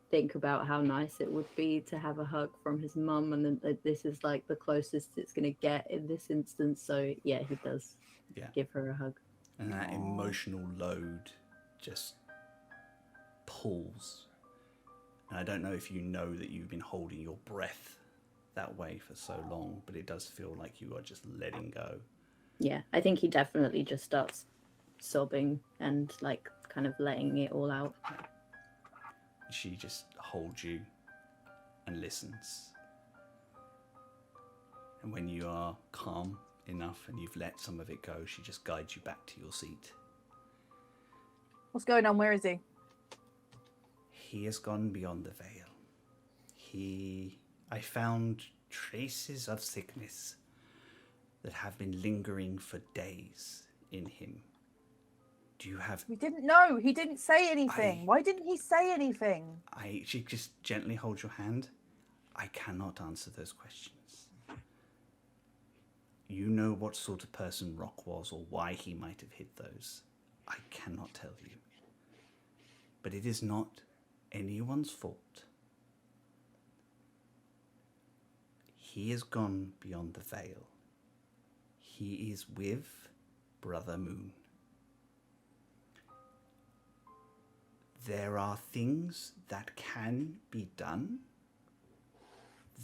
think about how nice it would be to have a hug from his mum, and then this is like the closest it's going to get in this instance. So yeah, he does give her a hug. And that emotional load just pulls. And I don't know if you know that you've been holding your breath that way for so long, but it does feel like you are just letting go. Yeah, I think he definitely just starts sobbing and like kind of letting it all out. She just holds you and listens. And when you are calm enough and you've let some of it go, she just guides you back to your seat. What's going on? Where is he? He has gone beyond the veil. I found traces of sickness that have been lingering for days in him. Do you have... We didn't know. He didn't say anything. Why didn't he say anything? She just gently holds your hand. I cannot answer those questions. You know what sort of person Rock was or why he might have hid those. I cannot tell you. But it is not anyone's fault. He has gone beyond the veil. He is with Brother Moon. There are things that can be done.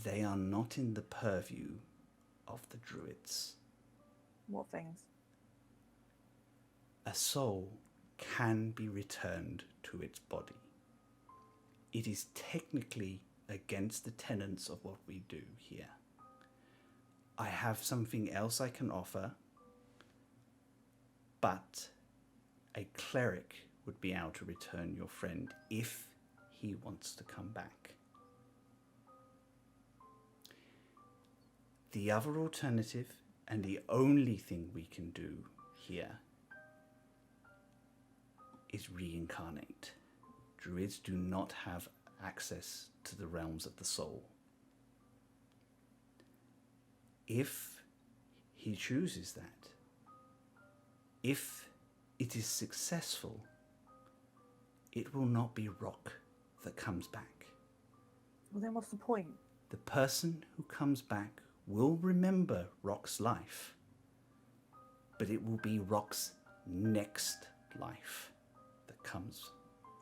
They are not in the purview of the druids. What things? A soul can be returned to its body. It is technically against the tenets of what we do here. I have something else I can offer, but a cleric would be able to return your friend if he wants to come back. The other alternative, and the only thing we can do here, is reincarnate. Druids do not have access to the realms of the soul. If he chooses that, if it is successful, it will not be Rock that comes back. Well, then what's the point? The person who comes back will remember Rock's life, but it will be Rock's next life that comes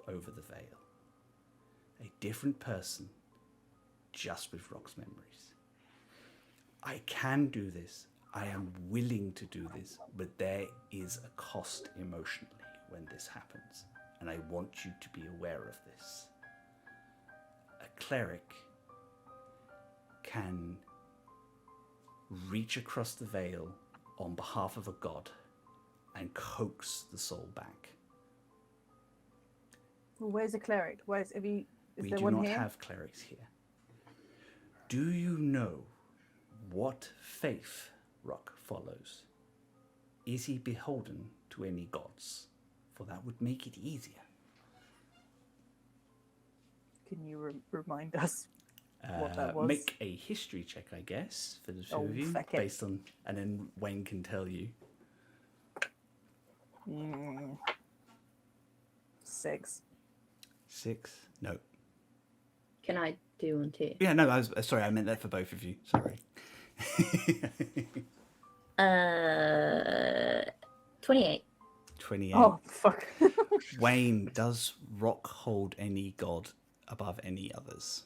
over the veil. A different person, just with Rock's memories. I can do this. I am willing to do this, but there is a cost emotionally when this happens, and I want you to be aware of this. A cleric can reach across the veil on behalf of a god and coax the soul back. Well, where's the cleric? Is We there do one not here? have clerics here. Do you know what faith Rock follows? Is he beholden to any gods? For that would make it easier. Can you remind us what that was? Make a history check, I guess, for the two of you, feck it. based on, and then Wayne can tell you. 6. 6? No. Can I do one too? Yeah, no, I was sorry, I meant that for both of you. Sorry. 28. 28. Oh, fuck. Wayne, does Rock hold any god above any others?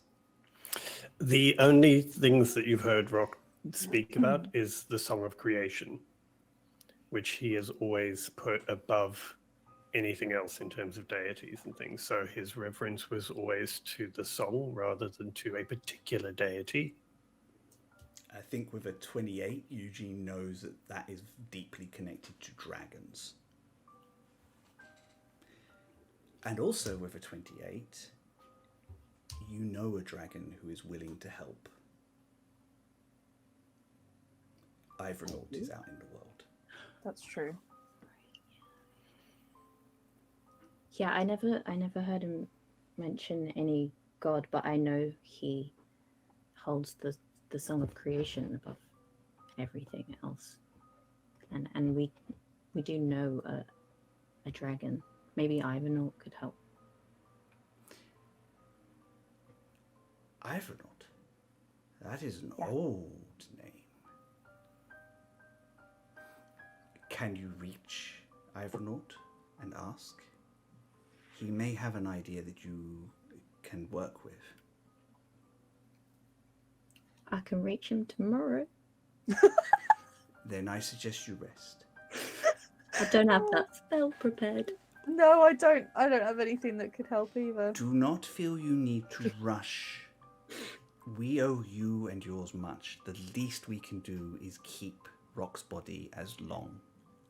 The only things that you've heard Rock speak about is the Song of Creation, which he has always put above anything else in terms of deities and things. So his reverence was always to the song rather than to a particular deity. I think with a 28, Eugene knows that that is deeply connected to dragons. And also with a 28, you know a dragon who is willing to help. Ivernort is out in the world. That's true. Yeah, I never heard him mention any god, but I know he holds the Song of Creation above everything else. And we do know a dragon. Maybe Ivanhoe could help. Ivernort? That is an old name. Can you reach Ivernort and ask? He may have an idea that you can work with. I can reach him tomorrow. Then I suggest you rest. I don't have that spell prepared. No, I don't. I don't have anything that could help either. Do not feel you need to rush. We owe you and yours much. The least we can do is keep Rock's body as long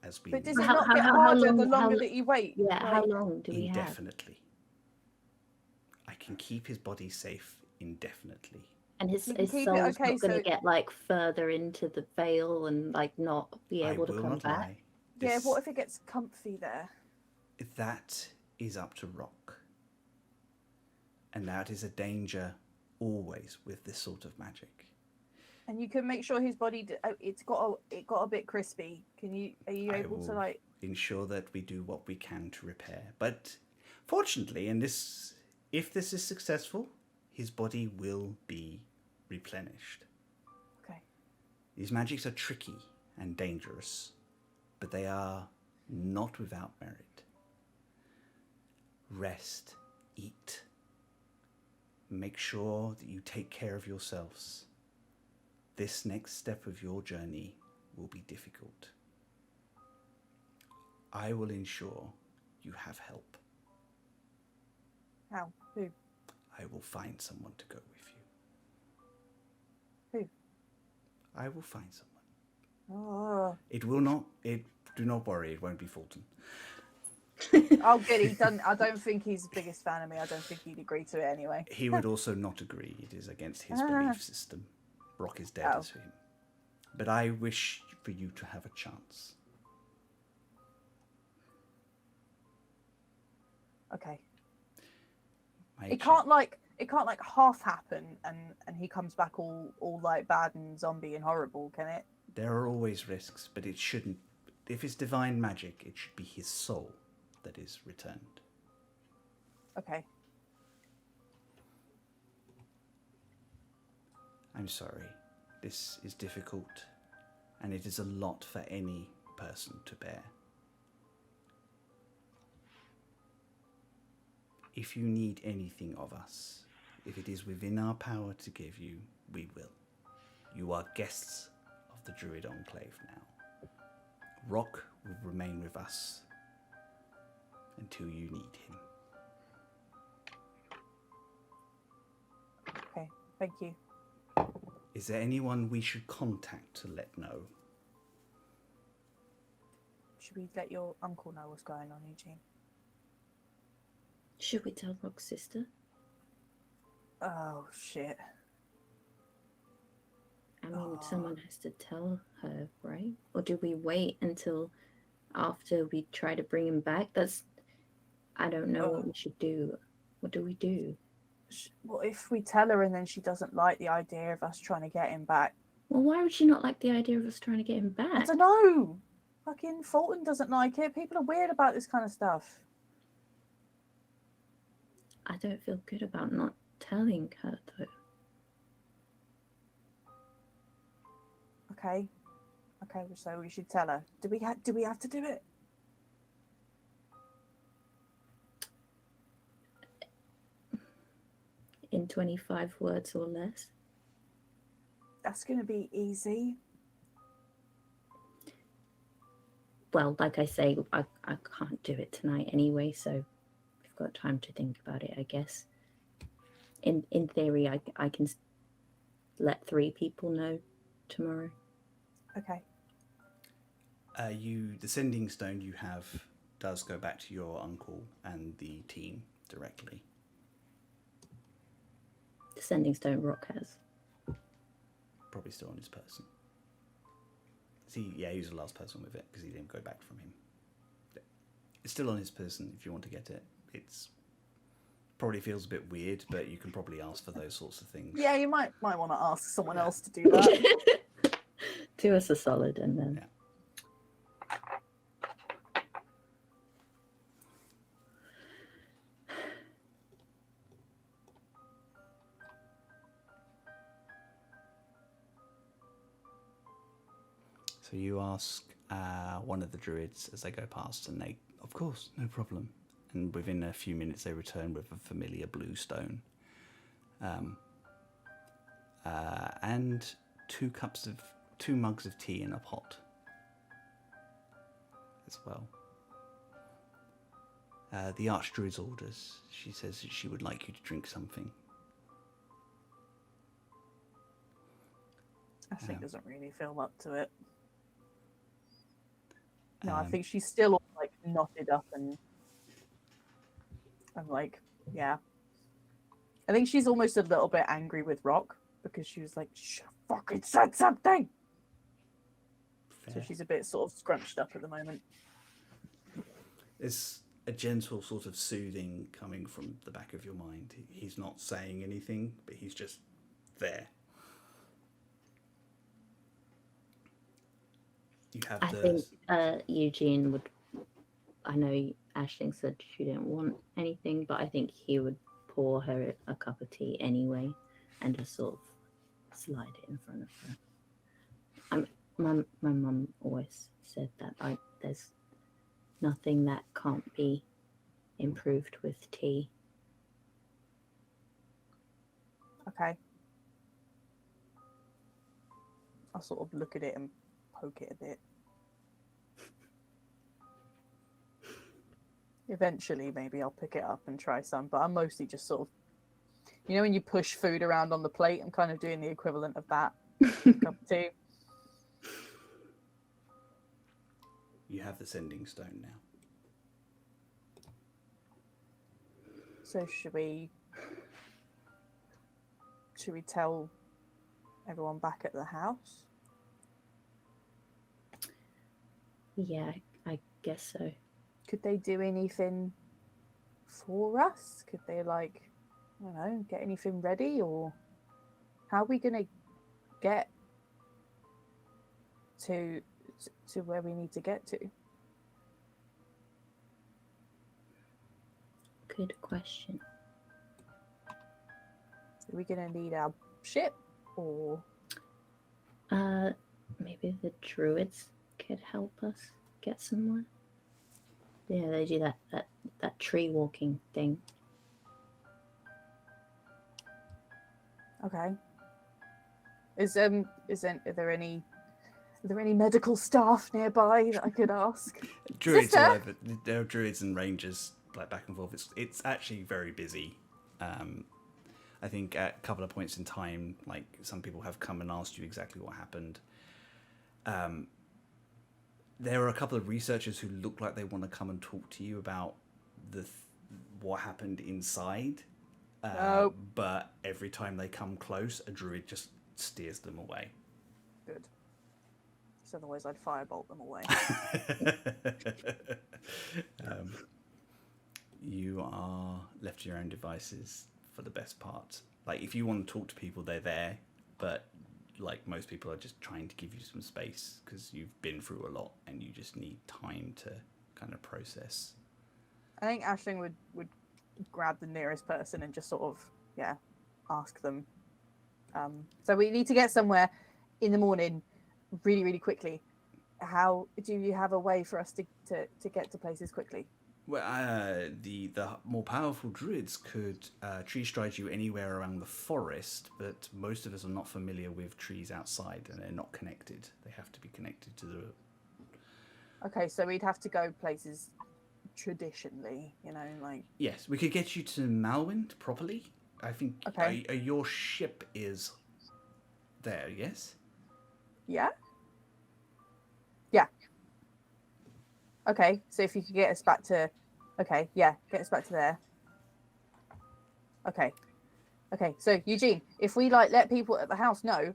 as we But does need. it not get harder the longer that you wait? Yeah, how long do we have? Indefinitely. I can keep his body safe indefinitely. And his You can keep it, soul's okay, not going to so- get like further into the veil and like not be able I to will come not back. lie. Yeah, This- what if it gets comfy there? That is up to Rock. And that is a danger always with this sort of magic. And you can make sure his body it got a bit crispy. Are you I able to will like? ensure that we do what we can to repair. But fortunately, if this is successful, his body will be replenished. Okay. These magics are tricky and dangerous, but they are not without merit. Rest, eat. Make sure that you take care of yourselves. This next step of your journey will be difficult. I will ensure you have help. How? Who? I will find someone to go with you. Who? I will find someone. Oh. Do not worry, it won't be Fulton. Oh, good. He doesn't. I don't think he's the biggest fan of me. I don't think he'd agree to it anyway. He would also not agree. It is against his belief system. Rock is dead as him. But I wish for you to have a chance. Okay. My It can't like half happen and he comes back all like bad and zombie and horrible, can it? There are always risks, but it shouldn't. If it's divine magic, it should be his soul that is returned. Okay. I'm sorry. This is difficult, and it is a lot for any person to bear. If you need anything of us, if it is within our power to give you, we will. You are guests of the Druid Enclave now. Rock will remain with us until you need him. Okay. Thank you. Is there anyone we should contact to let know? Should we let your uncle know what's going on, Eugene? Should we tell Rock's sister? Oh shit. I mean, someone has to tell her, right? Or do we wait until after we try to bring him back? I don't know what we should do. What do we do? What if we tell her and then she doesn't like the idea of us trying to get him back? Well, why would she not like the idea of us trying to get him I back? don't know. Fucking Fulton doesn't like it. People are weird about this kind of stuff. I don't feel good about not telling her, though. Okay. Okay, so we should tell her. Do we have to do it? In 25 words or less. That's going to be easy. Well, like I say, I can't do it tonight anyway, so we've got time to think about it, I guess. In theory, I can let 3 people know tomorrow. Okay. The sending stone you have does go back to your uncle and the team directly. The sending stone Rock has. Probably still on his person. He was the last person with it because he didn't go back from him. It's still on his person if you want to get it. It's probably feels a bit weird, but you can probably ask for those sorts of things. Yeah, you might want to ask someone else to do that. Do us a solid and then. Yeah. So you ask one of the druids as they go past, and they, of course, no problem. And within a few minutes, they return with a familiar blue stone, and 2 mugs of tea in a pot as well. The archdruid's orders. She says that she would like you to drink something. Ashling doesn't really feel up to it. No, I think she's still all, like, knotted up and I'm like, yeah. I think she's almost a little bit angry with Rock because she was like, "She fucking said something." Fair. So she's a bit sort of scrunched up at the moment. There's a gentle sort of soothing coming from the back of your mind. He's not saying anything, but he's just there. You have I think Eugene would. I know Aisling said she didn't want anything, but I think he would pour her a cup of tea anyway, and just sort of slide it in front of her. My mum always said that there's nothing that can't be improved with tea. Okay. I'll sort of look at it and poke it a bit. Eventually, maybe I'll pick it up and try some, but I'm mostly just sort of, you know, when you push food around on the plate, I'm kind of doing the equivalent of that. Cup of tea. You have the sending stone now. So should we tell everyone back at the house? Yeah, I guess so. Could they do anything for us? Could they, like, I don't know, get anything ready? Or how are we going to get to where we need to get to? Good question. Are we going to need our ship? Or maybe the druids could help us get somewhere. Yeah, they do that tree walking thing. okay. Are there any medical staff nearby that I could ask? Druids Sister? all over. There are druids and rangers like back and forth. It's actually very busy. I think at a couple of points in time, like some people have come and asked you exactly what happened. There are a couple of researchers who look like they want to come and talk to you about what happened inside. No. But every time they come close, a druid just steers them away. Good. So otherwise I'd firebolt them away. You are left to your own devices for the best part. Like, if you want to talk to people, they're there, but like most people are just trying to give you some space because you've been through a lot and you just need time to kind of process. I think Aisling would grab the nearest person and just sort of, ask them. So we need to get somewhere in the morning really, really quickly. how do you have a way for us to get to places quickly? Well, the more powerful druids could tree stride you anywhere around the forest, but most of us are not familiar with trees outside, and they're not connected. They have to be connected to the. Okay, so we'd have to go places traditionally, you know, like. Yes, we could get you to Malwind properly. I think Okay. Your ship is there. Yes. Yeah. Yeah. Okay, so if you could get us back to, okay, yeah, get us back to there. Okay. Okay, so Eugene, if we like let people at the house know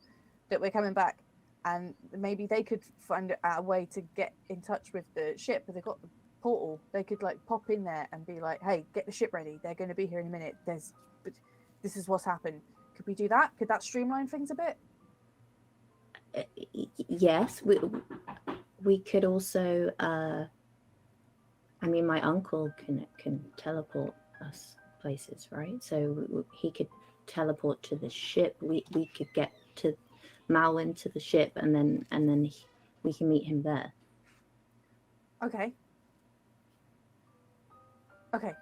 that we're coming back, and maybe they could find a way to get in touch with the ship, but they've got the portal. They could like pop in there and be like, "Hey, get the ship ready. They're going to be here in a minute. This is what's happened." Could we do that? Could that streamline things a bit? Yes, we could also. I mean, my uncle can teleport us places, right? So he could teleport to the ship. We could get to Malwyn to the ship, and then we can meet him there. Okay. Okay.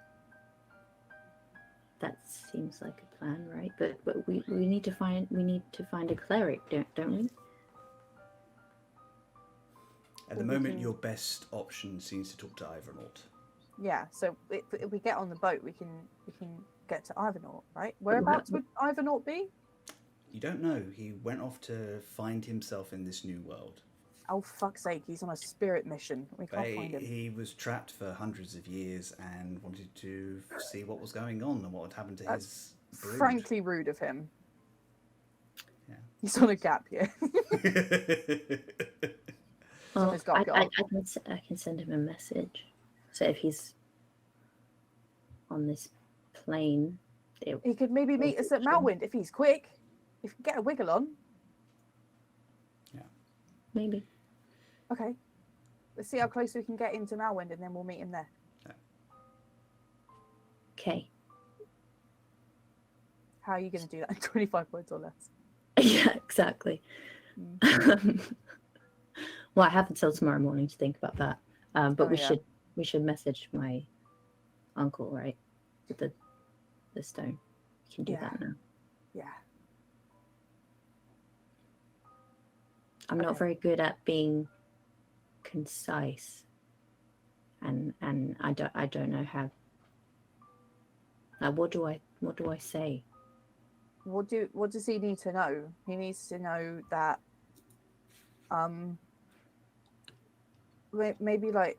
That seems like a plan, right? But we need to find a cleric, don't we? At the moment, your best option seems to talk to Ivernaut. Yeah. So if we get on the boat, we can get to Ivernaut, right? Whereabouts would Ivernaut be? You don't know. He went off to find himself in this new world. Oh, fuck's sake, he's on a spirit mission. We can't find him. He was trapped for hundreds of years and wanted to see what was going on and what had happened to his brood. Frankly rude of him. Yeah. He's on a gap year. Well, I can send him a message. So if he's on this plane... He could maybe meet us at Malwind if he's quick. If you can get a wiggle on. Yeah. Maybe. Okay. Let's see how close we can get into Malwind, and then we'll meet him there. Yeah. Okay. How are you going to do that in 25 words or less? Yeah, exactly. Well, I have until tomorrow morning to think about that. But we should message my uncle, right? With the stone. We can do that now. Yeah. I'm not very good at being concise, and I don't know how. What do I say? What does he need to know? He needs to know that maybe like,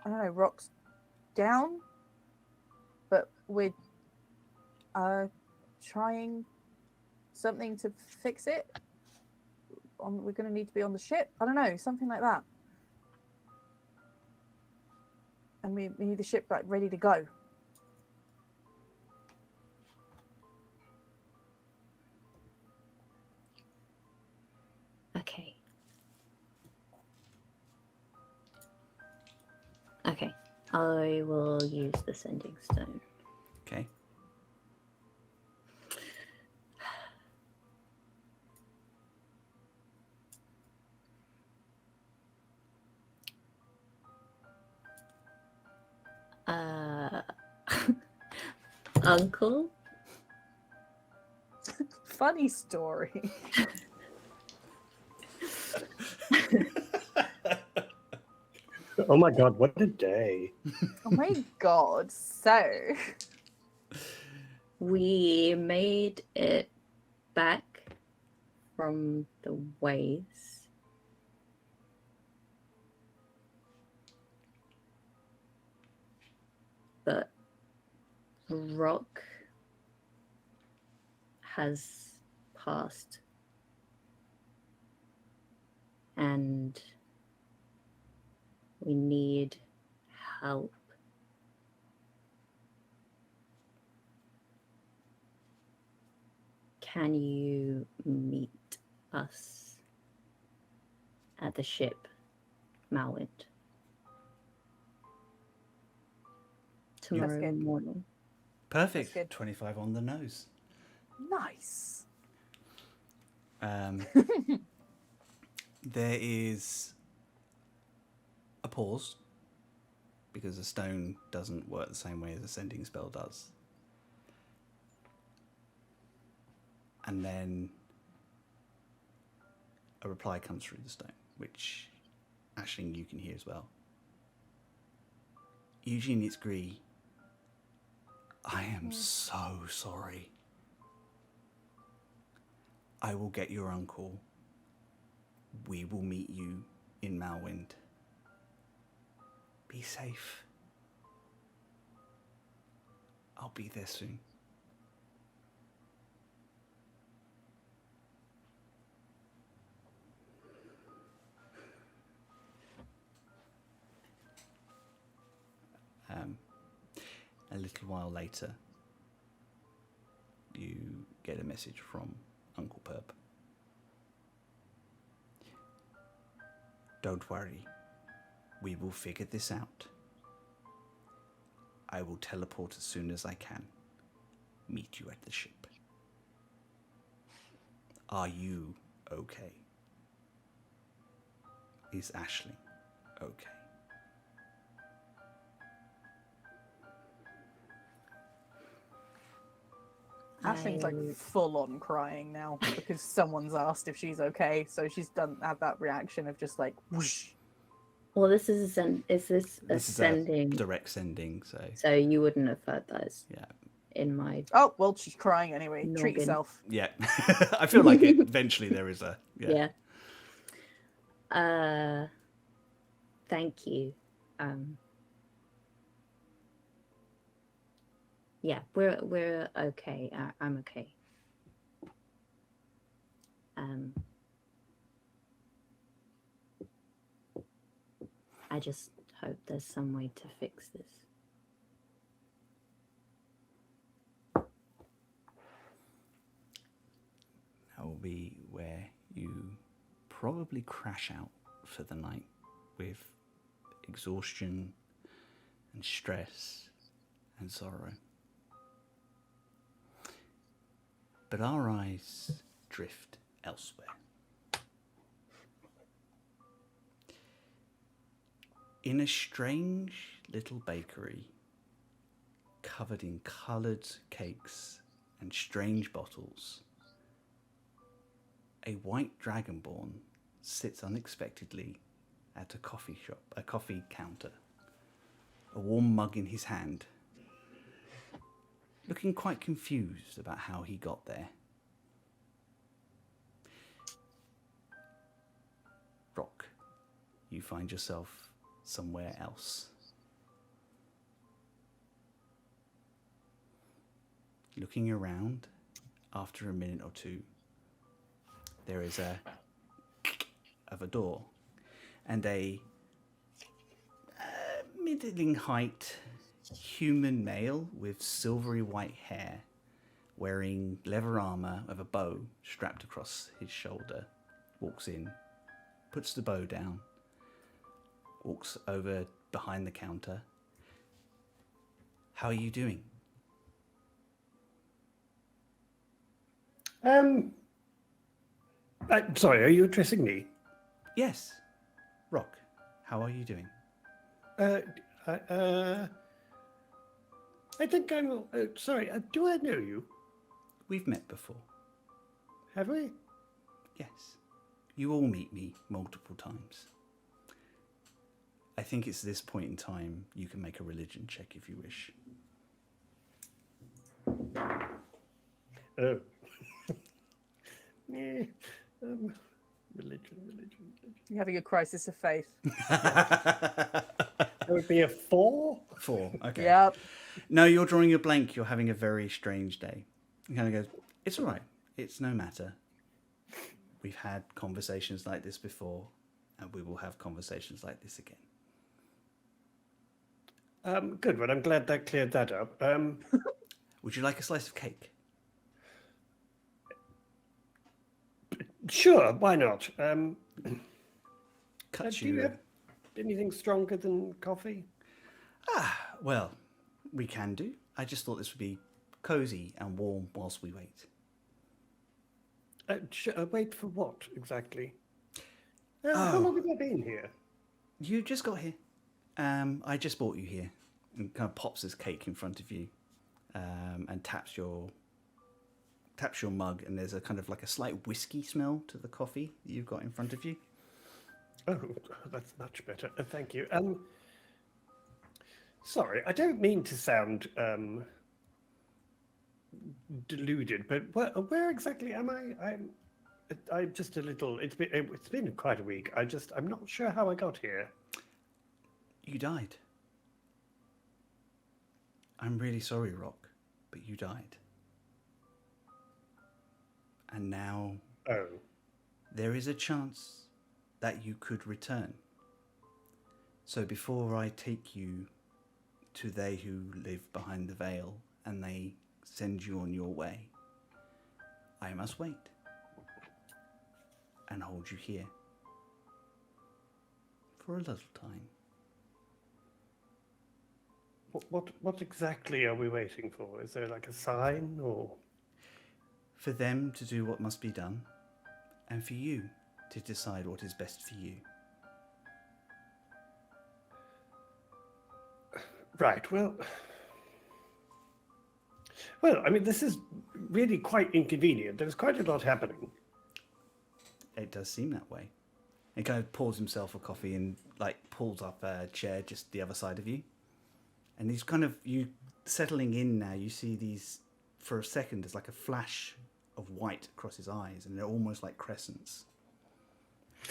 I don't know, rocks down, but we're trying something to fix it. We're going to need to be on the ship. I don't know, something like that. And we need the ship like ready to go. Okay, I will use the sending stone. Okay. Uncle? Funny story. Oh my god, what a day. Oh my god, so... We made it back from the waves. But rock has passed. And we need help. Can you meet us at the ship, Malwind, tomorrow morning? Perfect. 25 on the nose. Nice. There is a pause, because a stone doesn't work the same way as a sending spell does. And then a reply comes through the stone, which, Aisling, you can hear as well. Eugene, it's Gree. I am so sorry. I will get your uncle. We will meet you in Malwind. Be safe. I'll be there soon. A little while later, you get a message from Uncle Perp. Don't worry, we will figure this out. I will teleport as soon as I can. Meet you at the ship. Are you okay? Is Aisling okay? Ashling's like full on crying now because someone's asked if she's okay, so she's had that reaction of just like whoosh. Well, this is is this a This is sending? a direct sending, so So you wouldn't have heard those yeah. in my. Oh well, she's crying anyway. Noggin. Treat yourself. Yeah. I feel like eventually there is a Yeah. Thank you. Yeah, we're okay. I'm okay. I just hope there's some way to fix this. That will be where you probably crash out for the night with exhaustion and stress and sorrow. But our eyes drift elsewhere. In a strange little bakery covered in coloured cakes and strange bottles, a white dragonborn sits unexpectedly at a coffee counter, a warm mug in his hand, looking quite confused about how he got there. Rock, you find yourself somewhere else. Looking around, after a minute or two, there is a of a door, and a middling height human male with silvery white hair, wearing leather armor with a bow strapped across his shoulder, walks in, puts the bow down, walks over behind the counter. How are you doing? Sorry, are you addressing me? Yes. Rock, how are you doing? I think I'm. Sorry, do I know you? We've met before. Have we? Yes. You all meet me multiple times. I think it's this point in time you can make a religion check if you wish. Oh. Yeah. Religion. You're having a crisis of faith. That would be a 4? 4, okay. Yep. No, you're drawing a blank. You're having a very strange day. He kind of goes, it's all right. It's no matter. We've had conversations like this before, and we will have conversations like this again. Good, well, I'm glad that cleared that up. Would you like a slice of cake? Sure, why not? Cut Do you have anything stronger than coffee? Well, we can do. I just thought this would be cozy and warm whilst we wait. Wait for what, exactly? How long have I been here? You just got here. I just brought you here. And kind of pops his cake in front of you, and taps your mug, and there's a kind of like a slight whiskey smell to the coffee that you've got in front of you. Oh, that's much better. Thank you. Sorry, I don't mean to sound deluded, but where exactly am I? I'm just a little. It's been quite a week. I'm not sure how I got here. You died. I'm really sorry, Rock, but you died. And now Oh, there is a chance that you could return. So before I take you to they who live behind the veil and they send you on your way, I must wait and hold you here for a little time. what exactly are we waiting for? Is there like a sign or? For them to do what must be done, and for you to decide what is best for you. Right. Well, I mean, this is really quite inconvenient. There's quite a lot happening. It does seem that way. He kind of pours himself a coffee and like pulls up a chair just the other side of you. And he's kind of, you settling in now, you see these, for a second, there's like a flash of white across his eyes, and they're almost like crescents.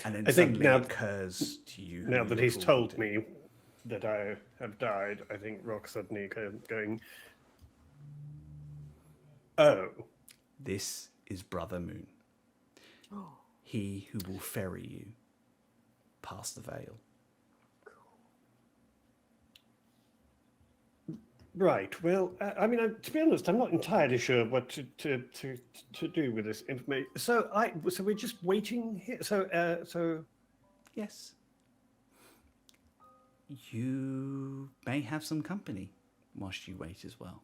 And then I think suddenly now- it occurs to you. Now who that you're he's talking told to. me that I have died, I think Rock suddenly kind of going, oh, This is Brother Moon. He who will ferry you past the veil. right. Well, I mean, to be honest, I'm not entirely sure what to do with this information. So we're just waiting here. So Yes. You may have some company whilst you wait as well.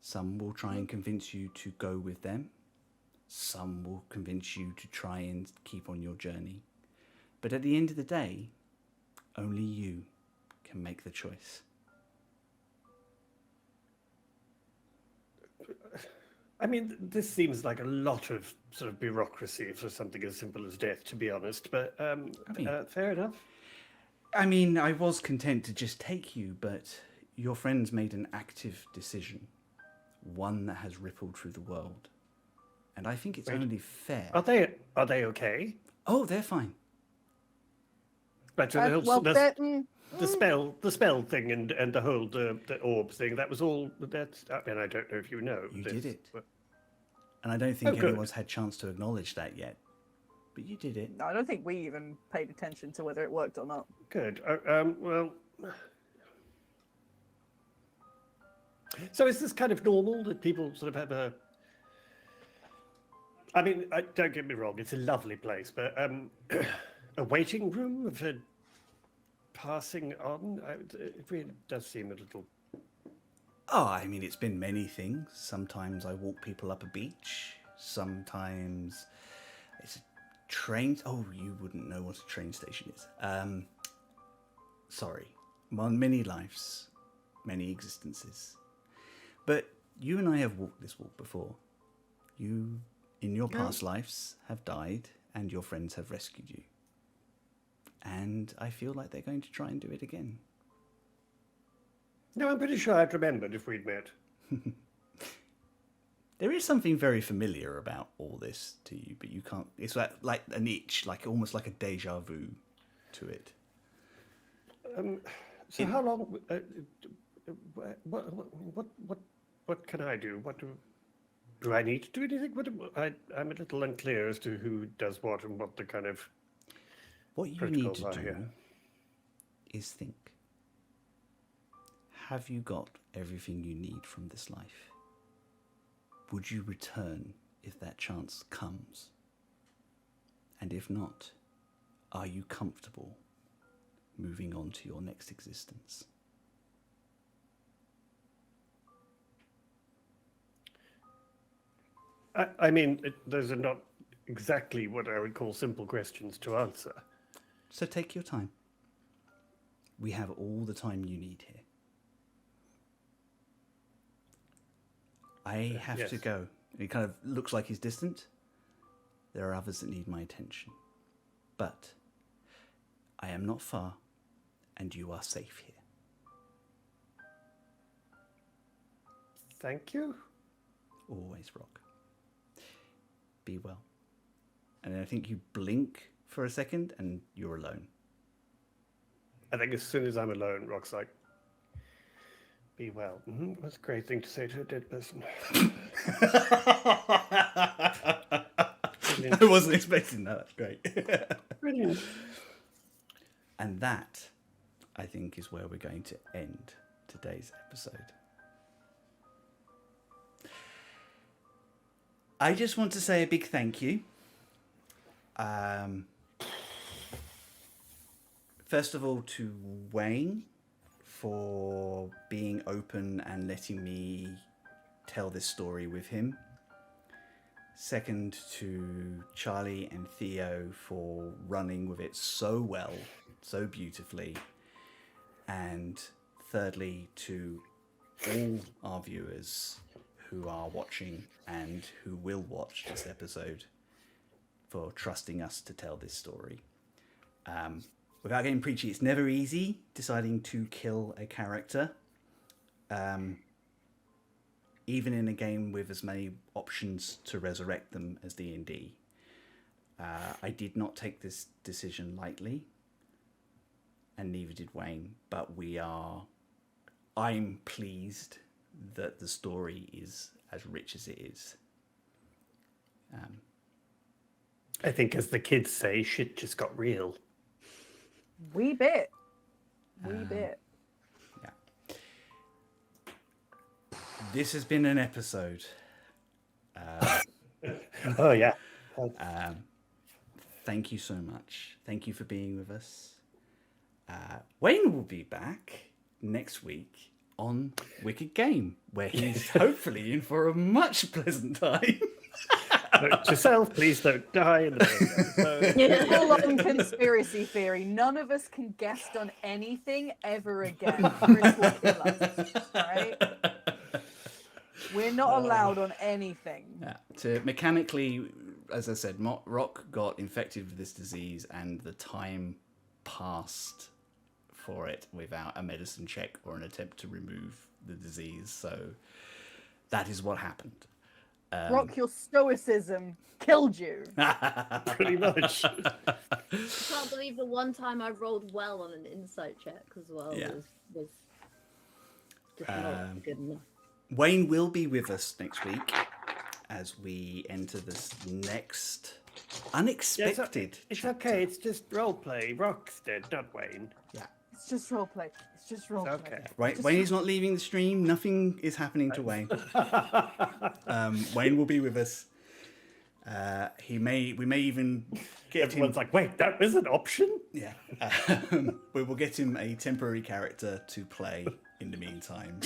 Some will try and convince you to go with them. Some will convince you to try and keep on your journey. But at the end of the day, only you can make the choice. I mean, this seems like a lot of sort of bureaucracy for something as simple as death, to be honest. But mean- fair enough. I mean, I was content to just take you, but your friends made an active decision. One that has rippled through the world. And I think it's Wait. only fair. Are they okay? Oh, they're fine. Right. So Well, the that- the spell thing and the whole the orb thing, that was all. That's. I mean, I don't know if you know. You this, did it. but- And I don't think Oh, good. anyone's had chance to acknowledge that yet. But you did it. No, I don't think we even paid attention to whether it worked or not. Good. Well. So is this kind of normal that people sort of have a? I mean, don't get me wrong; it's a lovely place, but a waiting room for passing on. It really does seem a little. Oh, I mean, it's been many things. Sometimes I walk people up a beach. Sometimes it's a train. Oh, you wouldn't know what a train station is. Sorry. Many lives, many existences. But you and I have walked this walk before. You, in your past lives, have died, and your friends have rescued you. And I feel like they're going to try and do it again. No, I'm pretty sure I'd remembered if we'd met. There is something very familiar about all this to you, but you can't. It's like an itch, like almost like a deja vu to it. So how long? What can I do? What do I need to do anything? I'm a little unclear as to who does what and what the kind of. What you need Protocols to are do here. is think. Have you got everything you need from this life? Would you return if that chance comes? And if not, are you comfortable moving on to your next existence? I mean, those are not exactly what I would call simple questions to answer. So take your time. We have all the time you need here. I have to Yes. go. He kind of looks like he's distant. There are others that need my attention. But I am not far, and you are safe here. Thank you. Always, Rock. Be well. And then I think you blink for a second, and you're alone. I think as soon as I'm alone, Rock's like, be well. That's a great thing to say to a dead person. I wasn't expecting that. That's great. Brilliant. And that, I think, is where we're going to end today's episode. I just want to say a big thank you. First of all, to Wayne for being open and letting me tell this story with him. Second, to Charlie and Theo for running with it so well, so beautifully. And thirdly, to all our viewers who are watching and who will watch this episode for trusting us to tell this story. Without getting preachy, it's never easy deciding to kill a character. Even in a game with as many options to resurrect them as D&D. I did not take this decision lightly, and neither did Wayne, but I'm pleased that the story is as rich as it is. I think, as the kids say, shit just got real. Wee bit. Wee bit. Yeah. This has been an episode. Oh, yeah. Thank you so much. Thank you for being with us. Wayne will be back next week on Wicked Game, where he's hopefully in for a much pleasant time. Note to yourself, please don't die in the first episode. Full-on conspiracy theory. None of us can guest on anything ever again. Chris will kill us. Right? We're not allowed on anything. Yeah. To mechanically, as I said, Rock got infected with this disease, and the time passed for it without a medicine check or an attempt to remove the disease. So that is what happened. Rock, your stoicism killed you. Pretty much. I can't believe the one time I rolled well on an insight check as well Yeah. was just not good enough. Wayne will be with us next week as we enter this next unexpected It's chapter. okay, it's just roleplay. Rock's dead, not Wayne. Yeah. It's just roleplay. It's just roleplay. Okay. Right, Wayne is not leaving the stream. Nothing is happening to Wayne. Wayne will be with us. We may even get Everyone's him. like, wait, that was an option? Yeah, we will get him a temporary character to play in the meantime,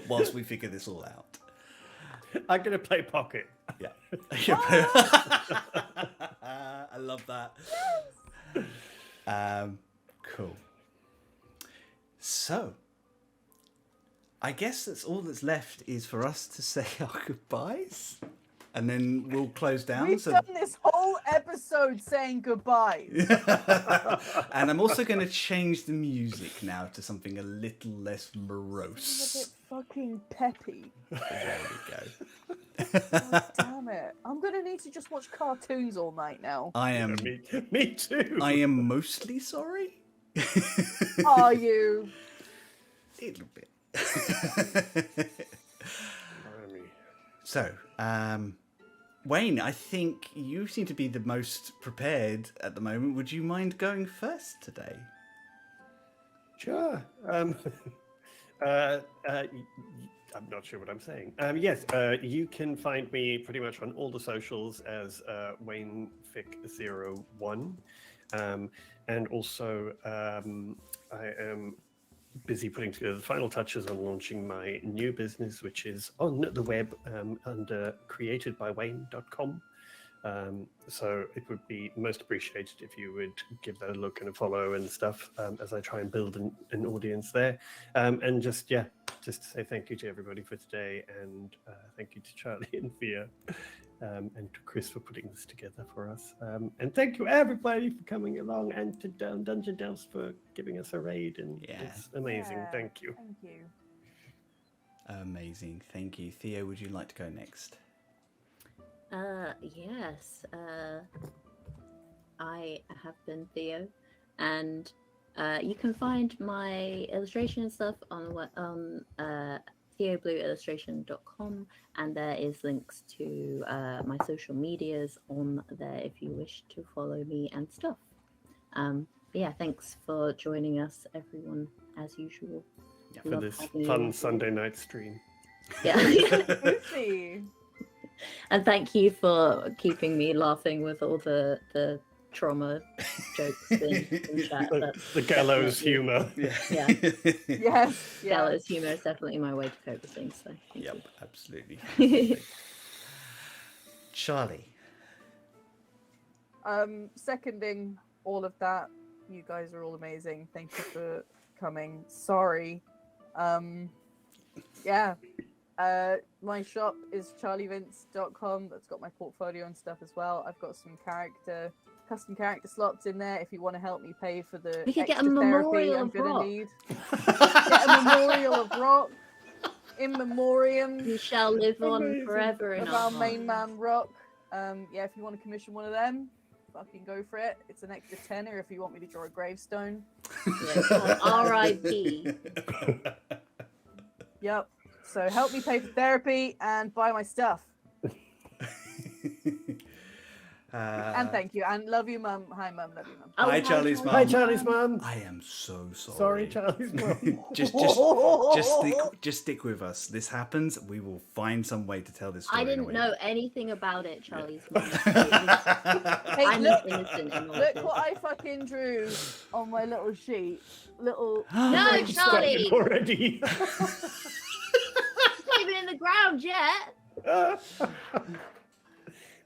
whilst we figure this all out. I'm going to play Pocket. Yeah, I love that. Cool. So, I guess that's all that's left is for us to say our goodbyes, and then we'll close down. We've done this whole episode saying goodbye. And I'm also going to change the music now to something a little less A morose. bit fucking peppy. There we go. God damn it. I'm going to need to just watch cartoons all night now. I am. Me too. I am mostly sorry. Are you? A little bit. Blimey. So, Wayne, I think you seem to be the most prepared at the moment. Would you mind going first today? Sure. I'm not sure what I'm saying. Yes, you can find me pretty much on all the socials as WayneFic01. And also, I am busy putting together the final touches on launching my new business, which is on the web under createdbywayne.com. So it would be most appreciated if you would give that a look and a follow and stuff as I try and build an audience there. And just to say thank you to everybody for today, and thank you to Charlie and Thea and to Chris for putting this together for us. And thank you everybody for coming along, and to Dungeon Delves for giving us a raid. And it's amazing. Yeah, Thank you. Thank you. Amazing. Thank you. Theo, would you like to go next? Yes. I have been Theo, and you can find my illustration and stuff on theoblueillustration.com, and there is links to my social medias on there if you wish to follow me and stuff. Yeah, thanks for joining us, everyone, as usual. Yeah, For Love this having you fun all. Sunday night stream. Yeah. Lucy. And thank you for keeping me laughing with all the trauma jokes in chat. The gallows humor. Yeah. Yes. Gallows humor is definitely my way to cope with things. So thank Yep, absolutely. you. Charlie. Seconding all of that, you guys are all amazing. Thank you for coming. Sorry. My shop is charlievince.com. That's got my portfolio and stuff as well. I've got some custom character slots in there if you want to help me pay for the We could get a extra therapy memorial I'm of gonna rock. need. Get a memorial of rock in memoriam You shall live on Amazing. forever in of our our main hearts. man Rock. If you want to commission one of them, fucking go for it. It's an extra tenner if you want me to draw a gravestone. Yeah, it's called R.I.P. Yep. So help me pay for therapy and buy my stuff. And thank you. And love you, Mum. Hi, Mum. Love you, Mum. Oh, Hi, Charlie's mum. Hi, Charlie's mum. I am so sorry. Sorry, Charlie's mum. just stick with us. This happens. We will find some way to tell this story. I in a didn't way. know anything about it, Charlie's mum. Hey, I'm look, innocent in all look of what I fucking drew on my little sheet. Little. No, Started Charlie! already. It's not even in the ground yet.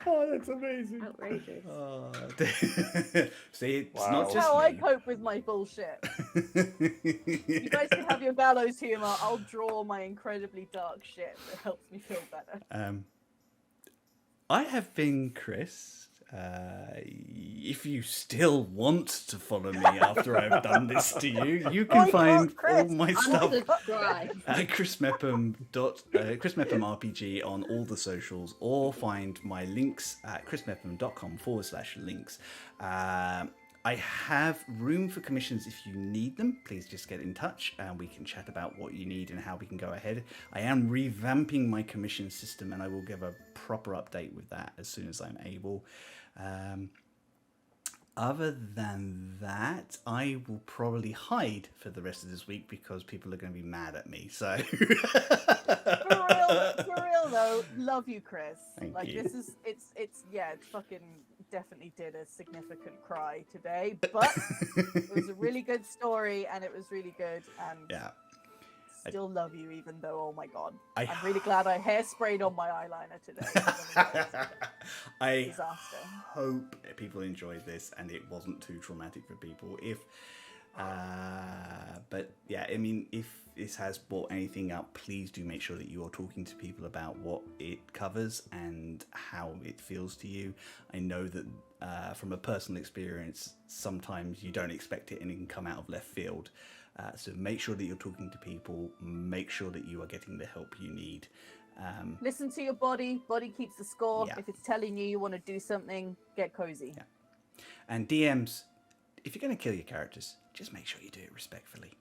Oh, that's amazing. Outrageous. Oh, see, it's Wow. not That's just how I me. cope with my bullshit. You guys can have your gallows humor. I'll draw my incredibly dark shit that helps me feel better. I have been Chris. If you still want to follow me after I've done this to you, you can my find God, Chris. all my stuff Unsubscribe. at Chris Mepham RPG on all the socials, or find my links at chrismepham.com/links. I have room for commissions if you need them. Please just get in touch and we can chat about what you need and how we can go ahead. I am revamping my commission system and I will give a proper update with that as soon as I'm able. Other than that, I will probably hide for the rest of this week because people are going to be mad at me. So, For real though, love you, Chris. Thank like you. this is it's fucking definitely did a significant cry today, but it was a really good story and it was really good, and yeah. still love you even though, oh my god, I- I'm really glad I hairsprayed on my eyeliner today. I Disaster. hope people enjoyed this and it wasn't too traumatic for people. But yeah, I mean, if this has brought anything up, please do make sure that you are talking to people about what it covers and how it feels to you. I know that from a personal experience, sometimes you don't expect it and it can come out of left field. So make sure that you're talking to people, make sure that you are getting the help you need. Listen to your body. Body keeps the score. Yeah. If it's telling you you want to do something, get cozy. Yeah. And DMs, if you're going to kill your characters, just make sure you do it respectfully.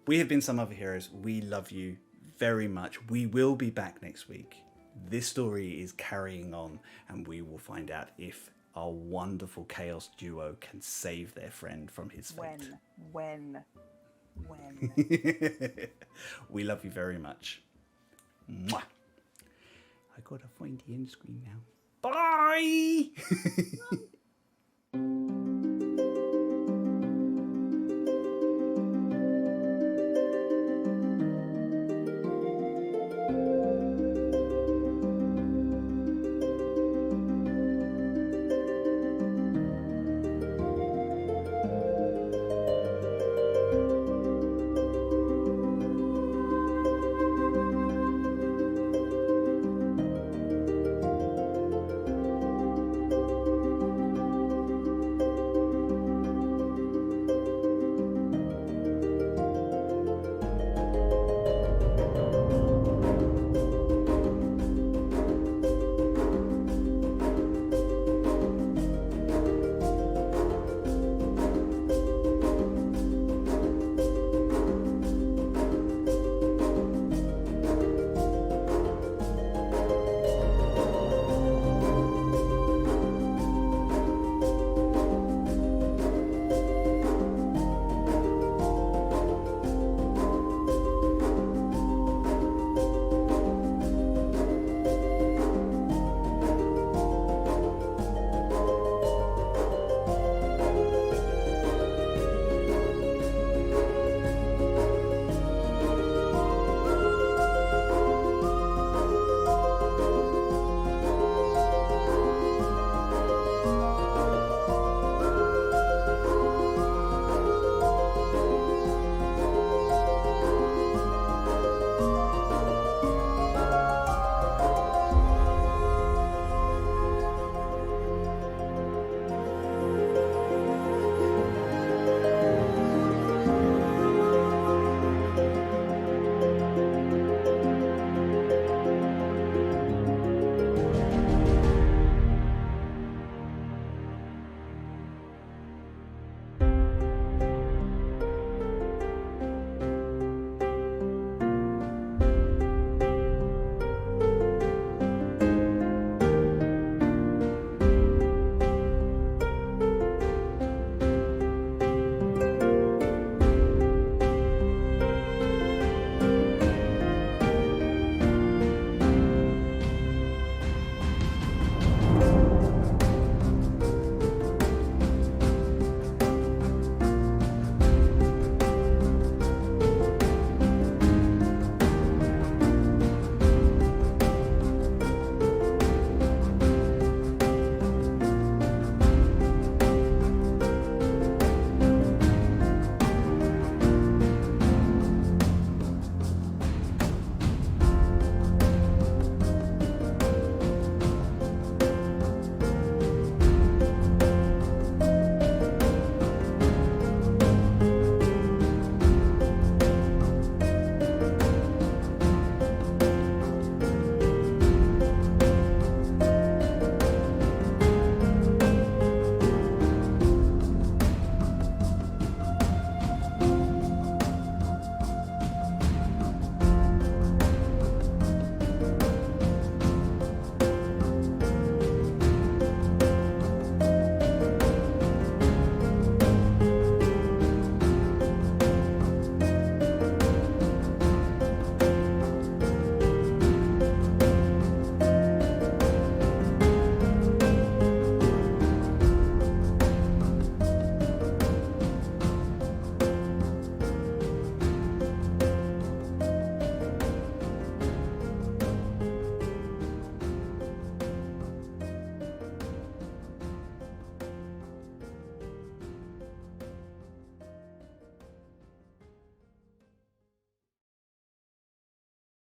We have been Some Other Heroes. We love you very much. We will be back next week. This story is carrying on, and we will find out if our wonderful chaos duo can save their friend from his fate. When? We love you very much. Mwah. I gotta find the end screen now. Bye!